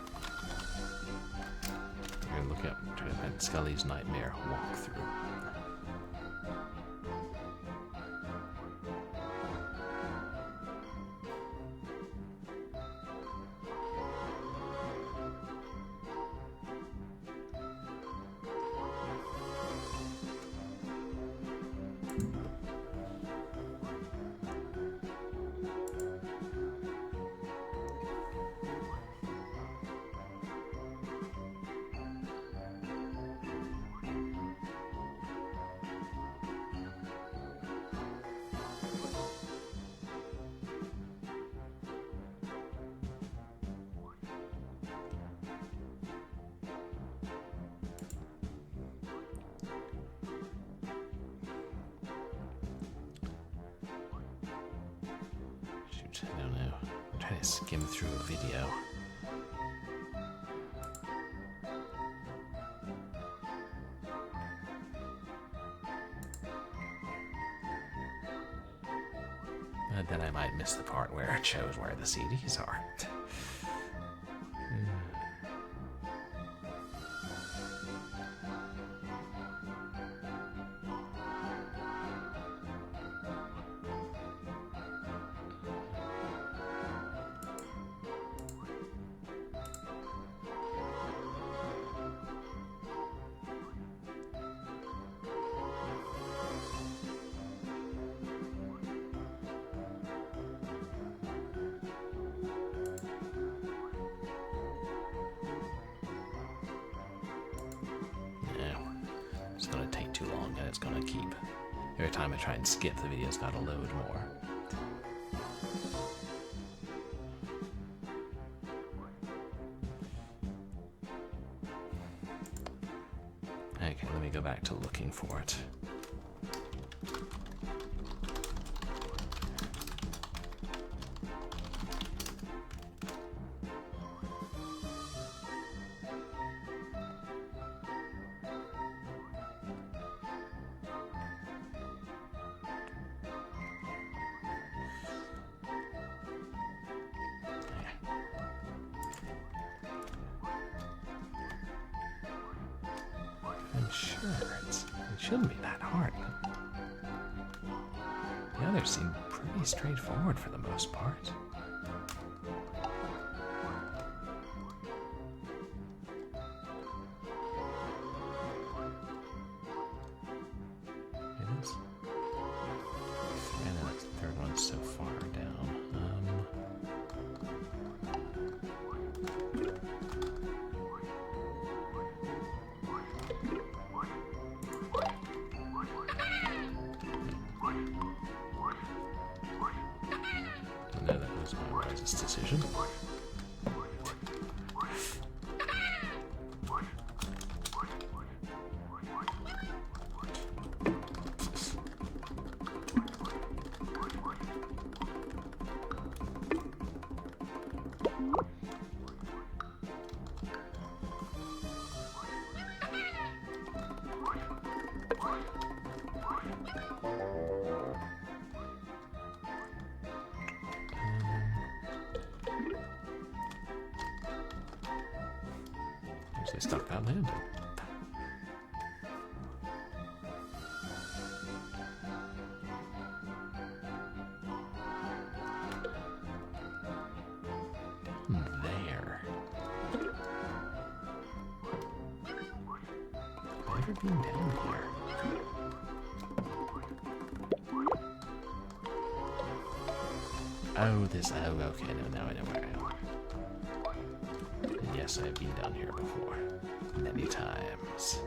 We're gonna look up, try to find Scully's Nightmare walkthrough. I don't know. I'm trying to skim through a video. But then I might miss the part where it shows where the CDs are. It's going to take too long, and it's going to keep. Every time I try and skip, the video's got to load more. Okay, let me go back to looking for it. I'm sure it shouldn't be that hard. The others seem pretty straightforward for the most part. It is. I know that third one's so far down. I know that was my wisest decision. They stuck that landing. Down there. Have I ever been down here? Oh, this. Oh, okay. No, now I know where I am. And yes, I've been down here before. Many times.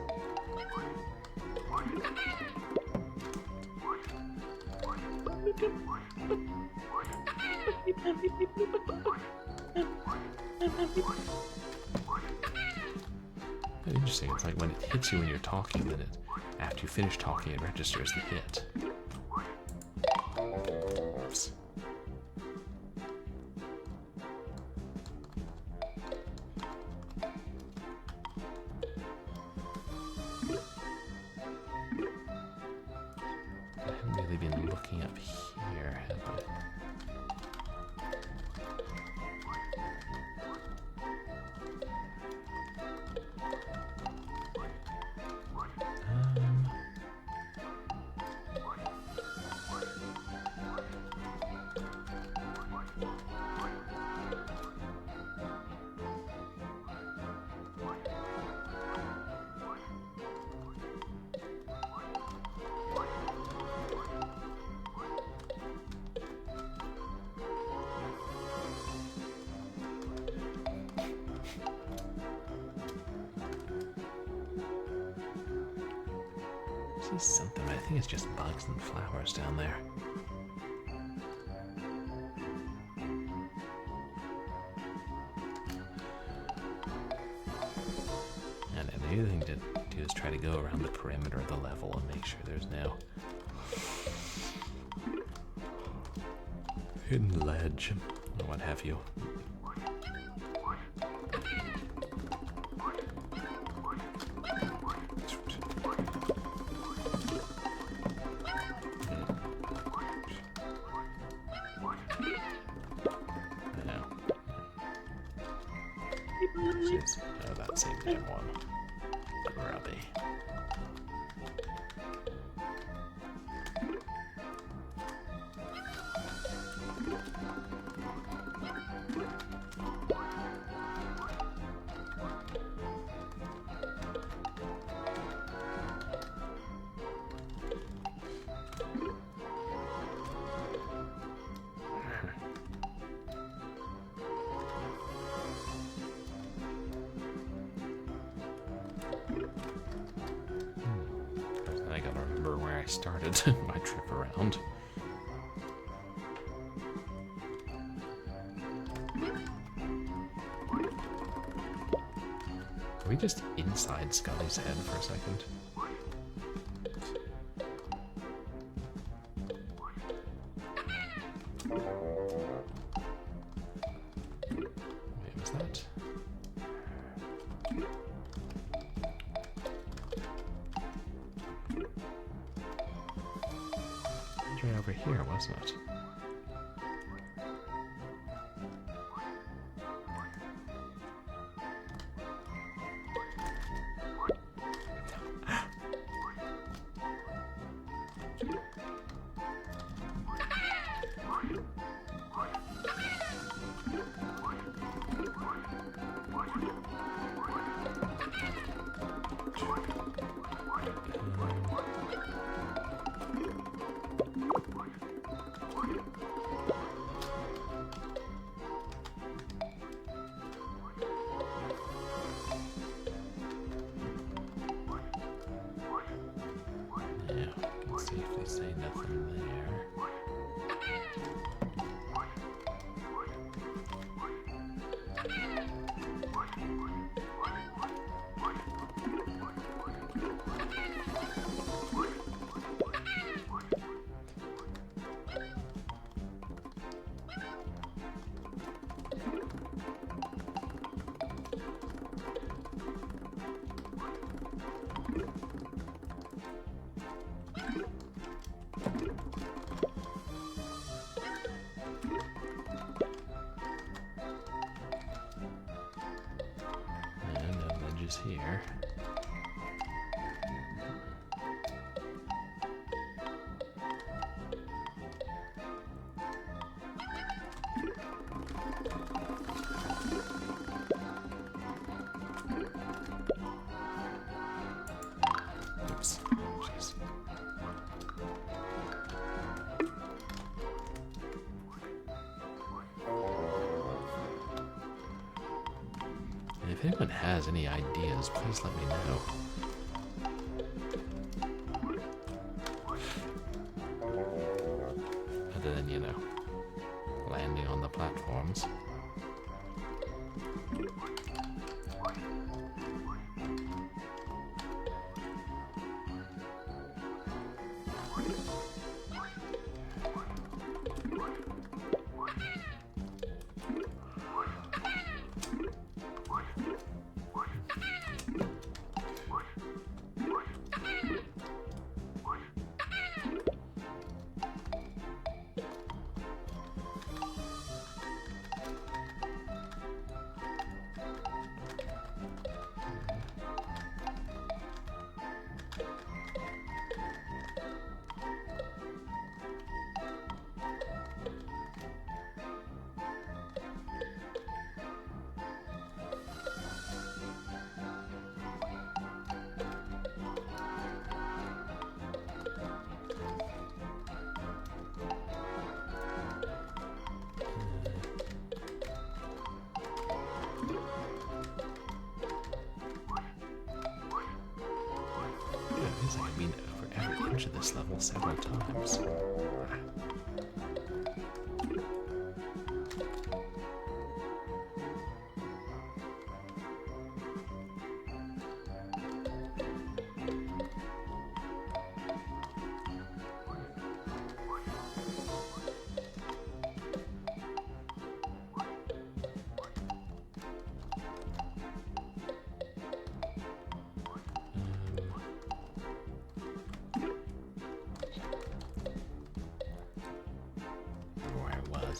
Interesting. It's like when it hits you when you're talking, then it, after you finish talking, it registers the hit. Oops. I haven't really been looking up here, have I? see something, but I think it's just bugs and flowers down there. And the other thing to do is try to go around the perimeter of the level and make sure there's no hidden ledge or what have you. Oh, that same damn one. Grubby. I gotta remember where I started my trip around. Are we just inside Scully's head for a second? Wait, was that? It was right over here, wasn't it? See if they say nothing there. Here. Oops. Jeez. And if anyone has any ideas, please let me know. Other than, you know, landing on the platforms. every inch of this level several times.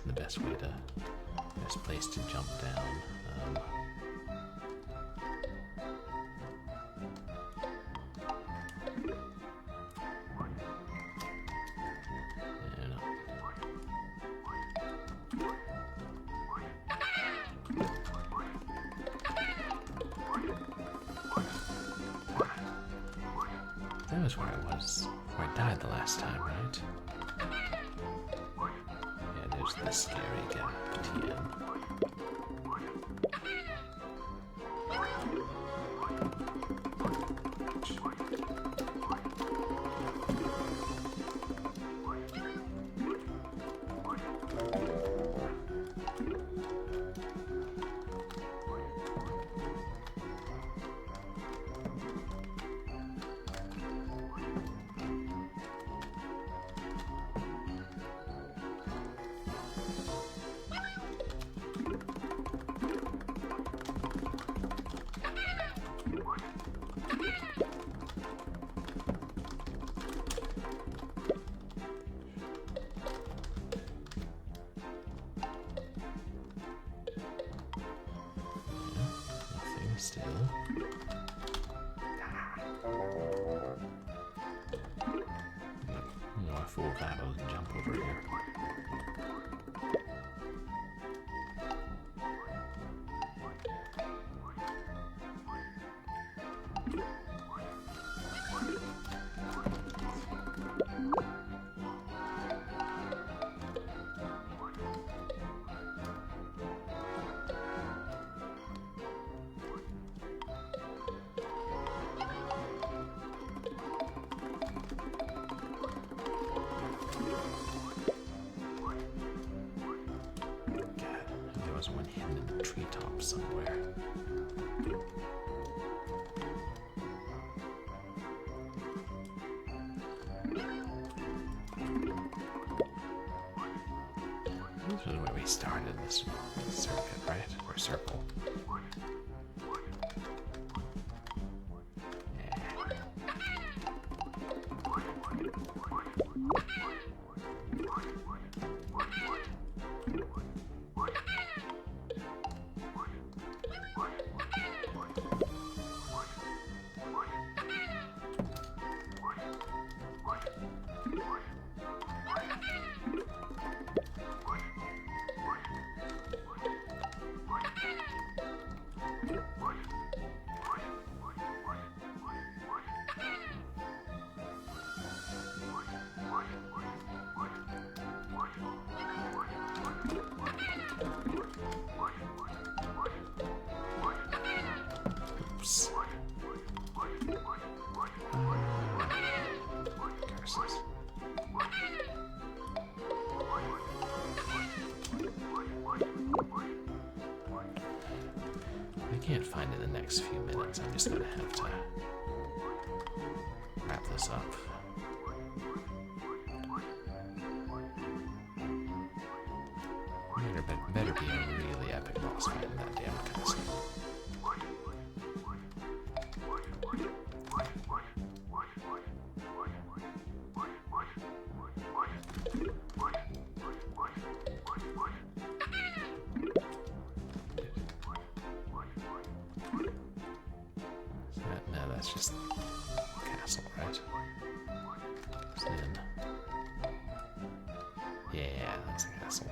The best place to jump down. That was where I was, where I died the last time, right? There's the scary gap, TM. Still. No, I fooled that. I was gonna jump over here. One hidden in the treetop somewhere. This is where we started this circuit, right? Or circle. Can't find in the next few minutes. I'm just gonna have to wrap this up. Better be a really epic boss fight in that damn castle. That's just castle, right? Then, yeah, that's a castle.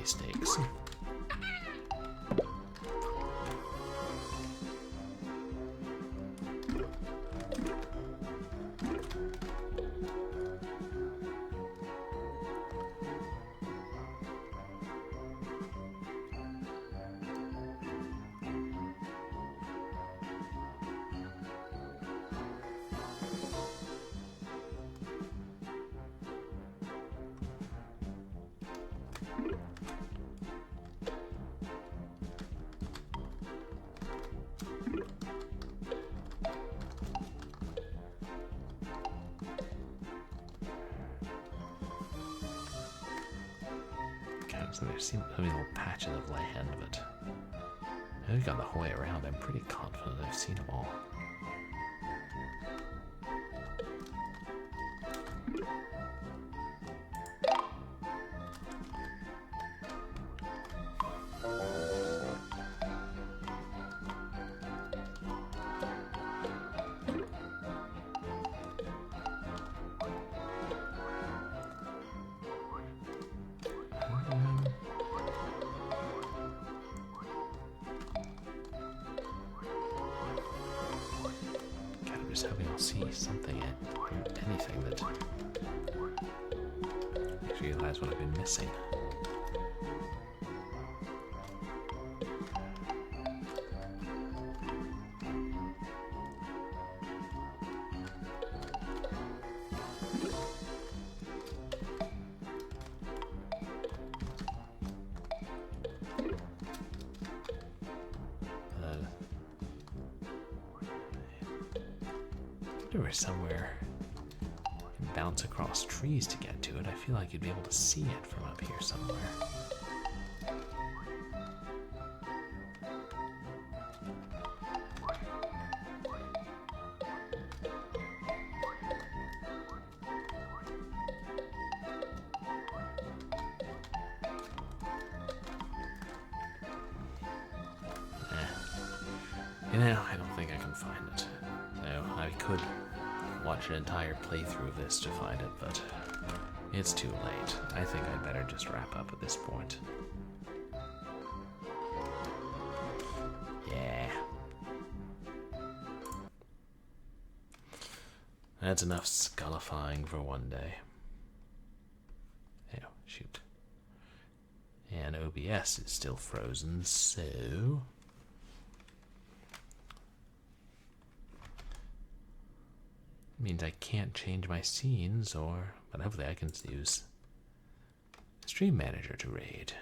stakes. So there seem to be little patches of land, but I've gone the whole way around. I'm pretty confident I've seen them all. Just hoping I'll see something, anything that makes me realize what I've been missing. Somewhere you can bounce across trees to get to it. I feel like you'd be able to see it from up here somewhere. You know, I don't think I can find it. So I could watch an entire playthrough of this to find it, but it's too late. I think I'd better just wrap up at this point. Yeah. That's enough skullifying for one day. Oh, shoot. And OBS is still frozen, so... means I can't change my scenes, but hopefully I can use Stream Manager to raid.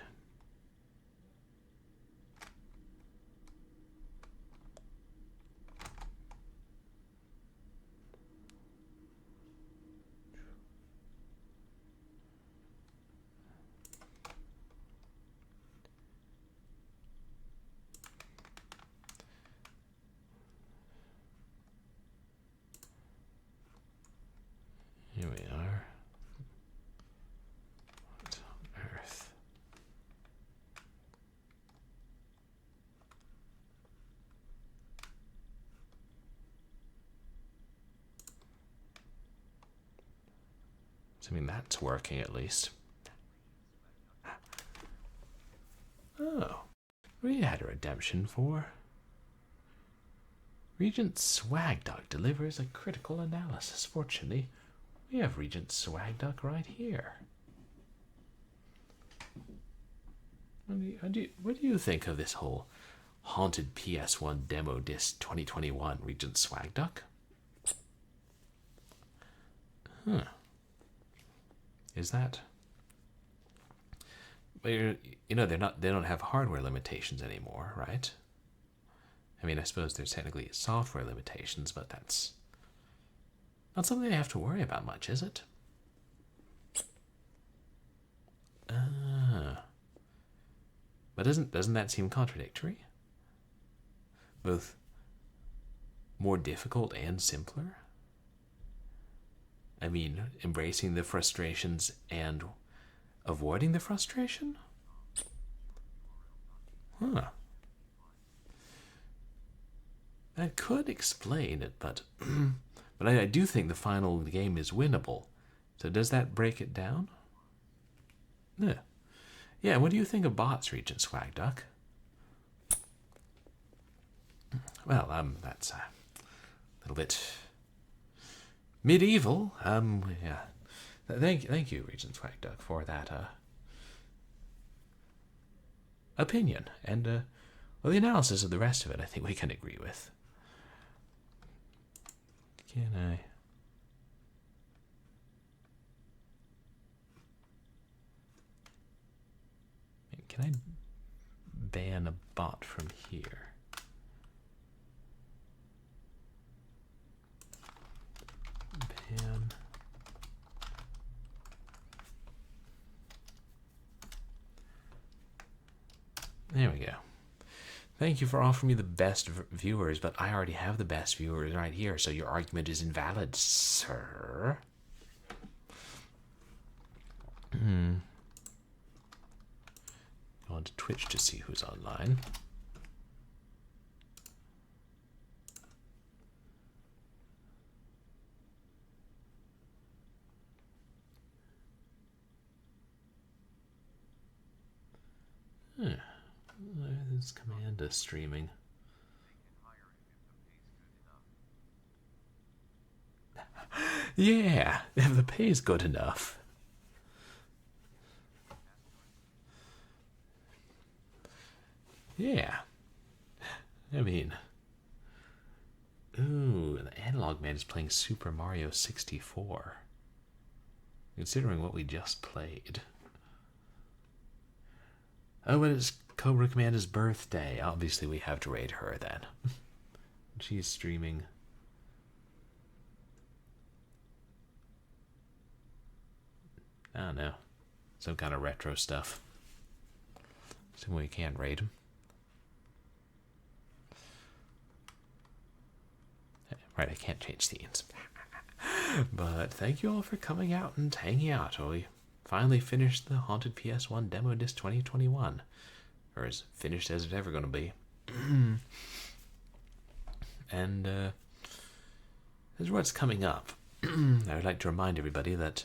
Here we are. What on earth? So, I mean, that's working at least. Oh, we had a redemption for Regent Swag Duck delivers a critical analysis. Fortunately, we have Regent Swag Duck right here. What do you think of this whole haunted PS1 demo disc 2021 Regent Swag Duck? Huh. Is that? But you know, they don't have hardware limitations anymore, right? I mean, I suppose there's technically software limitations, but that's not something they have to worry about much, is it? But doesn't that seem contradictory? Both more difficult and simpler? I mean, embracing the frustrations and avoiding the frustration? Huh. That could explain it, but but I do think the final game is winnable. So does that break it down? Yeah. Yeah, what do you think of bots, Regent Swag Duck? Well, that's a little bit medieval. Yeah. Thank you, Regent Swag Duck, for that opinion, and well, the analysis of the rest of it, I think we can agree with. Can I ban a bot from here? Ban. There we go. Thank you for offering me the best viewers, but I already have the best viewers right here, so your argument is invalid, sir. Go on to Twitch to see who's online. This command is streaming. Yeah, if the pay is good enough. Yeah. I mean, ooh, the analog man is playing Super Mario 64. Considering what we just played. Oh, but it's Cobra Commander's birthday. Obviously, we have to raid her then. She's streaming. I don't know. Some kind of retro stuff. So we can't raid him. Right, I can't change scenes. But thank you all for coming out and hanging out. We finally finished the Haunted PS1 Demo Disc 2021. Or as finished as it's ever going to be. And here's what's coming up. I would like to remind everybody that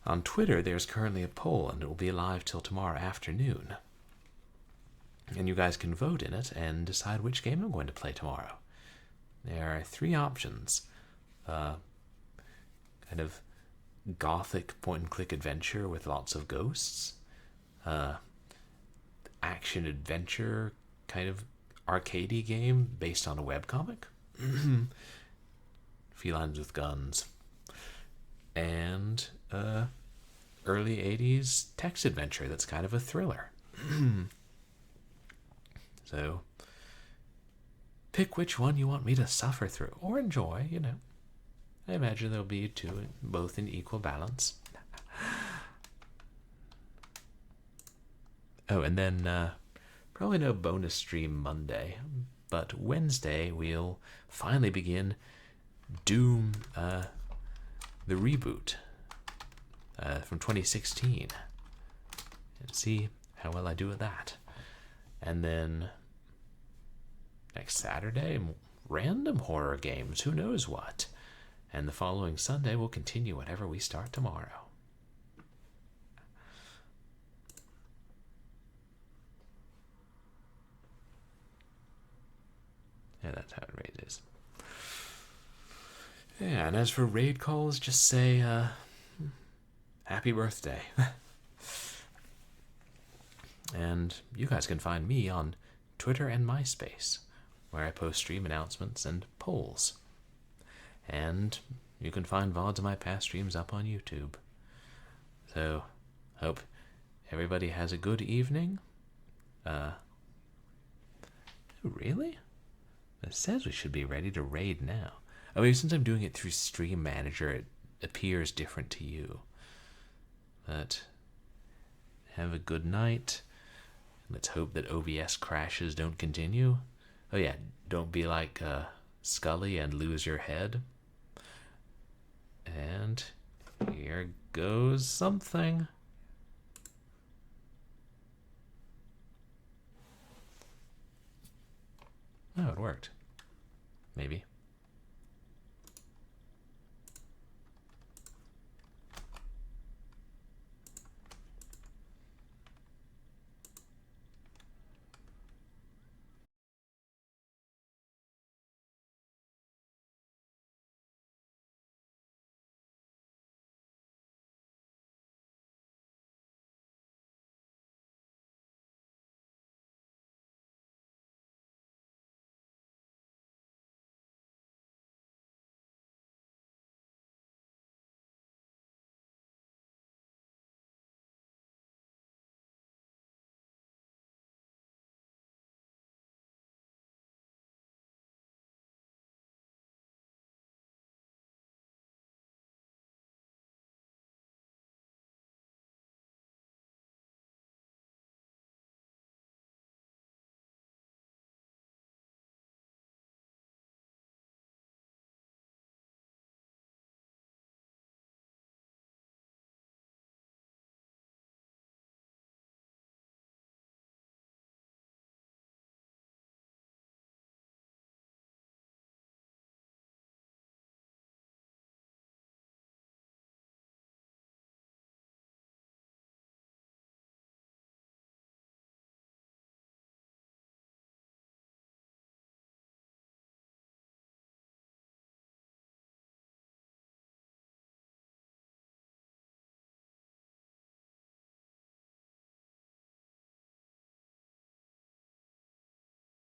on Twitter there's currently a poll, and it will be live till tomorrow afternoon. And you guys can vote in it and decide which game I'm going to play tomorrow. There are 3 options. Kind of gothic point-and-click adventure with lots of ghosts. Action-adventure kind of arcadey game based on a webcomic. Felines with guns. And early 80s text adventure that's kind of a thriller. So pick which one you want me to suffer through or enjoy, you know. I imagine there'll be 2, both in equal balance. Oh, and then probably no bonus stream Monday, but Wednesday we'll finally begin Doom, the reboot from 2016, and see how well I do with that. And then next Saturday, random horror games, who knows what. And the following Sunday, we'll continue whatever we start tomorrow. Yeah, that's how it raises. Yeah, and as for raid calls, just say, happy birthday. And you guys can find me on Twitter and MySpace, where I post stream announcements and polls. And you can find VODs of my past streams up on YouTube. So, hope everybody has a good evening. Really? It says we should be ready to raid now. I mean, since I'm doing it through Stream Manager, it appears different to you. But have a good night. Let's hope that OBS crashes don't continue. Oh yeah, don't be like Scully and lose your head. And here goes something. Oh, it worked. Maybe.